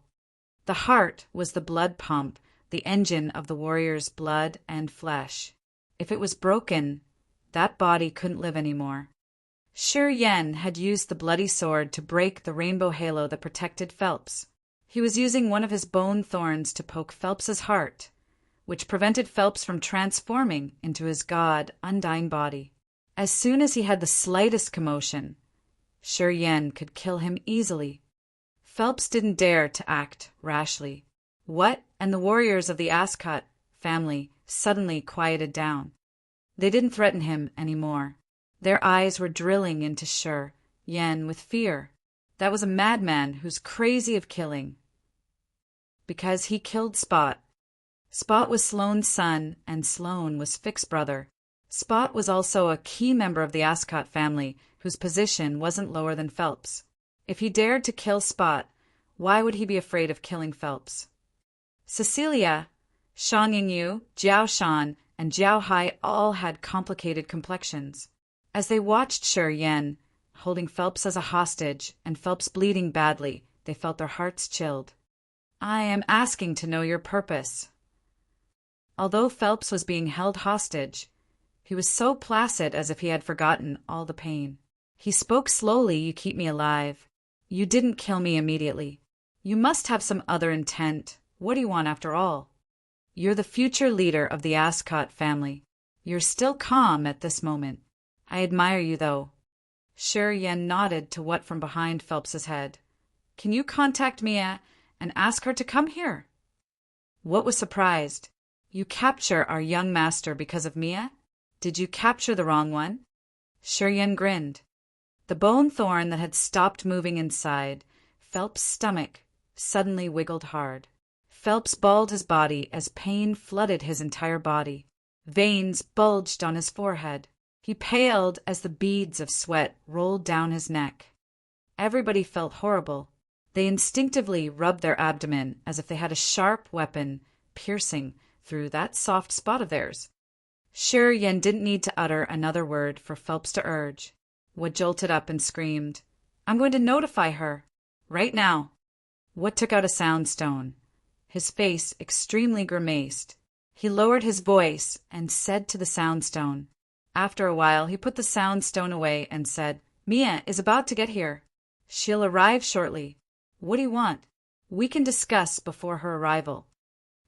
The heart was the blood pump, the engine of the warrior's blood and flesh. If it was broken, that body couldn't live anymore. Shi Yen had used the bloody sword to break the rainbow halo that protected Phelps. He was using one of his bone thorns to poke Phelps's heart, which prevented Phelps from transforming into his god, undying body. As soon as he had the slightest commotion, Shi Yen could kill him easily. Phelps didn't dare to act rashly. What and the warriors of the Ascot family suddenly quieted down. They didn't threaten him anymore. Their eyes were drilling into Shi Yen with fear. That was a madman who's crazy of killing. Because he killed Spot. Spot was Sloane's son, and Sloane was Fick's brother. Spot was also a key member of the Ascot family, whose position wasn't lower than Phelps. If he dared to kill Spot, why would he be afraid of killing Phelps? Cecilia, Shang Yingyu, Jiao Shan, and Jiao Hai all had complicated complexions. As they watched Shi Yen holding Phelps as a hostage and Phelps bleeding badly, they felt their hearts chilled. I am asking to know your purpose. Although Phelps was being held hostage, he was so placid as if he had forgotten all the pain. He spoke slowly. You keep me alive. You didn't kill me immediately. You must have some other intent. What do you want after all? You're the future leader of the Ascot family. You're still calm at this moment. I admire you, though. Shi Yen nodded to what from behind Phelps's head. Can you contact Mia and ask her to come here? What was surprised? You capture our young master because of Mia? Did you capture the wrong one? Shi Yen grinned. The bone thorn that had stopped moving inside Phelps' stomach suddenly wiggled hard. Phelps balled his body as pain flooded his entire body. Veins bulged on his forehead. He paled as the beads of sweat rolled down his neck. Everybody felt horrible. They instinctively rubbed their abdomen as if they had a sharp weapon piercing through that soft spot of theirs. Shi Yen didn't need to utter another word for Phelps to urge. What jolted up and screamed, I'm going to notify her. Right now. What took out a sound stone. His face extremely grimaced. He lowered his voice and said to the sound stone. After a while, he put the sound stone away and said, Mia is about to get here. She'll arrive shortly. What do you want? We can discuss before her arrival.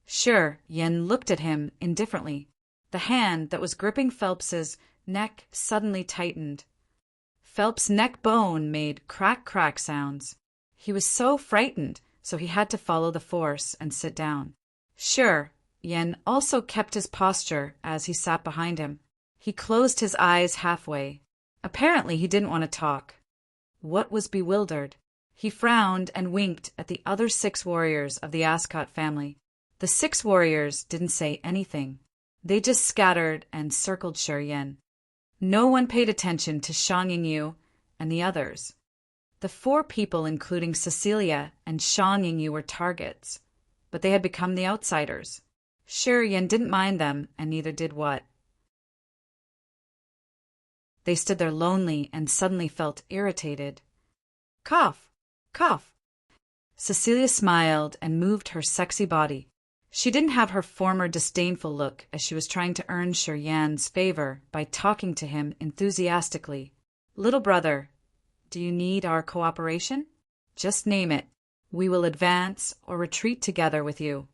Shi Yen looked at him indifferently. The hand that was gripping Phelps's neck suddenly tightened. Phelps' neck bone made crack-crack sounds. He was so frightened, so he had to follow the force and sit down. Shi Yen also kept his posture as he sat behind him. He closed his eyes halfway. Apparently he didn't want to talk. What was bewildered? He frowned and winked at the other 6 warriors of the Ascot family. The 6 warriors didn't say anything. They just scattered and circled Shi Yen. No one paid attention to Shang Yingyu and the others. The 4 people, including Cecilia and Shang Yingyu, were targets, but they had become the outsiders. Shi Yen didn't mind them, and neither did what. They stood there lonely and suddenly felt irritated. Cough, cough. Cecilia smiled and moved her sexy body. She didn't have her former disdainful look as she was trying to earn Shi Yen's favor by talking to him enthusiastically. Little brother, do you need our cooperation? Just name it. We will advance or retreat together with you.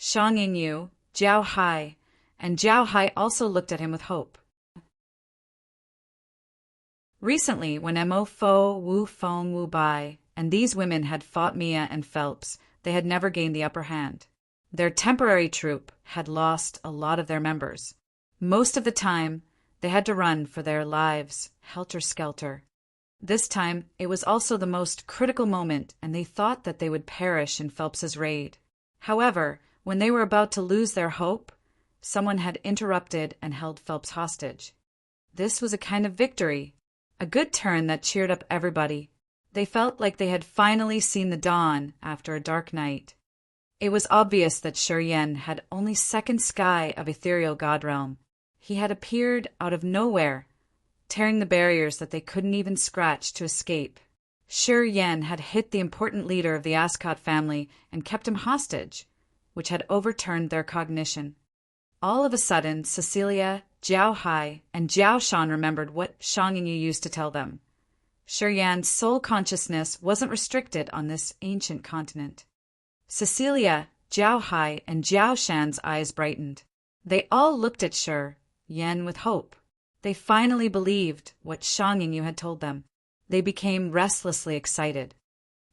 Shang Yingyu, Jiao Hai, and Jiao Hai also looked at him with hope. Recently, when Mo Fo, Wu Feng, Wu Bai, and these women had fought Mia and Phelps, they had never gained the upper hand. Their temporary troupe had lost a lot of their members. Most of the time, they had to run for their lives, helter-skelter. This time, it was also the most critical moment, and they thought that they would perish in Phelps's raid. However, when they were about to lose their hope, someone had interrupted and held Phelps hostage. This was a kind of victory, a good turn that cheered up everybody. They felt like they had finally seen the dawn after a dark night. It was obvious that Shi Yan had only second sky of ethereal god realm. He had appeared out of nowhere, tearing the barriers that they couldn't even scratch to escape. Shi Yan had hit the important leader of the Ascot family and kept him hostage, which had overturned their cognition. All of a sudden, Cecilia, Jiao Hai, and Jiao Shan remembered what Shang Yingyu used to tell them. Shi Yan's soul consciousness wasn't restricted on this ancient continent. Cecilia, Jiao Hai, and Jiao Shan's eyes brightened. They all looked at Shi Yan with hope. They finally believed what Shang Yingyu had told them. They became restlessly excited.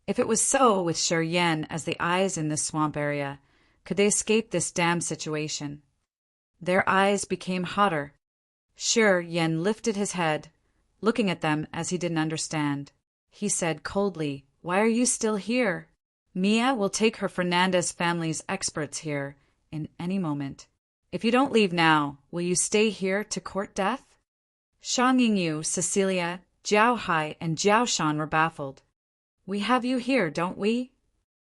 If it was so with Shi Yan as the eyes in this swamp area, could they escape this damned situation? Their eyes became hotter. Shi Yan lifted his head, looking at them as he didn't understand. He said coldly, "Why are you still here? Mia will take her Fernandez family's experts here in any moment. If you don't leave now, will you stay here to court death?" Shang Yingyu, Cecilia, Jiao Hai, and Jiao Shan were baffled. "We have you here, don't we?"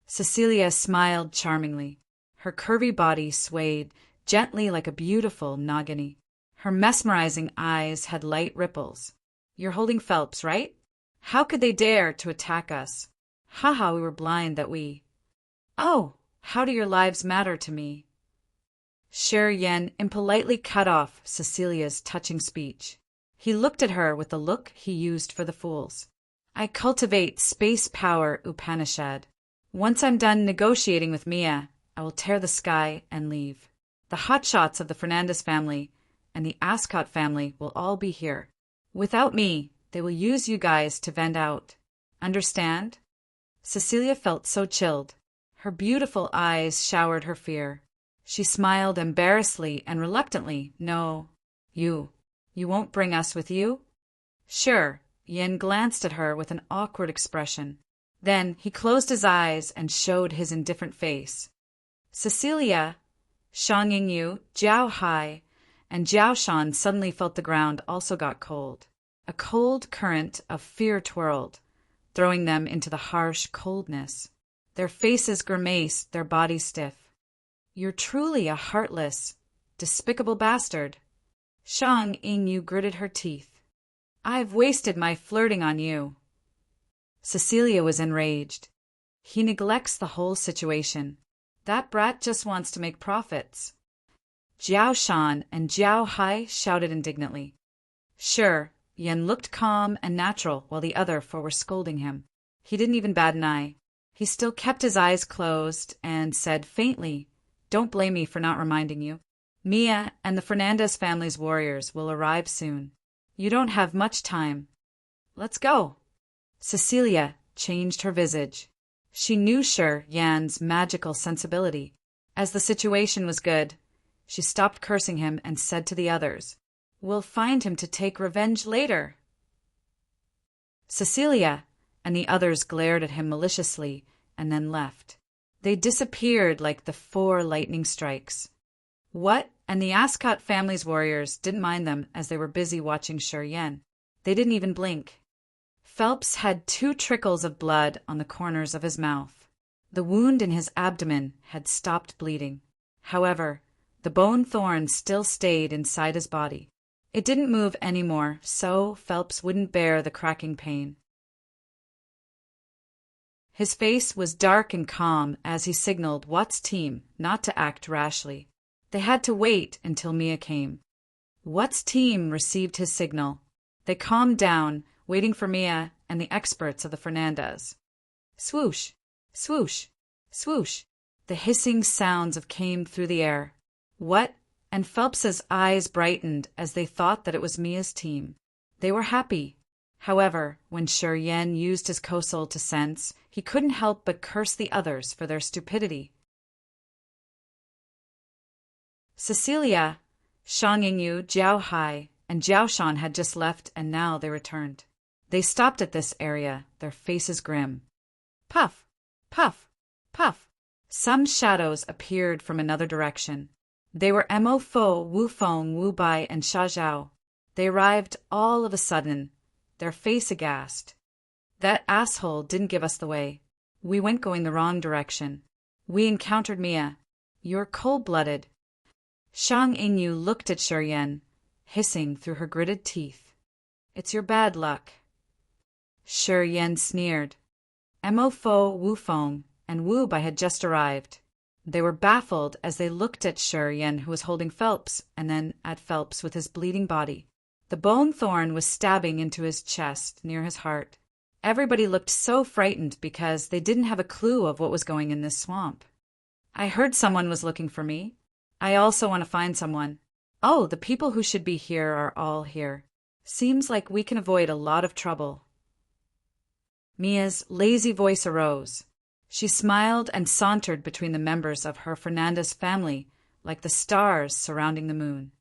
Cecilia smiled charmingly. Her curvy body swayed gently like a beautiful Nagini. Her mesmerizing eyes had light ripples. "You're holding Phelps, right? How could they dare to attack us? Haha, we were blind that we—" "Oh, how do your lives matter to me?" Shi Yan impolitely cut off Cecilia's touching speech. He looked at her with the look he used for the fools. "I cultivate space power Upanishad. Once I'm done negotiating with Mia, I will tear the sky and leave. The hotshots of the Fernandez family and the Ascot family will all be here. Without me, they will use you guys to vent out. Understand?" Cecilia felt so chilled. Her beautiful eyes showered her fear. She smiled embarrassedly and reluctantly. "No, you won't bring us with you?" "Sure." Yin glanced at her with an awkward expression. Then he closed his eyes and showed his indifferent face. Cecilia, Shang Yingyu, Jiao Hai, and Jiao Shan suddenly felt the ground also got cold. A cold current of fear twirled, throwing them into the harsh coldness. Their faces grimaced, their bodies stiff. "You're truly a heartless, despicable bastard." Shang Yingyu gritted her teeth. "I've wasted my flirting on you." Cecilia was enraged. "He neglects the whole situation. That brat just wants to make profits." Jiao Shan and Jiao Hai shouted indignantly. Sure, Yen looked calm and natural while the other four were scolding him. He didn't even bat an eye. He still kept his eyes closed and said faintly, "Don't blame me for not reminding you. Mia and the Fernandez family's warriors will arrive soon. You don't have much time. Let's go." Cecilia changed her visage. She knew Shi Yan's magical sensibility. As the situation was good, she stopped cursing him and said to the others, "We'll find him to take revenge later." Cecilia and the others glared at him maliciously and then left. They disappeared like the 4 lightning strikes. What? And the Ascot family's warriors didn't mind them as they were busy watching Shi Yan. They didn't even blink. Phelps had 2 trickles of blood on the corners of his mouth. The wound in his abdomen had stopped bleeding. However, the bone thorn still stayed inside his body. It didn't move anymore, so Phelps wouldn't bear the cracking pain. His face was dark and calm as he signaled Watt's team not to act rashly. They had to wait until Mia came. Watt's team received his signal. They calmed down, waiting for Mia and the experts of the Fernandez. Swoosh, swoosh, swoosh. The hissing sounds came through the air. What? And Phelps's eyes brightened as they thought that it was Mia's team. They were happy. However, when Yen used his kosol to sense, he couldn't help but curse the others for their stupidity. Cecilia, Shang Yingyu, Jiao Hai, and Jiao Shan had just left, and now they returned. They stopped at this area, their faces grim. Puff! Puff! Puff! Some shadows appeared from another direction. They were Mo Fo, Wu Feng, Wu Bai, and Sha Zhao. They arrived all of a sudden, their face aghast. That asshole didn't give us the way. We went going the wrong direction. We encountered Mia. You're cold-blooded. Shang Yingyu looked at Yen, hissing through her gritted teeth. It's your bad luck. Yen sneered. Mo Fo, Wu Feng, and Wu Bai had just arrived. They were baffled as they looked at Yen, who was holding Phelps, and then at Phelps with his bleeding body. The bone thorn was stabbing into his chest, near his heart. Everybody looked so frightened because they didn't have a clue of what was going in this swamp. I heard someone was looking for me. I also want to find someone. Oh, the people who should be here are all here. Seems like we can avoid a lot of trouble. Mia's lazy voice arose. She smiled and sauntered between the members of her Fernandez family like the stars surrounding the moon.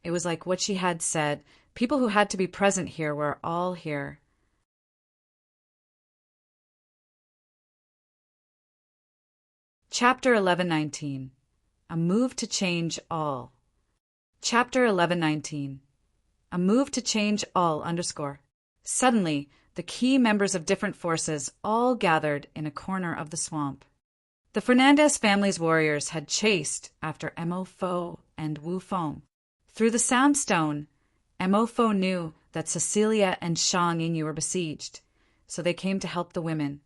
It was like what she had said. People who had to be present here were all here. Chapter 11:19. A Move to Change All. Chapter 11:19. A Move to Change All _ Suddenly, the key members of different forces all gathered in a corner of the swamp. The Fernandez family's warriors had chased after Mo Fo and Wu Feng. Through the soundstone, Mo Fo knew that Cecilia and Shang Yingyu were besieged, so they came to help the women.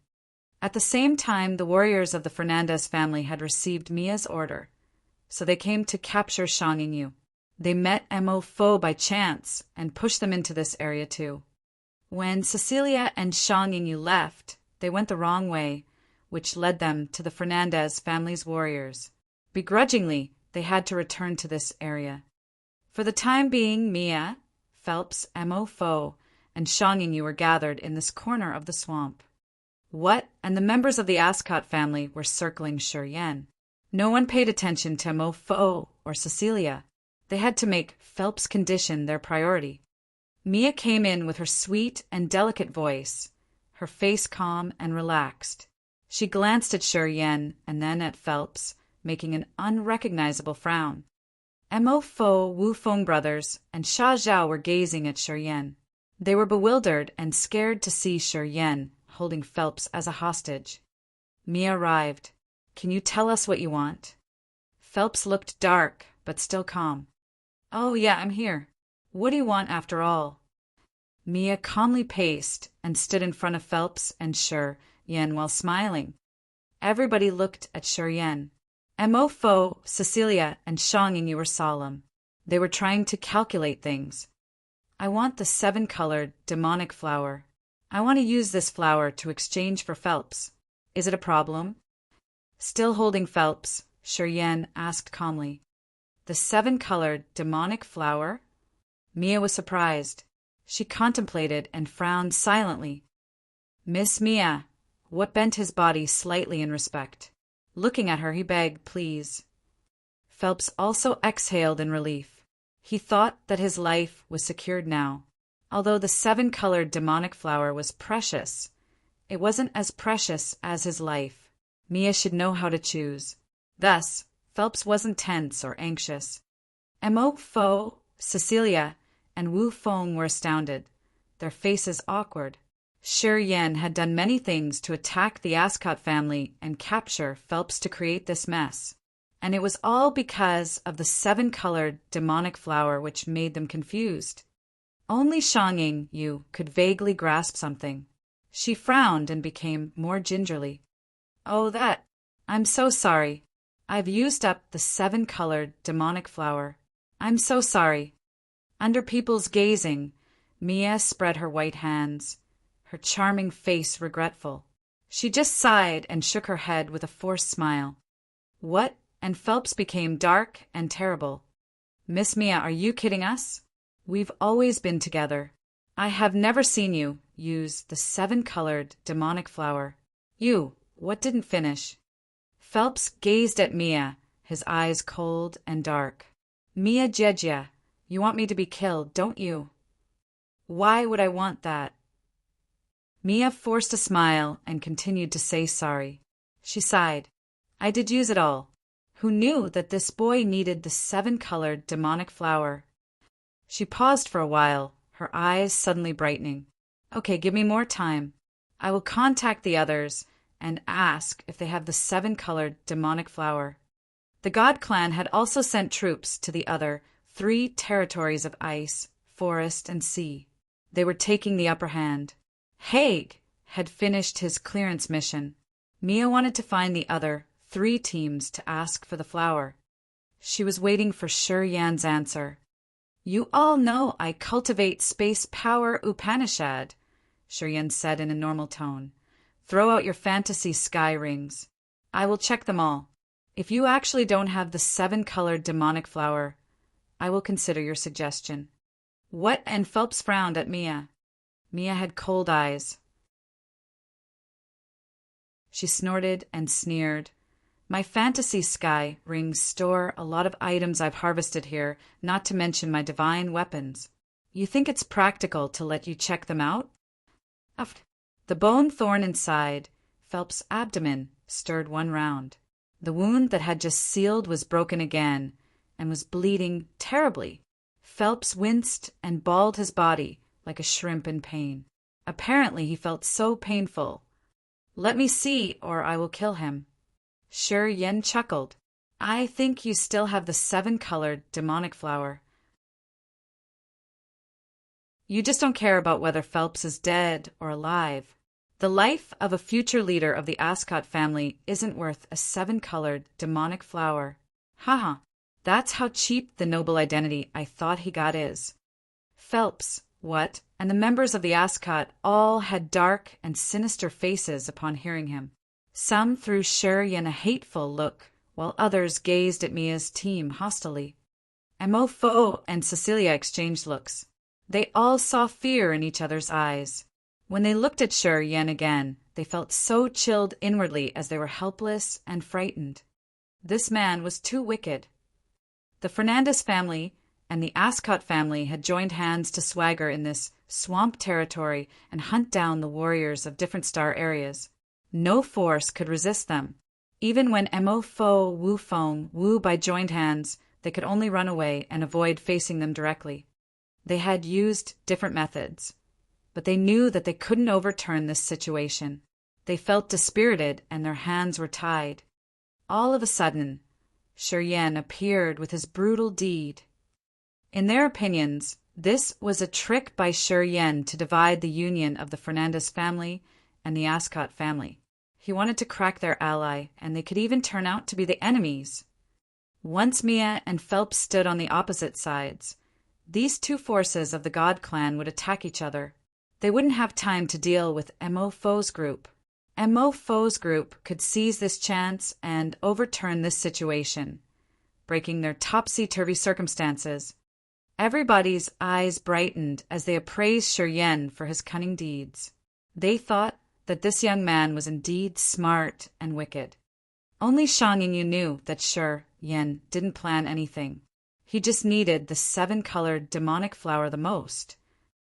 At the same time, the warriors of the Fernandez family had received Mia's order, so they came to capture Shang Yingyu. They met Mo Fo by chance and pushed them into this area too. When Cecilia and Shang Yingyu left, they went the wrong way, which led them to the Fernandez family's warriors. Begrudgingly, they had to return to this area. For the time being, Mia, Phelps, Mo Fo, and Shang Yingyu were gathered in this corner of the swamp. What? And the members of the Ascot family were circling Yen. No one paid attention to Mo Fo or Cecilia. They had to make Phelps' condition their priority. Mia came in with her sweet and delicate voice, her face calm and relaxed. She glanced at Yen and then at Phelps, making an unrecognizable frown. Mo Fo, Wu Feng brothers, and Sha Zhao were gazing at Yen. They were bewildered and scared to see Yen holding Phelps as a hostage. Mia arrived. Can you tell us what you want? Phelps looked dark, but still calm. Oh yeah, I'm here. What do you want after all? Mia calmly paced and stood in front of Phelps and Yen while smiling. Everybody looked at Yen. Mo Fo, Cecilia, and Shang Yingyu were solemn. They were trying to calculate things. I want the 7-colored demonic flower. I want to use this flower to exchange for Phelps. Is it a problem? Still holding Phelps, Yen asked calmly. The 7-colored demonic flower? Mia was surprised. She contemplated and frowned silently. Miss Mia, what bent his body slightly in respect. Looking at her, he begged, please. Phelps also exhaled in relief. He thought that his life was secured now. Although the 7-colored demonic flower was precious, it wasn't as precious as his life. Mia should know how to choose. Thus, Phelps wasn't tense or anxious. Mo Fo, Cecilia, and Wu Feng were astounded, their faces awkward. Yen had done many things to attack the Ascot family and capture Phelps to create this mess. And it was all because of the 7-colored demonic flower which made them confused. Only Shang Yingyu could vaguely grasp something. She frowned and became more gingerly. Oh, that. I'm so sorry. I've used up the 7-colored demonic flower. I'm so sorry. Under people's gazing, Mia spread her white hands, her charming face regretful. She just sighed and shook her head with a forced smile. What? And Phelps became dark and terrible. Miss Mia, are you kidding us? We've always been together. I have never seen you use the 7-colored demonic flower. What didn't finish? Phelps gazed at Mia, his eyes cold and dark. Mia Jeja, you want me to be killed, don't you? Why would I want that? Mia forced a smile and continued to say sorry. She sighed. I did use it all. Who knew that this boy needed the 7-colored demonic flower? She paused for a while, her eyes suddenly brightening. Okay, give me more time. I will contact the others and ask if they have the 7-colored demonic flower. The God Clan had also sent troops to the other 3 territories of ice, forest, and sea. They were taking the upper hand. Haig had finished his clearance mission. Mia wanted to find the other 3 teams to ask for the flower. She was waiting for Sher Yan's answer. You all know I cultivate space power Upanishad, Sher Yan said in a normal tone. Throw out your fantasy sky rings. I will check them all. If you actually don't have the 7-colored demonic flower, I will consider your suggestion. What? And Phelps frowned at Mia. Mia had cold eyes. She snorted and sneered. My fantasy sky rings store a lot of items I've harvested here, not to mention my divine weapons. You think it's practical to let you check them out? The bone thorn inside Phelps' abdomen stirred one round. The wound that had just sealed was broken again and was bleeding terribly. Phelps winced and balled his body like a shrimp in pain. Apparently he felt so painful. Let me see, or I will kill him. Sher Yan chuckled. I think you still have the 7-colored demonic flower. You just don't care about whether Phelps is dead or alive. The life of a future leader of the Ascot family isn't worth a 7-colored demonic flower. Haha, that's how cheap the noble identity I thought he got is. Phelps, what? And the members of the Ascot all had dark and sinister faces upon hearing him. Some threw Sher Yan a hateful look, while others gazed at Mia's team hostilely. Mo and Cecilia exchanged looks. They all saw fear in each other's eyes. When they looked at Sher Yan again, they felt so chilled inwardly as they were helpless and frightened. This man was too wicked. The Fernandez family and the Ascot family had joined hands to swagger in this swamp territory and hunt down the warriors of different star areas. No force could resist them. Even when Mo Wu Fong Wu by joined hands, they could only run away and avoid facing them directly. They had used different methods, but they knew that they couldn't overturn this situation. They felt dispirited and their hands were tied. All of a sudden, Sher Yan appeared with his brutal deed. In their opinions, this was a trick by Sher Yan to divide the union of the Fernandez family and the Ascot family. He wanted to crack their ally, and they could even turn out to be the enemies. Once Mia and Phelps stood on the opposite sides, these 2 forces of the God Clan would attack each other. They wouldn't have time to deal with Mo Fo's group. Mo Fo's group could seize this chance and overturn this situation, breaking their topsy-turvy circumstances. Everybody's eyes brightened as they appraised Sher Yan for his cunning deeds. They thought that this young man was indeed smart and wicked. Only Shang Ying knew that Sher Yan didn't plan anything. He just needed the 7-colored demonic flower the most.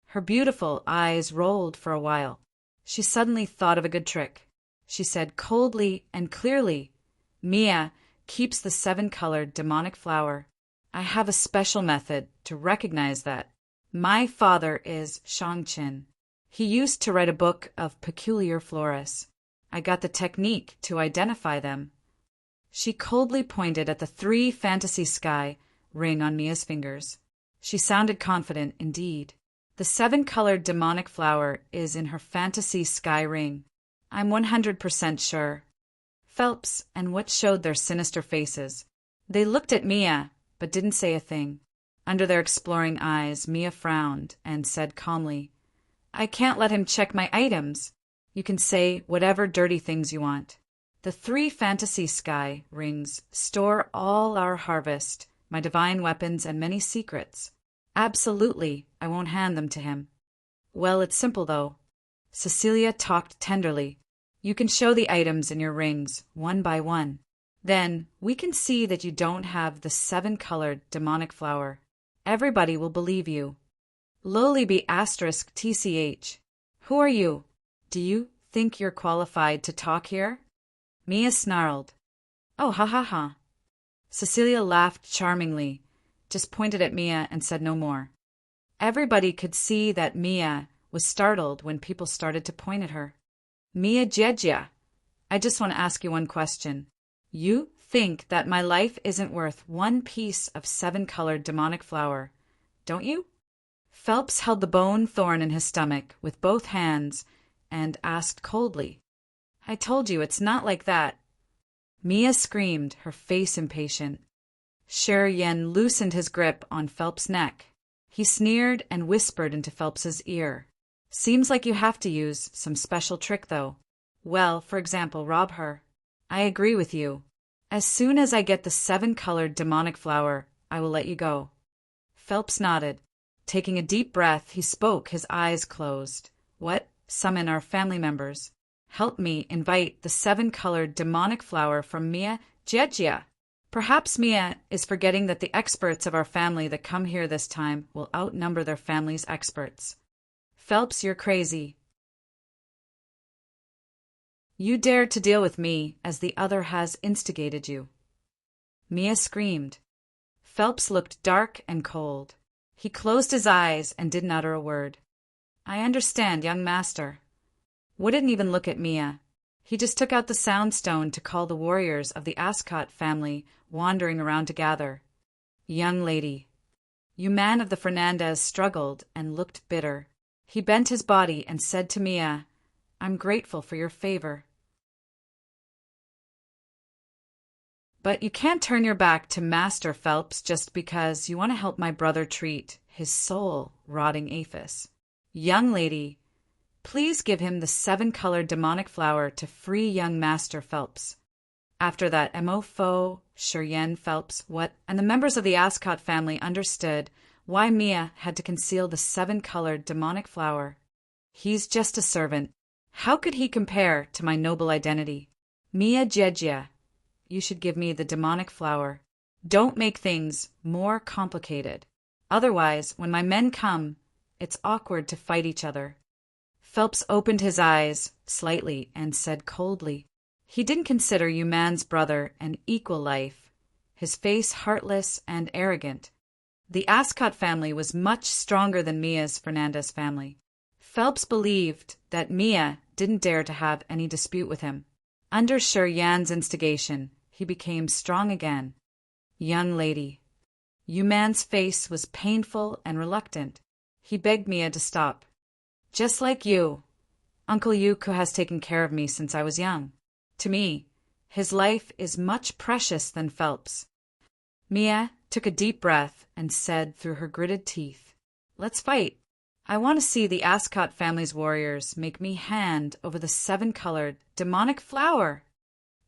Her beautiful eyes rolled for a while. She suddenly thought of a good trick. She said coldly and clearly, Mia keeps the 7-colored demonic flower. I have a special method to recognize that. My father is Shangqin. He used to write a book of peculiar floras. I got the technique to identify them. She coldly pointed at the 3 fantasy sky ring on Mia's fingers. She sounded confident indeed. The 7-colored demonic flower is in her fantasy sky ring. I'm 100% sure. Phelps and What showed their sinister faces. They looked at Mia, but didn't say a thing. Under their exploring eyes, Mia frowned and said calmly, I can't let him check my items. You can say whatever dirty things you want. The 3 fantasy sky rings store all our harvest, my divine weapons and many secrets. Absolutely, I won't hand them to him. Well, it's simple, though. Cecilia talked tenderly. You can show the items in your rings, one by one. Then we can see that you don't have the 7-colored demonic flower. Everybody will believe you. Lowly asterisk TCH. Who are you? Do you think you're qualified to talk here? Mia snarled. Oh, ha ha ha. Cecilia laughed charmingly, just pointed at Mia and said no more. Everybody could see that Mia was startled when people started to point at her. Mia Jejia, I just want to ask you one question. You think that my life isn't worth 1 piece of 7-colored demonic flower, don't you? Phelps held the bone thorn in his stomach with both hands and asked coldly. I told you it's not like that. Mia screamed, her face impatient. Sher Yen loosened his grip on Phelps' neck. He sneered and whispered into Phelps's ear. Seems like you have to use some special trick, though. Well, for example, rob her. I agree with you. As soon as I get the 7-colored demonic flower, I will let you go. Phelps nodded. Taking a deep breath, he spoke, his eyes closed. What? Summon our family members. Help me invite the 7-colored demonic flower from Mia Jejia. Perhaps Mia is forgetting that the experts of our family that come here this time will outnumber their family's experts. Phelps, you're crazy. You dare to deal with me as the other has instigated you. Mia screamed. Phelps looked dark and cold. He closed his eyes and didn't utter a word. I understand, young master. Wouldn't even look at Mia. He just took out the soundstone to call the warriors of the Ascot family wandering around to gather. Young lady. You man of the Fernandez struggled and looked bitter. He bent his body and said to Mia, I'm grateful for your favor. But you can't turn your back to Master Phelps just because you want to help my brother treat his soul-rotting aphis. Young lady, please give him the 7-colored demonic flower to free young Master Phelps. After that, Mo Sher Phelps, and the members of the Ascot family understood why Mia had to conceal the 7-colored demonic flower. He's just a servant. How could he compare to my noble identity? Mia Jejia, you should give me the demonic flower. Don't make things more complicated. Otherwise, when my men come, it's awkward to fight each other. Phelps opened his eyes slightly and said coldly, he didn't consider you man's brother an equal life, his face heartless and arrogant. The Ascot family was much stronger than Mia's Fernandez family. Phelps believed that Mia didn't dare to have any dispute with him. Under Sher Yan's instigation, he became strong again. Young lady. You man's face was painful and reluctant. He begged Mia to stop. Just like you, Uncle Yuko has taken care of me since I was young. To me, his life is much precious than Phelps. Mia took a deep breath and said through her gritted teeth, let's fight. I want to see the Ascot family's warriors make me hand over the 7-colored demonic flower.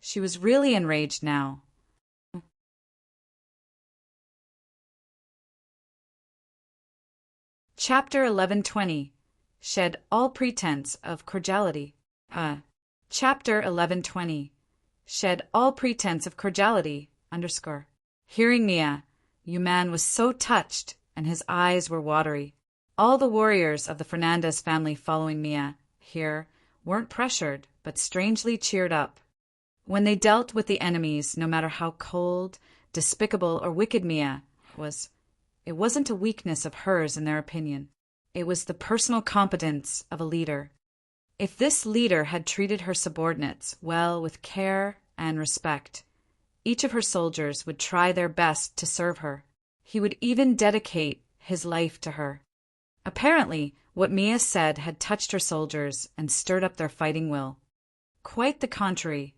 She was really enraged now. Chapter 1120. Shed all pretense of cordiality. Chapter 1120. Shed all pretense of cordiality, _ Hearing Mia, Yuman was so touched and his eyes were watery. All the warriors of the Fernandez family following Mia here weren't pressured, but strangely cheered up. When they dealt with the enemies, no matter how cold, despicable, or wicked Mia was, it wasn't a weakness of hers in their opinion. It was the personal competence of a leader. If this leader had treated her subordinates well with care and respect, each of her soldiers would try their best to serve her. He would even dedicate his life to her. Apparently, what Mia said had touched her soldiers and stirred up their fighting will. Quite the contrary.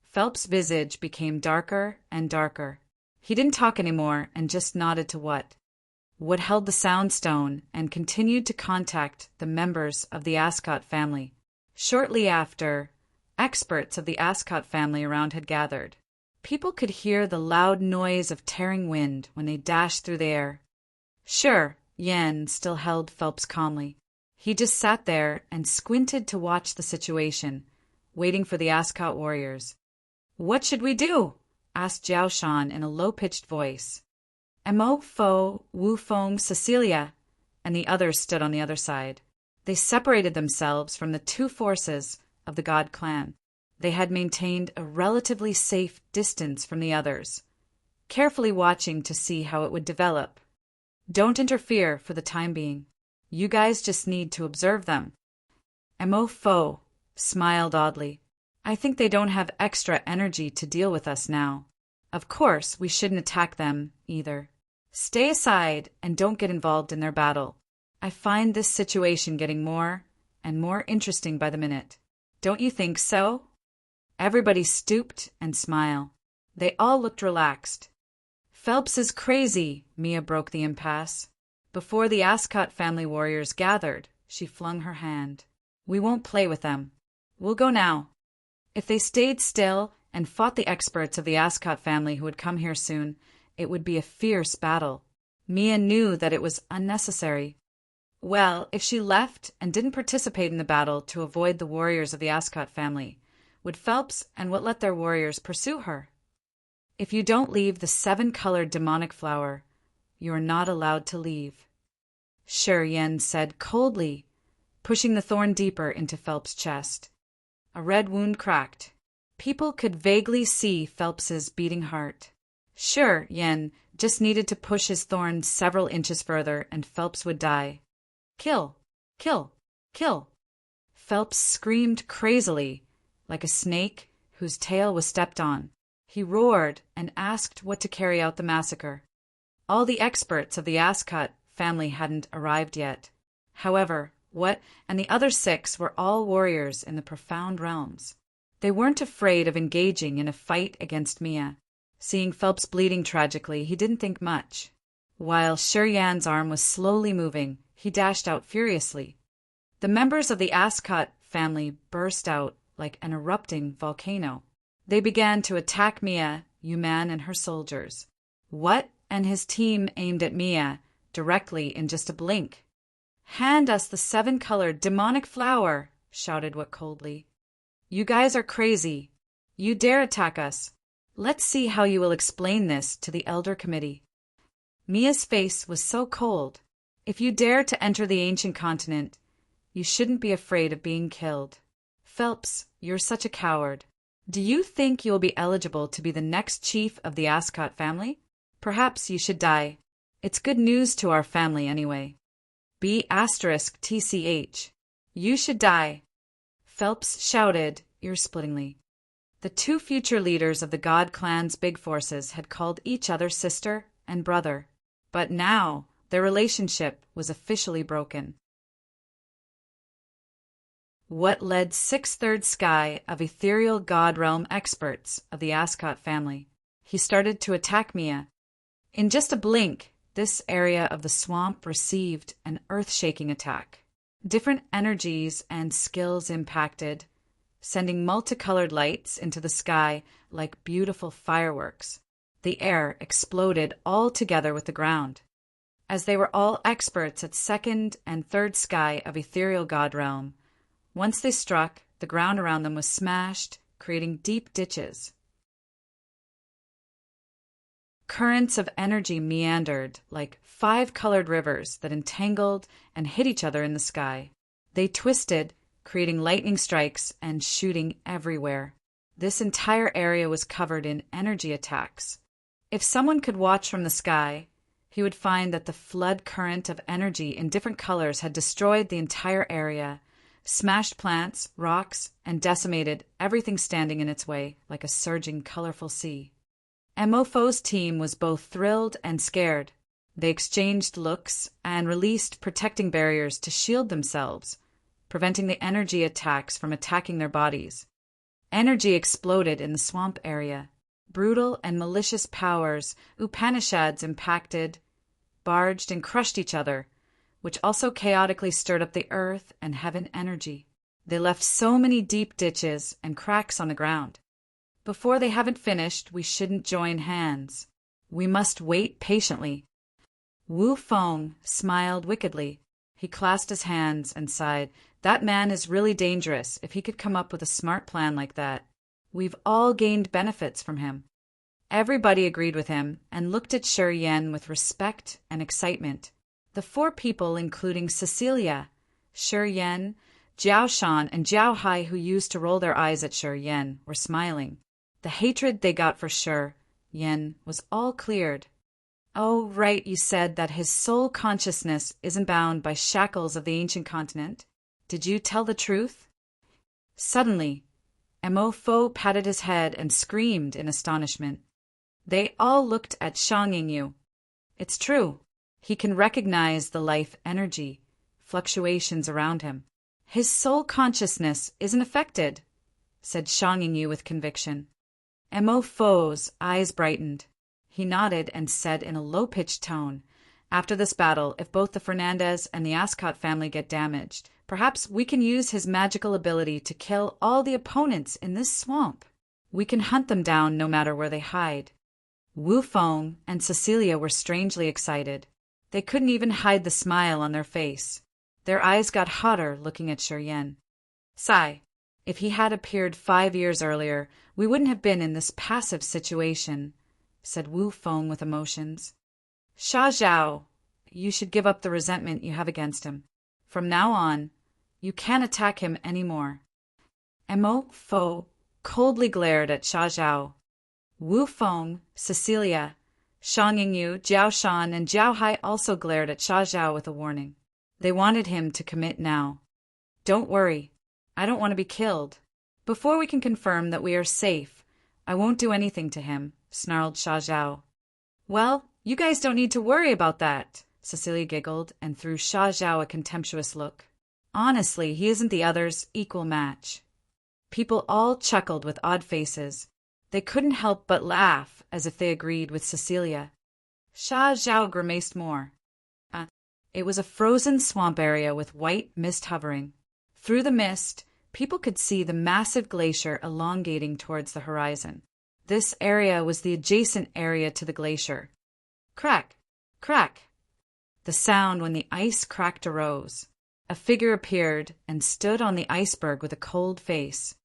Phelps' visage became darker and darker. He didn't talk anymore and just nodded to what held the soundstone and continued to contact the members of the Ascot family. Shortly after, Experts of the Ascot family around had gathered. People could hear the loud noise of tearing wind when they dashed through the air. Sure, Yan still held Phelps calmly. He just sat there and squinted to watch the situation, waiting for the Ascot warriors. "What should we do?" asked Jiao Shan in a low-pitched voice. Mo Fo, Wu Feng, Cecilia, and the others stood on the other side. They separated themselves from the two forces of the God clan. They had maintained a relatively safe distance from the others, carefully watching to see how it would develop. "Don't interfere for the time being. You guys just need to observe them." Mo Fo smiled oddly. "I think they don't have extra energy to deal with us now. Of course, we shouldn't attack them, either. Stay aside and don't get involved in their battle. I find this situation getting more and more interesting by the minute. Don't you think so?" Everybody stooped and smiled. They all looked relaxed. "Phelps is crazy," Mia broke the impasse. Before the Ascot family warriors gathered, she flung her hand. "We won't play with them. We'll go now." If they stayed still and fought the experts of the Ascot family who would come here soon, it would be a fierce battle. Mia knew that it was unnecessary. Well, if she left and didn't participate in the battle to avoid the warriors of the Ascot family, would Phelps and what let their warriors pursue her? "If you don't leave the 7-colored demonic flower, you are not allowed to leave," Sure Yen said coldly, pushing the thorn deeper into Phelps' chest. A red wound cracked. People could vaguely see Phelps's beating heart. Sure Yen just needed to push his thorn several inches further and Phelps would die. "Kill! Kill! Kill!" Phelps screamed crazily, like a snake whose tail was stepped on. He roared and asked what to carry out the massacre. All the experts of the Ascot family hadn't arrived yet. However, What and the other 6 were all warriors in the profound realms. They weren't afraid of engaging in a fight against Mia. Seeing Phelps bleeding tragically, he didn't think much. While Shiryan's arm was slowly moving, he dashed out furiously. The members of the Ascot family burst out like an erupting volcano. They began to attack Mia, Yuman, and her soldiers. What and his team aimed at Mia directly in just a blink. "Hand us the 7-colored demonic flower," shouted What coldly. "You guys are crazy. You dare attack us. Let's see how you will explain this to the Elder Committee." Mia's face was so cold. "If you dare to enter the ancient continent, you shouldn't be afraid of being killed. Phelps, you're such a coward. Do you think you will be eligible to be the next chief of the Ascot family? Perhaps you should die. It's good news to our family anyway. B*TCH. You should die," Phelps shouted ear-splittingly. The 2 future leaders of the God clan's big forces had called each other sister and brother, but now their relationship was officially broken. What led 6/3 sky of ethereal god realm experts of the Ascot family. He started to attack Mia. In just a blink, this area of the swamp received an earth-shaking attack. Different energies and skills impacted, sending multicolored lights into the sky like beautiful fireworks. The air exploded all together with the ground. As they were all experts at 2nd and 3rd sky of ethereal god realm, once they struck, the ground around them was smashed, creating deep ditches. Currents of energy meandered like 5-colored rivers that entangled and hit each other in the sky. They twisted, creating lightning strikes and shooting everywhere. This entire area was covered in energy attacks. If someone could watch from the sky, he would find that the flood current of energy in different colors had destroyed the entire area, smashed plants, rocks, and decimated everything standing in its way like a surging, colorful sea. Mofo's team was both thrilled and scared. They exchanged looks and released protecting barriers to shield themselves, preventing the energy attacks from attacking their bodies. Energy exploded in the swamp area. Brutal and malicious powers, Upanishads impacted, barged and crushed each other, which also chaotically stirred up the earth and heaven energy. They left so many deep ditches and cracks on the ground. Before they haven't finished, we shouldn't join hands. We must wait patiently." Wu Feng smiled wickedly. He clasped his hands and sighed. "That man is really dangerous if he could come up with a smart plan like that. We've all gained benefits from him." Everybody agreed with him and looked at Shi Yan with respect and excitement. The four people, including Cecilia, Shi Yan, Jiao Shan, and Jiao Hai, who used to roll their eyes at Shi Yan, were smiling. The hatred they got for Shi Yan was all cleared. "Oh, right, you said that his soul consciousness isn't bound by shackles of the ancient continent. Did you tell the truth?" Suddenly, Mo Fo patted his head and screamed in astonishment. They all looked at Shang Yingyu. It's true. He can recognize the life energy fluctuations around him. "His soul consciousness isn't affected," said Shang Yingyu with conviction. Mo Fo's eyes brightened. He nodded and said in a low-pitched tone, "After this battle, if both the Fernandez and the Ascot family get damaged, perhaps we can use his magical ability to kill all the opponents in this swamp. We can hunt them down no matter where they hide." Wu Feng and Cecilia were strangely excited. They couldn't even hide the smile on their face. Their eyes got hotter looking at Shi Yan. "Sai, if he had appeared 5 years earlier, we wouldn't have been in this passive situation," said Wu Feng with emotions. "Sha Zhao, you should give up the resentment you have against him. From now on, you can't attack him anymore." Mo Fo coldly glared at Sha Zhao. Wu Feng, Cecilia, Shang Yingyu, Jiao Shan, and Jiao Hai also glared at Sha Zhao with a warning. They wanted him to commit now. "Don't worry. I don't want to be killed. Before we can confirm that we are safe, I won't do anything to him," snarled Sha Zhao. "Well, you guys don't need to worry about that," Cecilia giggled and threw Sha Zhao a contemptuous look. "Honestly, he isn't the other's equal match." People all chuckled with odd faces. They couldn't help but laugh as if they agreed with Cecilia. Sha Zhao grimaced more. It was a frozen swamp area with white mist hovering. Through the mist, people could see the massive glacier elongating towards the horizon. This area was the adjacent area to the glacier. Crack! Crack! The sound when the ice cracked arose. A figure appeared and stood on the iceberg with a cold face.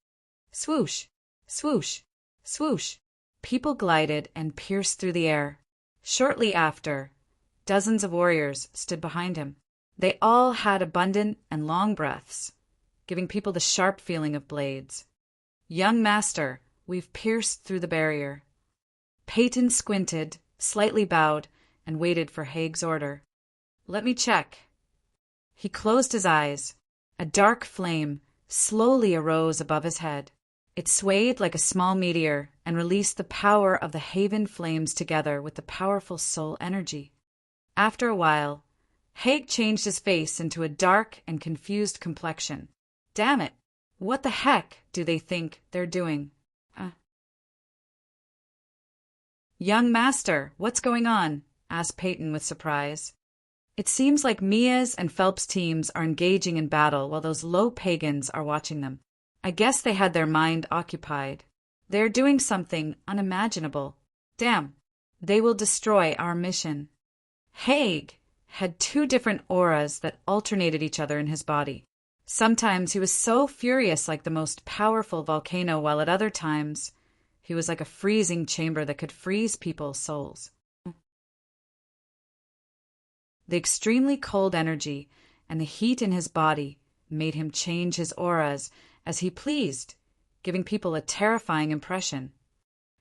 Swoosh! Swoosh! Swoosh! People glided and pierced through the air. Shortly after, dozens of warriors stood behind him. They all had abundant and long breaths, giving people the sharp feeling of blades. "Young master, we've pierced through the barrier." Peyton squinted, slightly bowed, and waited for Haig's order. "Let me check." He closed his eyes. A dark flame slowly arose above his head. It swayed like a small meteor and released the power of the Haven flames together with the powerful soul energy. After a while, Haig changed his face into a dark and confused complexion. Damn it! What the heck do they think they're doing? "Young master, what's going on?" asked Peyton with surprise. "It seems like Mia's and Phelps' teams are engaging in battle while those low pagans are watching them. I guess they had their mind occupied. They're doing something unimaginable. Damn, they will destroy our mission." Haig had 2 different auras that alternated each other in his body. Sometimes he was so furious like the most powerful volcano, while at other times he was like a freezing chamber that could freeze people's souls. The extremely cold energy and the heat in his body made him change his auras as he pleased, giving people a terrifying impression.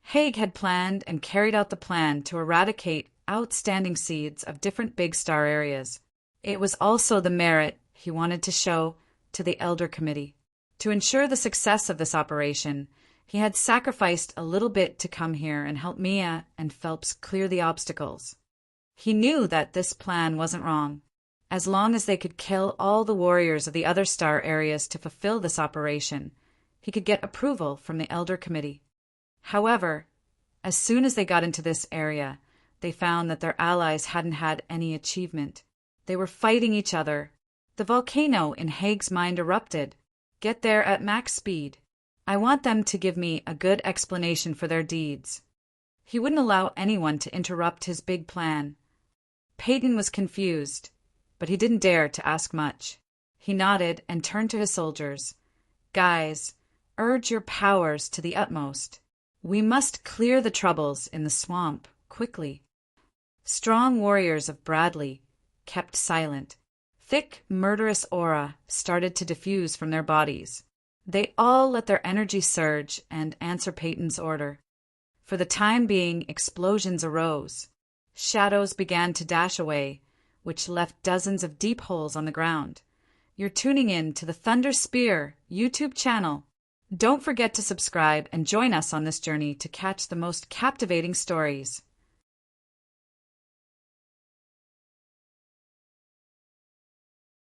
Haig had planned and carried out the plan to eradicate outstanding seeds of different big star areas. It was also the merit he wanted to show to the Elder Committee. To ensure the success of this operation, he had sacrificed a little bit to come here and help Mia and Phelps clear the obstacles. He knew that this plan wasn't wrong. As long as they could kill all the warriors of the other star areas to fulfill this operation, he could get approval from the Elder Committee. However, as soon as they got into this area, they found that their allies hadn't had any achievement. They were fighting each other. The volcano in Haig's mind erupted. Get there at max speed. I want them to give me a good explanation for their deeds. He wouldn't allow anyone to interrupt his big plan. Peyton was confused, but he didn't dare to ask much. He nodded and turned to his soldiers. Guys, urge your powers to the utmost. We must clear the troubles in the swamp quickly. Strong warriors of Bradley kept silent. Thick, murderous aura started to diffuse from their bodies. They all let their energy surge and answer Peyton's order. For the time being, explosions arose. Shadows began to dash away, which left dozens of deep holes on the ground. You're tuning in to the Thunder Spear YouTube channel. Don't forget to subscribe and join us on this journey to catch the most captivating stories.